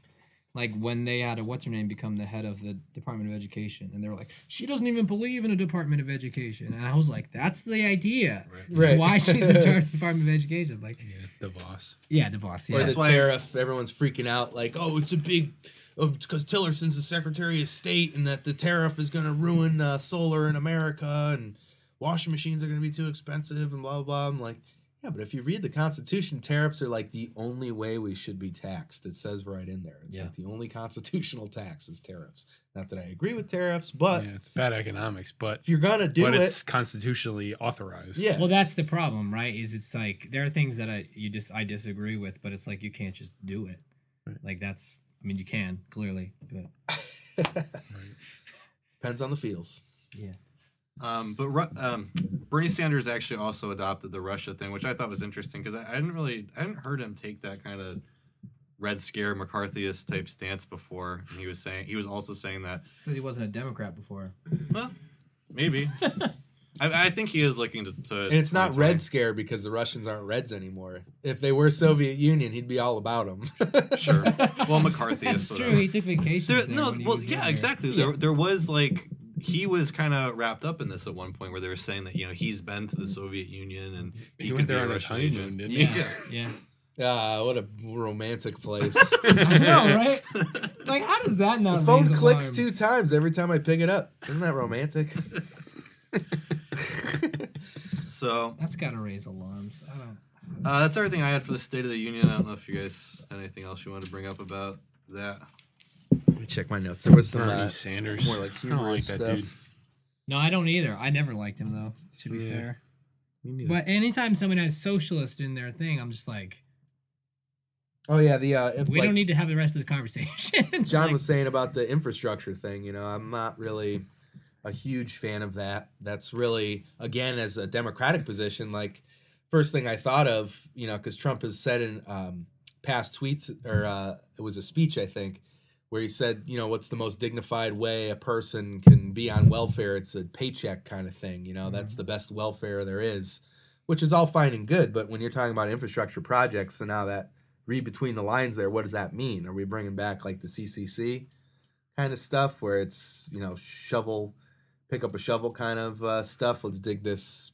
Like when they had what's her name become the head of the Department of Education, and they were like, she doesn't even believe in a Department of Education, and I was like, that's the idea. That's why she's in charge of the Department of Education. Like, Yeah, the boss. yeah, the boss. Yeah, Or That's the why- tariff, everyone's freaking out like, oh, it's a big, it's because Tillerson's the Secretary of State and that the tariff is going to ruin solar in America and washing machines are going to be too expensive and blah, blah, blah. I'm like, yeah, but if you read the Constitution, tariffs are like the only way we should be taxed. It says right in there. It's like the only constitutional tax is tariffs. Not that I agree with tariffs, but Yeah, it's bad economics, but if you're going to do it's it, constitutionally authorized. yeah. well, that's the problem, right? Is it's like there are things that I disagree with, but it's like you can't just do it. Right. Like that's, I mean, you can clearly, but Depends on the feels. yeah. Bernie Sanders actually also adopted the Russia thing, which I thought was interesting because I hadn't heard him take that kind of Red Scare McCarthyist type stance before. And he was also saying that, Because he wasn't a Democrat before. well, maybe. I think he is looking to And it's not 2020. Red Scare because the Russians aren't Reds anymore. If they were Soviet Union, he'd be all about them. Sure. Well, McCarthyist. That's true. whatever. He took vacations. Yeah, exactly. There was like he was kind of wrapped up in this at one point where they were saying that he's been to the Soviet Union and He could went be there a on his Russian honeymoon, agent. didn't he? Yeah. Ah, what a romantic place. I know, right? Like, how does that not? The phone raise clicks alarms? 2 times every time I pick it up. Isn't that romantic? So That's gotta raise alarms. I don't. that's everything I had for the State of the Union. I don't know if you guys had anything else you wanted to bring up about that. Let me check my notes. There was some Bernie Sanders. more like I don't like humorous that stuff. dude. No, I don't either. I never liked him though. To be Yeah. fair. Me neither. But anytime someone has socialist in their thing, I'm just like, Oh yeah, we like don't need to have the rest of the conversation. John Like, was saying about the infrastructure thing. I'm not really a huge fan of that. That's really, again, as a Democratic position, like first thing I thought of, because Trump has said in past tweets, or it was a speech, I think, where he said, what's the most dignified way a person can be on welfare? It's a paycheck kind of thing. That's the best welfare there is, which is all fine and good. But when you're talking about infrastructure projects, so now that read between the lines there, what does that mean? Are we bringing back like the CCC kind of stuff where it's, pick up a shovel kind of stuff? Let's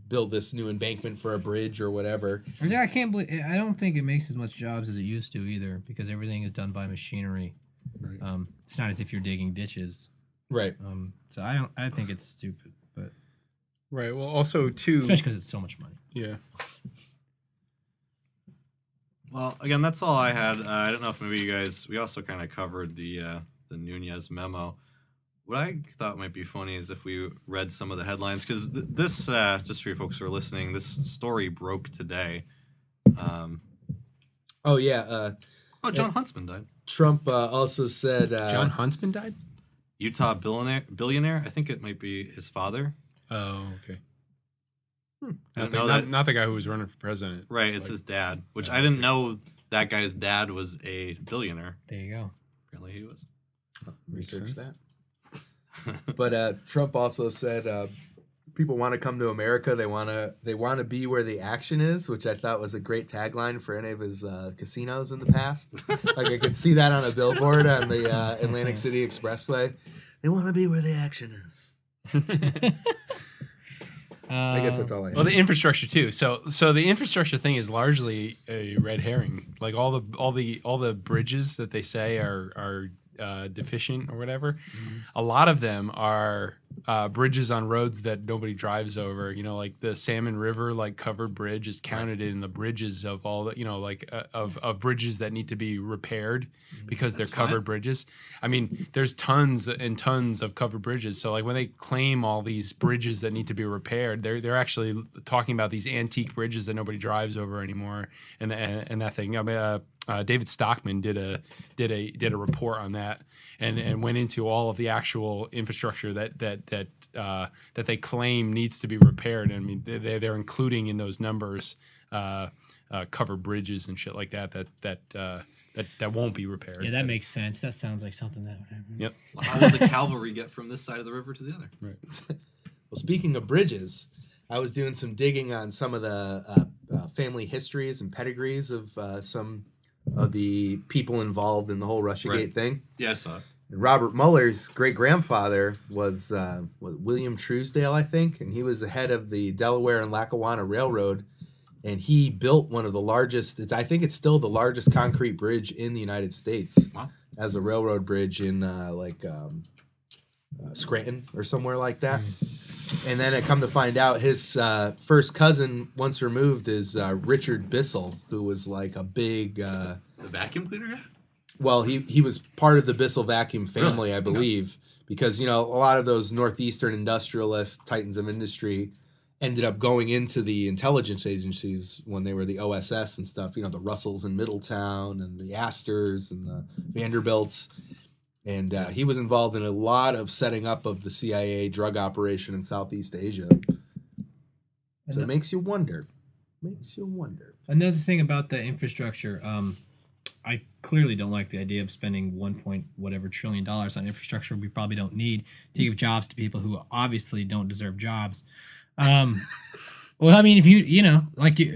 build this new embankment for a bridge or whatever. Yeah, I don't think it makes as much jobs as it used to either, because everything is done by machinery. Right. It's not as if you're digging ditches. Right. So I think it's stupid, but Right. Well, also too. especially because it's so much money. Yeah. Well, again, that's all I had. I don't know if maybe you guys. We also kind of covered the Nunez memo. What I thought might be funny is if we read some of the headlines, because this, just for you folks who are listening, this story broke today. Oh yeah. John Huntsman died. Trump also said John Huntsman died. Utah billionaire. I think it might be his father. Oh, okay. I didn't know that. Not the guy who was running for president. Right, it's his dad, which I didn't know that guy's dad was a billionaire. There you go. Apparently he was. research sense. that. But Trump also said people want to come to America. They want to be where the action is, which I thought was a great tagline for any of his casinos in the past. Like I could see that on a billboard on the Atlantic City Expressway. They want to be where the action is. I guess that's all I have. Well, the infrastructure too. So the infrastructure thing is largely a red herring. Like all the bridges that they say are deficient or whatever. Mm-hmm. A lot of them are bridges on roads that nobody drives over. You know, like the Salmon River, like covered bridge is counted in the bridges of all the, you know, like of bridges that need to be repaired because they're covered bridges. I mean, there's tons and tons of covered bridges. So like when they claim all these bridges that need to be repaired, they're actually talking about these antique bridges that nobody drives over anymore, and that thing. I mean, David Stockman did a report on that and went into all of the actual infrastructure that they claim needs to be repaired. I mean, they're including in those numbers covered bridges and shit like that won't be repaired. Yeah, that makes sense. That sounds like something that would happen. Yep. Well, how will the cavalry get from this side of the river to the other? Right. Well, speaking of bridges, I was doing some digging on some of the family histories and pedigrees of some of the people involved in the whole RussiaGate thing. Yeah, I saw it. And Robert Mueller's great-grandfather was William Truesdale, I think, and he was the head of the Delaware and Lackawanna Railroad, and he built one of the largest, I think it's still the largest concrete bridge in the United States as a railroad bridge in Scranton or somewhere like that. And then I come to find out his first cousin, once removed, is Richard Bissell, who was like a big... the vacuum cleaner guy? Well, he was part of the Bissell vacuum family, I believe, because, you know, a lot of those Northeastern industrialists, titans of industry, ended up going into the intelligence agencies when they were the OSS and stuff, you know, the Russells in Middletown and the Astors and the Vanderbilts. And he was involved in a lot of setting up of the CIA drug operation in Southeast Asia. So it makes you wonder. Another thing about the infrastructure, I clearly don't like the idea of spending $1 trillion on infrastructure we probably don't need to give jobs to people who obviously don't deserve jobs. Well, I mean, if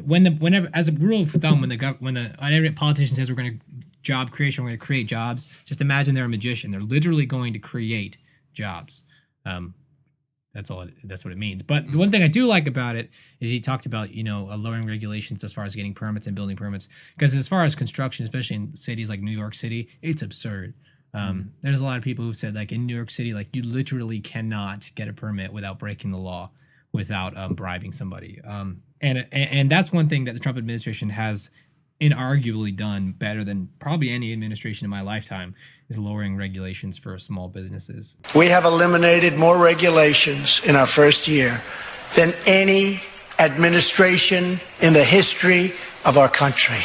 whenever as a rule of thumb, when every politician says we're going to job creation, we're going to create jobs, just imagine they're a magician. They're literally going to create jobs. That's what it means. But the one thing I do like about it is he talked about, lowering regulations as far as getting permits and building permits. Because as far as construction, especially in cities like New York City, it's absurd. There's a lot of people who said, like, in New York City, like, you literally cannot get a permit without breaking the law, without bribing somebody. And that's one thing that the Trump administration has inarguably done better than probably any administration in my lifetime, is lowering regulations for small businesses. We have eliminated more regulations in our first year than any administration in the history of our country.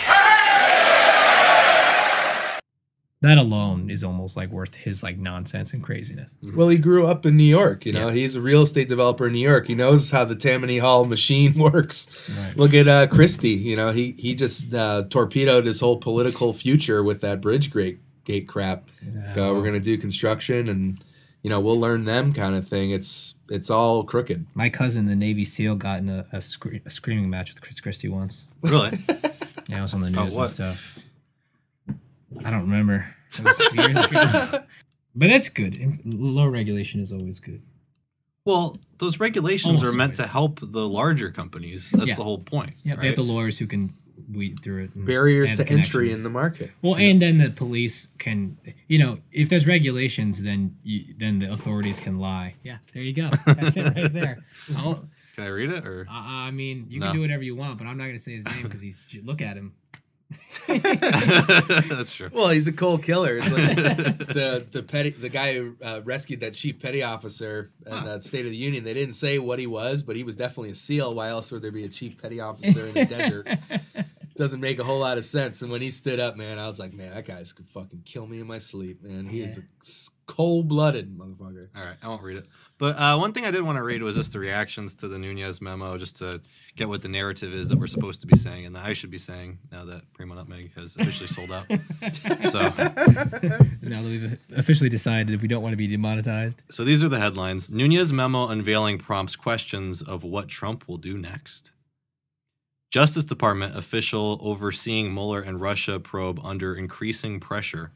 That alone is almost like worth his nonsense and craziness. Well, he grew up in New York, He's a real estate developer in New York. He knows how the Tammany Hall machine works. Right. Look at Christie, he just torpedoed his whole political future with that BridgeGate crap. We're going to do construction and, we'll learn them kind of thing. It's all crooked. My cousin, the Navy SEAL, got in a screaming match with Chris Christie once. Really? Yeah, it was on the news and stuff. I don't remember. It was years ago. But that's good. Low regulation is always good. Well, those regulations are meant to help the larger companies. That's the whole point. Yeah, right? They have the lawyers who can weed through it. Barriers to entry in the market. Well, and then the police can, if there's regulations, then the authorities can lie. Yeah, there you go. That's it right there. Can I read it? Or I mean, you can do whatever you want, but I'm not going to say his name because look at him. That's true. Well, he's a cold killer. It's like the guy who rescued that chief petty officer in the State of the Union. They didn't say what he was, but he was definitely a SEAL. Why else would there be a chief petty officer in the desert? Doesn't make a whole lot of sense. And when he stood up, man, I was like, man, that guy's could fucking kill me in my sleep, man. He is a cold-blooded motherfucker. All right, I won't read it. But one thing I did want to read was just the reactions to the Nunez memo, just to get what the narrative is that we're supposed to be saying and that I should be saying now that Primo NUTMEG has officially sold out. So now that we've officially decided we don't want to be demonetized. So these are the headlines. Nunez memo unveiling prompts questions of what Trump will do next. Justice Department official overseeing Mueller and Russia probe under increasing pressure.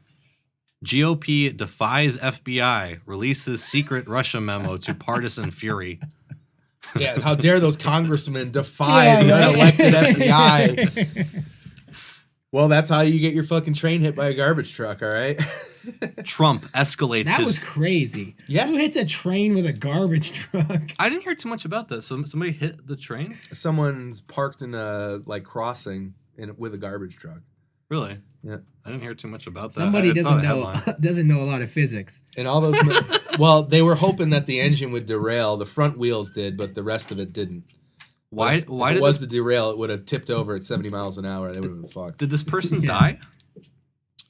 GOP defies FBI, releases secret Russia memo to partisan fury. Yeah, how dare those congressmen defy the unelected FBI? Well, that's how you get your fucking train hit by a garbage truck, all right? Trump escalates That his... was crazy. Yeah. Who hits a train with a garbage truck? I didn't hear too much about this. So somebody hit the train? Someone's parked in a crossing with a garbage truck. Really? Yeah. I didn't hear too much about that. Somebody I saw the doesn't know a lot of physics. And all those well, they were hoping that the engine would derail. The front wheels did, but the rest of it didn't. Why If did it was this, to derail, it would have tipped over at 70 miles an hour. They would have been fucked. did this person die?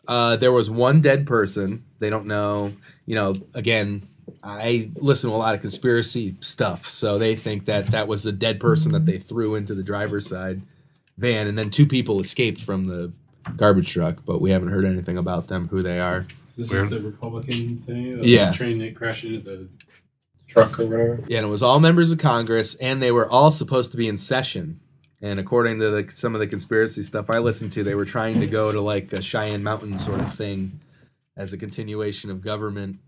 There was one dead person. They don't know. You know, again, I listen to a lot of conspiracy stuff, so they think that was a dead person that they threw into the driver's side van, and then 2 people escaped from the garbage truck, but we haven't heard anything about them, who they are. This Where? is the Republican thing? Yeah. The train that crashed into the truck or whatever? Yeah, and it was all members of Congress, and they were all supposed to be in session. And according to some of the conspiracy stuff I listened to, they were trying to go to like a Cheyenne Mountain sort of thing as a continuation of government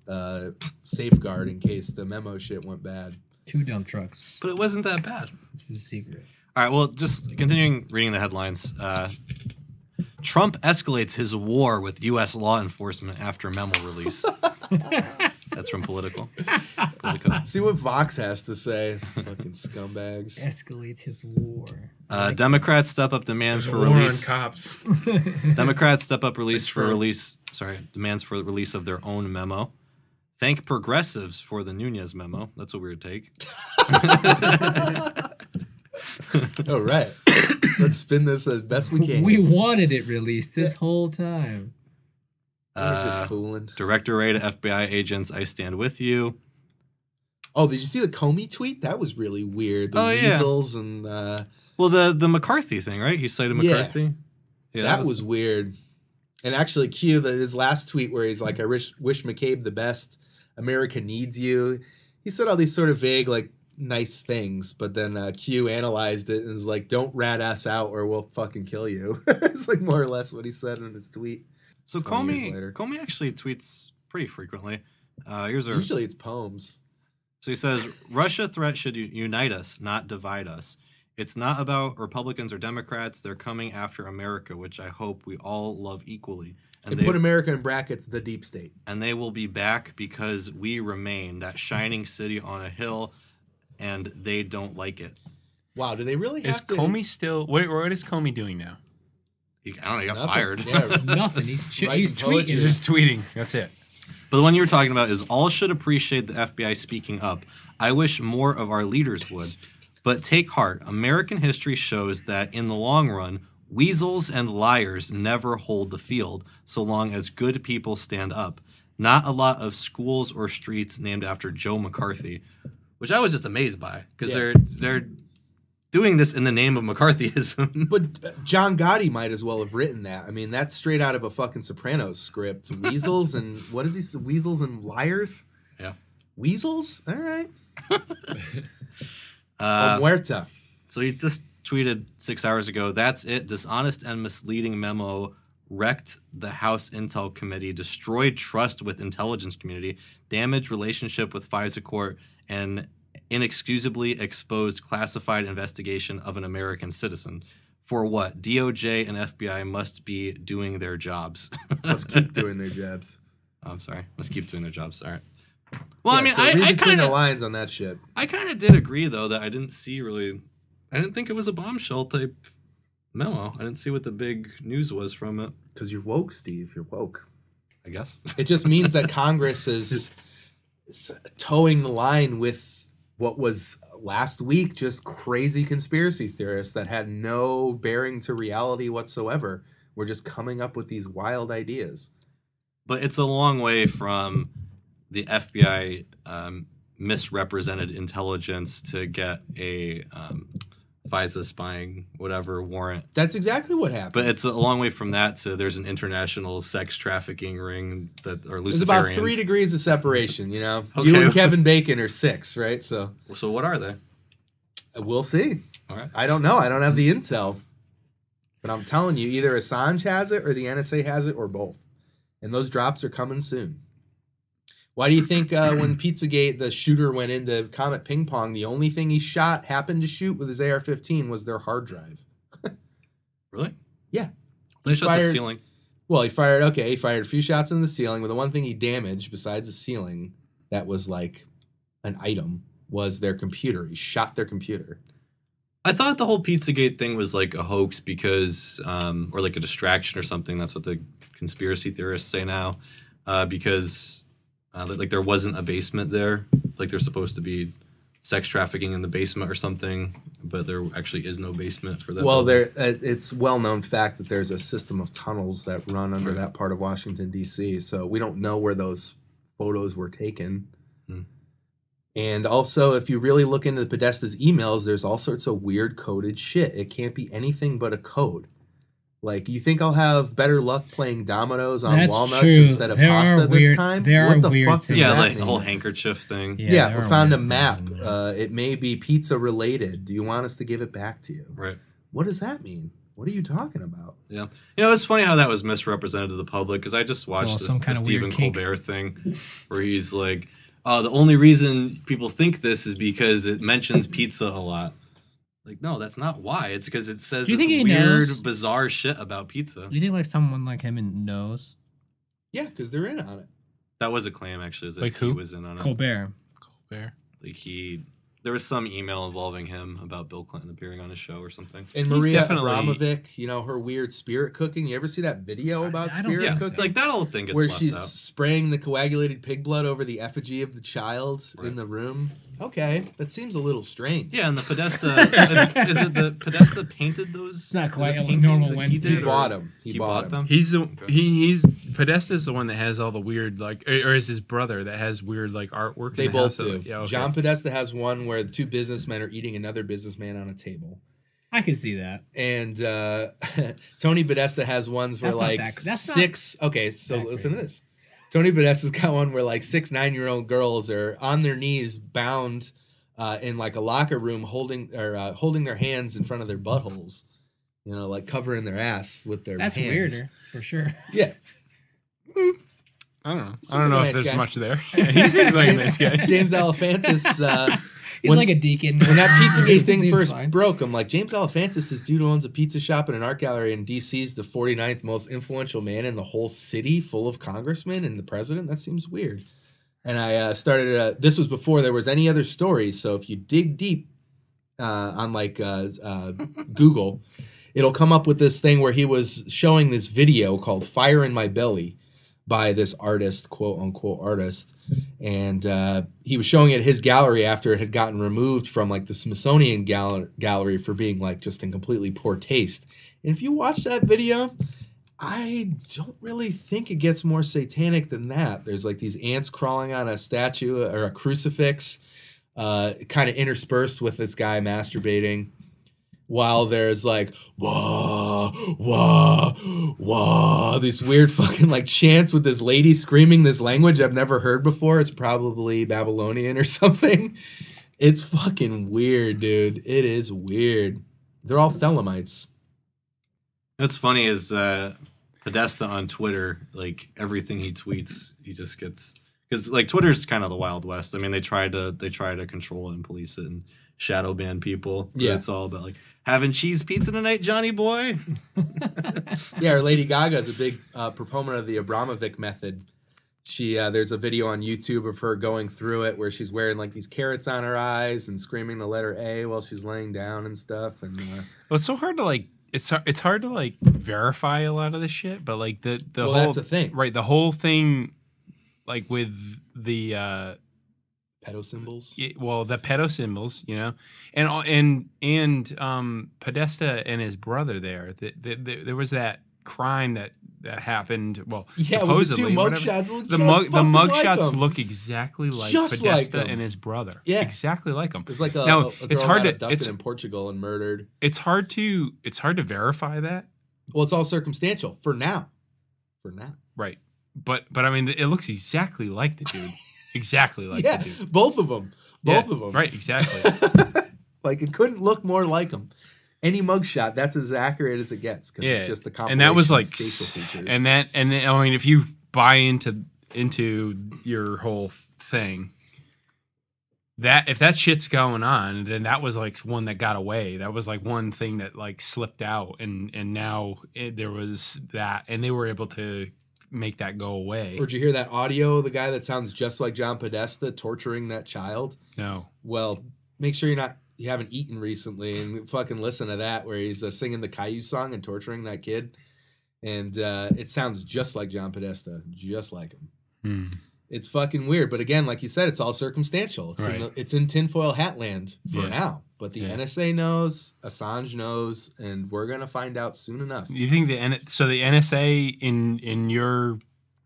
safeguard in case the memo shit went bad. 2 dump trucks. But it wasn't that bad. It's the secret. All right, well, just continuing reading the headlines. Trump escalates his war with U.S. law enforcement after memo release. That's from Politico. See what Vox has to say. Fucking scumbags. Escalates his war. Democrats step up demands for War on release. cops. Democrats step up demands for release of their own memo. Thank progressives for the Nunez memo. That's a weird take. All right. Let's spin this as best we can. We wanted it released this whole time. We're just fooling. Director Ray to FBI agents, I stand with you. Oh, did you see the Comey tweet? That was really weird. The measles and... Well, the McCarthy thing, right? He cited McCarthy. Yeah, that was weird. And actually, his last tweet where he's like, I wish McCabe the best. America needs you. He said all these sort of vague, like, nice things, but then Q analyzed it and was like, don't rat us out or we'll fucking kill you. It's like more or less what he said in his tweet. So Comey actually tweets pretty frequently. Usually it's poems. So he says, Russia threat should unite us, not divide us. It's not about Republicans or Democrats. They're coming after America, which I hope we all love equally. And put America in brackets, the deep state. And they will be back because we remain that shining city on a hill, and they don't like it. Wow, do they really have Is Comey still... What is Comey doing now? I don't know, he got fired. Yeah, Nothing. He's tweeting. He's just tweeting. That's it. But the one you were talking about is all should appreciate the FBI speaking up. I wish more of our leaders would. But take heart. American history shows that in the long run, weasels and liars never hold the field so long as good people stand up. Not a lot of schools or streets named after Joe McCarthy, which I was just amazed by because they're doing this in the name of McCarthyism. But John Gotti might as well have written that. I mean, that's straight out of a fucking Sopranos script. Weasels and what is he say? Weasels and liars? Yeah. Weasels? All right. Muerta. So he just tweeted 6 hours ago, that's it. Dishonest and misleading memo wrecked the House Intel Committee, destroyed trust with intelligence community, damaged relationship with FISA court, and inexcusably exposed classified investigation of an American citizen. For what? DOJ and FBI must be doing their jobs. Must keep doing their jobs. Oh, I'm sorry. Must keep doing their jobs. All right. Well, Yeah, I mean, so read between the lines on that shit. I kind of did agree, though, that I didn't think it was a bombshell type memo. I didn't see what the big news was from it. Because you're woke, Steve. You're woke. I guess. It just means that Congress is towing the line with what was last week just crazy conspiracy theorists that had no bearing to reality whatsoever. We're just coming up with these wild ideas. But it's a long way from the FBI misrepresented intelligence to get a FISA spying whatever warrant. That's exactly what happened. But it's a long way from that to there's an international sex trafficking ring that are Luciferians. There's about 3 degrees of separation, you know? Okay. You and Kevin Bacon are 6, right? So what are they? We'll see. All right. I don't know. I don't have the intel. But I'm telling you, either Assange has it or the NSA has it or both. And those drops are coming soon. Why do you think when PizzaGate, the shooter went into Comet Ping Pong, the only thing he happened to shoot with his AR-15 was their hard drive? Really? Yeah. They shot the ceiling. Well, he fired a few shots in the ceiling, but the one thing he damaged besides the ceiling that was like an item was their computer. He shot their computer. I thought the whole PizzaGate thing was like a hoax because, or like a distraction or something. That's what the conspiracy theorists say now, because like there wasn't a basement there. Like there's supposed to be sex trafficking in the basement or something, but there actually is no basement for that. Well, it's well-known fact that there's a system of tunnels that run under that part of Washington, D.C., so we don't know where those photos were taken. And also, if you really look into Podesta's emails, there's all sorts of weird coded shit. It can't be anything but a code. Like, you think I'll have better luck playing dominoes on walnuts instead of pasta this time? What the fuck does that like mean? the whole handkerchief thing. Yeah, we found a map. It may be pizza related. Do you want us to give it back to you? Right. What does that mean? What are you talking about? Yeah. You know, it's funny how that was misrepresented to the public, because I just watched this Stephen Colbert thing where he's like, the only reason people think this is because it mentions pizza a lot. Like, no, that's not why. It's because it says this weird, bizarre shit about pizza. Do you think like someone like him knows? Yeah, because they're in on it. That was a claim, actually. Is that like who? He was in on it. Colbert. Like there was some email involving him about Bill Clinton appearing on his show or something. And Maria Abramovic, you know, her weird spirit cooking. You ever see that video about spirit cooking? Like that whole thing gets where left she's out. spraying the coagulated pig blood over the effigy of the child in the room. Okay, that seems a little strange. Yeah, and the Podesta, is it the Podesta painted those? It's not quite a normal Wednesday. He bought them. He bought them. He's Podesta's the one that has all the weird, like, or is his brother that has weird, like, artwork? They both do. Yeah, okay. John Podesta has one where the two businessmen are eating another businessman on a table. I can see that. And Tony Podesta has ones where okay, so listen to this. Tony Podesta's got one where like 6 9-year-old girls are on their knees, bound in like a locker room, holding their hands in front of their buttholes, you know, like covering their ass with their hands. That's weirder for sure. Yeah. I don't know if there's much there. He seems like a nice guy. James Alefantis. He's like a deacon. When that Pizzagate thing first broke, I'm like, James Alefantis, this dude who owns a pizza shop and an art gallery in D.C.'s the 49th most influential man in the whole city, full of congressmen and the president. That seems weird. And I started. This was before there was any other stories. So if you dig deep on like Google, it'll come up with this thing where he was showing this video called "Fire in My Belly" by this artist, quote unquote artist. And he was showing it at his gallery after it had gotten removed from like the Smithsonian gallery for being like just in completely poor taste. And if you watch that video, I don't really think it gets more satanic than that. There's like these ants crawling on a statue or a crucifix, kind of interspersed with this guy masturbating. While there's like, whoa, whoa, whoa, these weird fucking like chants with this lady screaming this language I've never heard before. It's probably Babylonian or something. It's fucking weird, dude. It is weird. They're all Thelemites. What's funny is Podesta on Twitter, like everything he tweets, he just gets, because like Twitter's kind of the Wild West. I mean, they try to control it and police it and shadow ban people. Yeah, it's all about like having cheese pizza tonight, Johnny boy. Yeah, or Lady Gaga is a big proponent of the Abramovic method. She there's a video on YouTube of her going through it where she's wearing like these carrots on her eyes and screaming the letter A while she's laying down and stuff. And well, it's so hard to like. It's hard to like verify a lot of this shit, but like the whole that's the thing, right? The whole thing, like with the pedo symbols. Well, the pedo symbols, you know, and Podesta and his brother there. There was that crime that happened. Well, yeah, supposedly, with the two mugshots look the mugshots look exactly like just Podesta like and his brother. Yeah, exactly like them. It's like a now girl it's hard got to abducted in Portugal and murdered. It's hard to verify that. Well, it's all circumstantial for now. Right. But I mean, it looks exactly like the dude. Exactly like the dude. Both of them. Right, exactly. Like, it couldn't look more like him. Any mugshot, that's as accurate as it gets because it's just a compilation and that was like of facial features. And I mean, if you buy into your whole thing, that if that shit's going on, then that was like one that got away. That was like one thing that like slipped out, and now there was that, and they were able to make that go away. Or did you hear that audio? The guy that sounds just like John Podesta torturing that child. No. Well, make sure you haven't eaten recently and fucking listen to that where he's singing the Caillou song and torturing that kid, and it sounds just like John Podesta, just like him. It's fucking weird, but again, like you said, it's all circumstantial. It's in tinfoil hat land for now. But the NSA knows, Assange knows, and we're gonna find out soon enough. You think the NSA in your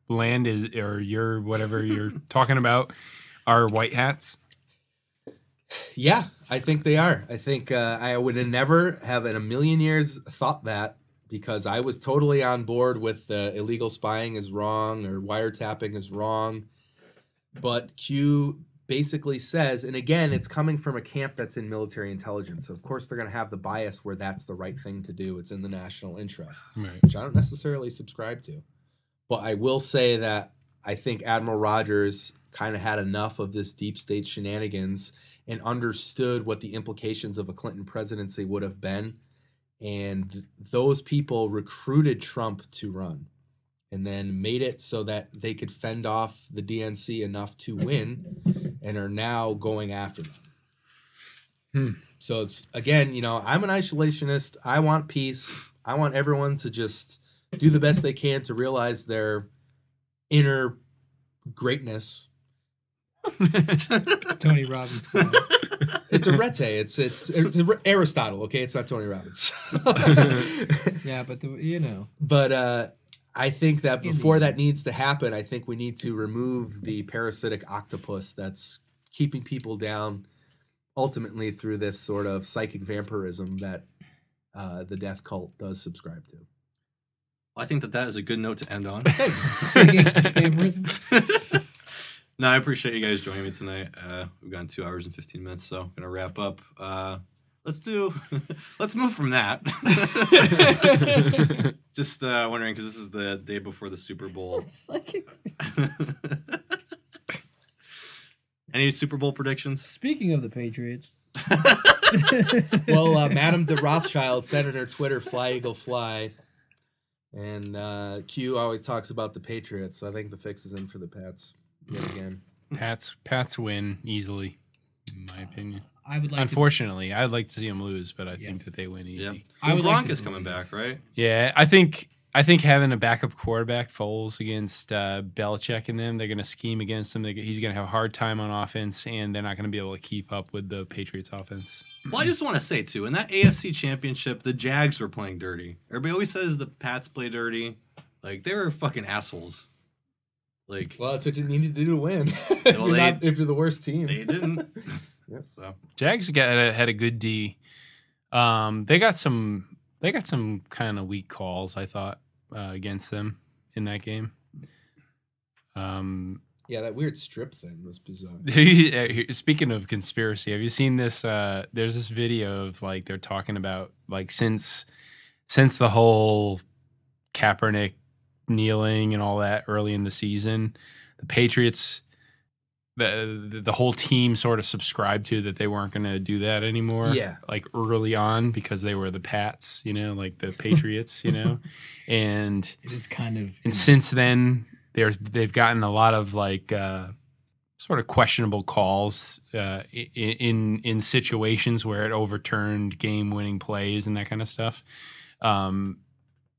land is, or your whatever you're talking about, are white hats? Yeah, I think they are. I think I would have never have in a million years thought that, because I was totally on board with illegal spying is wrong or wiretapping is wrong. But Q basically says, and again, it's coming from a camp that's in military intelligence. So, of course, they're going to have the bias where that's the right thing to do. It's in the national interest, which I don't necessarily subscribe to. But I will say that I think Admiral Rogers kind of had enough of this deep state shenanigans and understood what the implications of a Clinton presidency would have been. And those people recruited Trump to run and then made it so that they could fend off the DNC enough to win and are now going after them. So it's, again, I'm an isolationist. I want peace. I want everyone to just do the best they can to realize their inner greatness. Tony Robbins. It's a rete. It's Aristotle. Okay, it's not Tony Robbins. Yeah, but But I think that before that needs to happen, I think we need to remove the parasitic octopus that's keeping people down, ultimately through this sort of psychic vampirism that the death cult does subscribe to. I think that is a good note to end on. Psychic vampirism. No, I appreciate you guys joining me tonight. We've gone 2 hours and 15 minutes, so I'm gonna wrap up. Let's move from that. Just wondering, because this is the day before the Super Bowl. Any Super Bowl predictions? Speaking of the Patriots. Well, Madame de Rothschild said in her Twitter, "Fly Eagle Fly," and Q always talks about the Patriots, so I think the fix is in for the Pats yet again. Pats win easily, in my opinion. Unfortunately, I'd like to see them lose, but I think that they win easy. Yeah. I would like is coming back, right? Yeah, I think having a backup quarterback, Foles, against Belichick and them, they're going to scheme against him. He's going to have a hard time on offense, and they're not going to be able to keep up with the Patriots offense. Well, I just want to say, too, in that AFC Championship, the Jags were playing dirty. Everybody always says the Pats play dirty. Like, they were fucking assholes. Like, well, that's what you needed to do to win. If you're the worst team. They didn't. Yep. So. Jags had a good D. They got some kind of weak calls, I thought, against them in that game. Yeah, that weird strip thing was bizarre. Speaking of conspiracy, have you seen this? There's this video of like they're talking about like since the whole Kaepernick kneeling and all that early in the season, the Patriots. The whole team sort of subscribed to that they weren't going to do that anymore. Yeah. Like early on because they were the Pats, like the Patriots, and it is kind of. And since then, they've gotten a lot of like sort of questionable calls in situations where it overturned game-winning plays and that kind of stuff.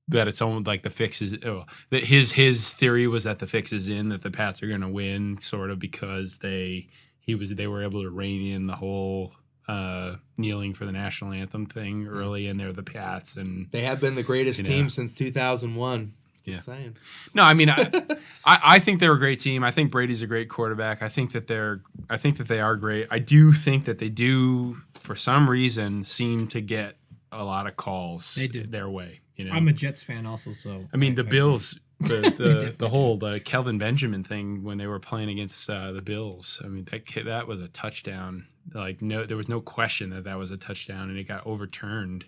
That it's almost like the fix is that his theory was that the fix is in, that the Pats are going to win sort of because they were able to rein in the whole kneeling for the national anthem thing early, and they're the Pats, and they have been the greatest team since 2001. Just saying. No, I mean I think they're a great team. I think Brady's a great quarterback. I think that they are great. I do think that they do for some reason seem to get a lot of calls their way. I'm a Jets fan also, so I mean the Bills, the whole Kelvin Benjamin thing when they were playing against the Bills. I mean that was a touchdown. Like there was no question that was a touchdown, and it got overturned.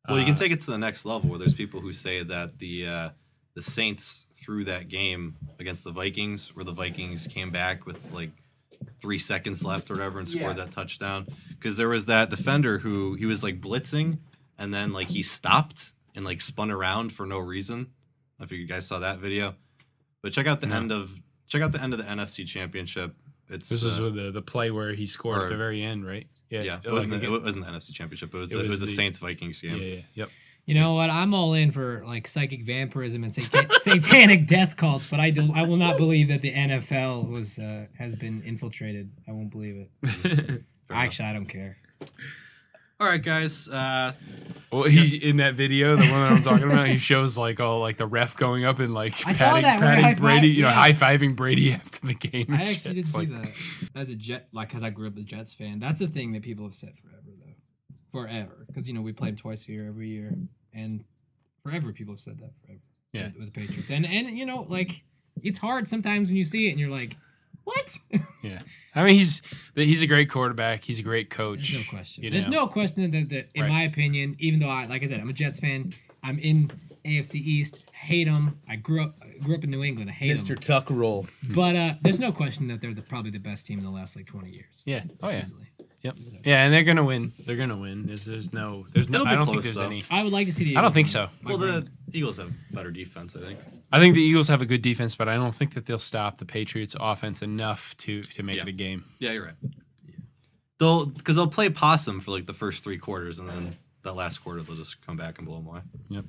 Well, you can take it to the next level where there's people who say that the Saints threw that game against the Vikings, where the Vikings came back with like 3 seconds left or whatever and scored that touchdown. Because there was that defender who he was like blitzing and then like he stopped and like spun around for no reason. I don't know if you guys saw that video, but check out the end of the NFC Championship. This is the play where he scored at the very end, right? Yeah. It wasn't the NFC Championship. It was the Saints Vikings game. Yeah. Yep. You know what? I'm all in for like psychic vampirism and satanic death cults, but I will not believe that the NFL has been infiltrated. I won't believe it. Actually, I don't care. All right, guys. Well, he's in that video, the one that I'm talking about. He shows like all like the ref going up and like patting Brady, high fiving Brady after the game. I actually did see that as a Jet, like because I grew up as a Jets fan. That's a thing that people have said forever, though, forever. Because we play them twice a year, every year, and forever people have said that forever. Yeah, with the Patriots, and like it's hard sometimes when you see it and you're like, what? Yeah. I mean, he's a great quarterback. He's a great coach. There's no question. There's no question that in my opinion, even though like I said, I'm a Jets fan. I'm in AFC East. Hate them. I grew up in New England. I hate them. Mr. Tuck roll. But there's no question that they're probably the best team in the last like 20 years. Yeah. Oh yeah. Easily. Yep. Yeah, and they're gonna win. They're gonna win. There's no. I don't think there's any. I would like to see the Eagles. I don't think so. Well, the Eagles have better defense, I think. I think the Eagles have a good defense, but I don't think that they'll stop the Patriots' offense enough to make it a game. Yeah, you're right. Because they'll play possum for like the first 3 quarters, and then that last quarter they'll just come back and blow them away. Yep.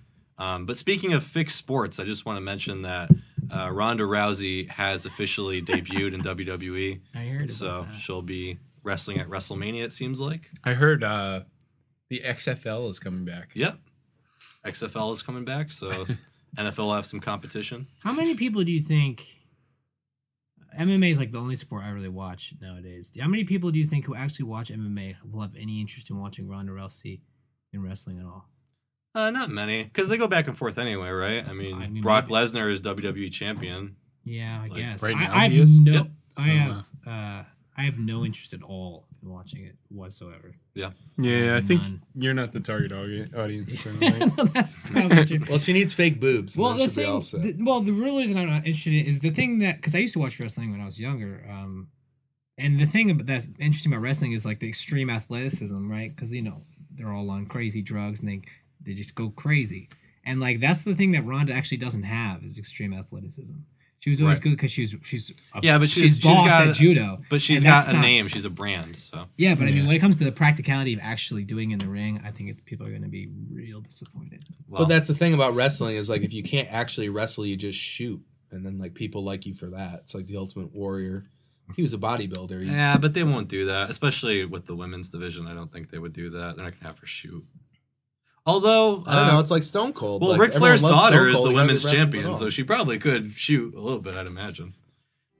But speaking of fixed sports, I just want to mention that Ronda Rousey has officially debuted in WWE. I heard so that. She'll be wrestling at WrestleMania, it seems like. I heard the XFL is coming back. Yep. XFL is coming back, so NFL will have some competition. How many people do you think... MMA is like the only sport I really watch nowadays. How many people do you think who actually watch MMA will have any interest in watching Ronda Rousey in wrestling at all? Not many, because they go back and forth anyway, right? I mean Brock Lesnar is WWE champion. Yeah, I guess. Right now I he is? Yep. I have no interest at all in watching it whatsoever. Yeah. Yeah, I think you're not the target audience. Right? That's probably true. Well, she needs fake boobs. Well, the thing, the real reason I'm not interested in is the thing that, because I used to watch wrestling when I was younger, and the thing that's interesting about wrestling is like the extreme athleticism, right? Because they're all on crazy drugs and they just go crazy, and like that's the thing that Ronda actually doesn't have is extreme athleticism. She was always good because she's boss at judo. But she's got a name. She's a brand. So yeah, but I mean, when it comes to the practicality of actually doing in the ring, I think people are going to be real disappointed. Well, but that's the thing about wrestling is like if you can't actually wrestle, you just shoot, and then like people like you for that. It's like the Ultimate Warrior. He was a bodybuilder. Yeah, but they won't do that, especially with the women's division. I don't think they would do that. They're not going to have her shoot. Although I don't know, it's like Stone Cold. Well, like, Ric Flair's daughter is the He women's doesn't champion, so she probably could shoot a little bit, I'd imagine.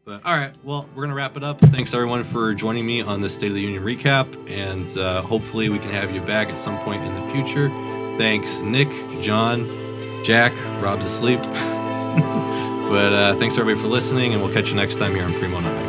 But all right, well, we're gonna wrap it up. Thanks everyone for joining me on this State of the Union recap, and hopefully we can have you back at some point in the future. Thanks, Nick, John, Jack. Rob's asleep, but thanks everybody for listening, and we'll catch you next time here on Primo and NUTMEG.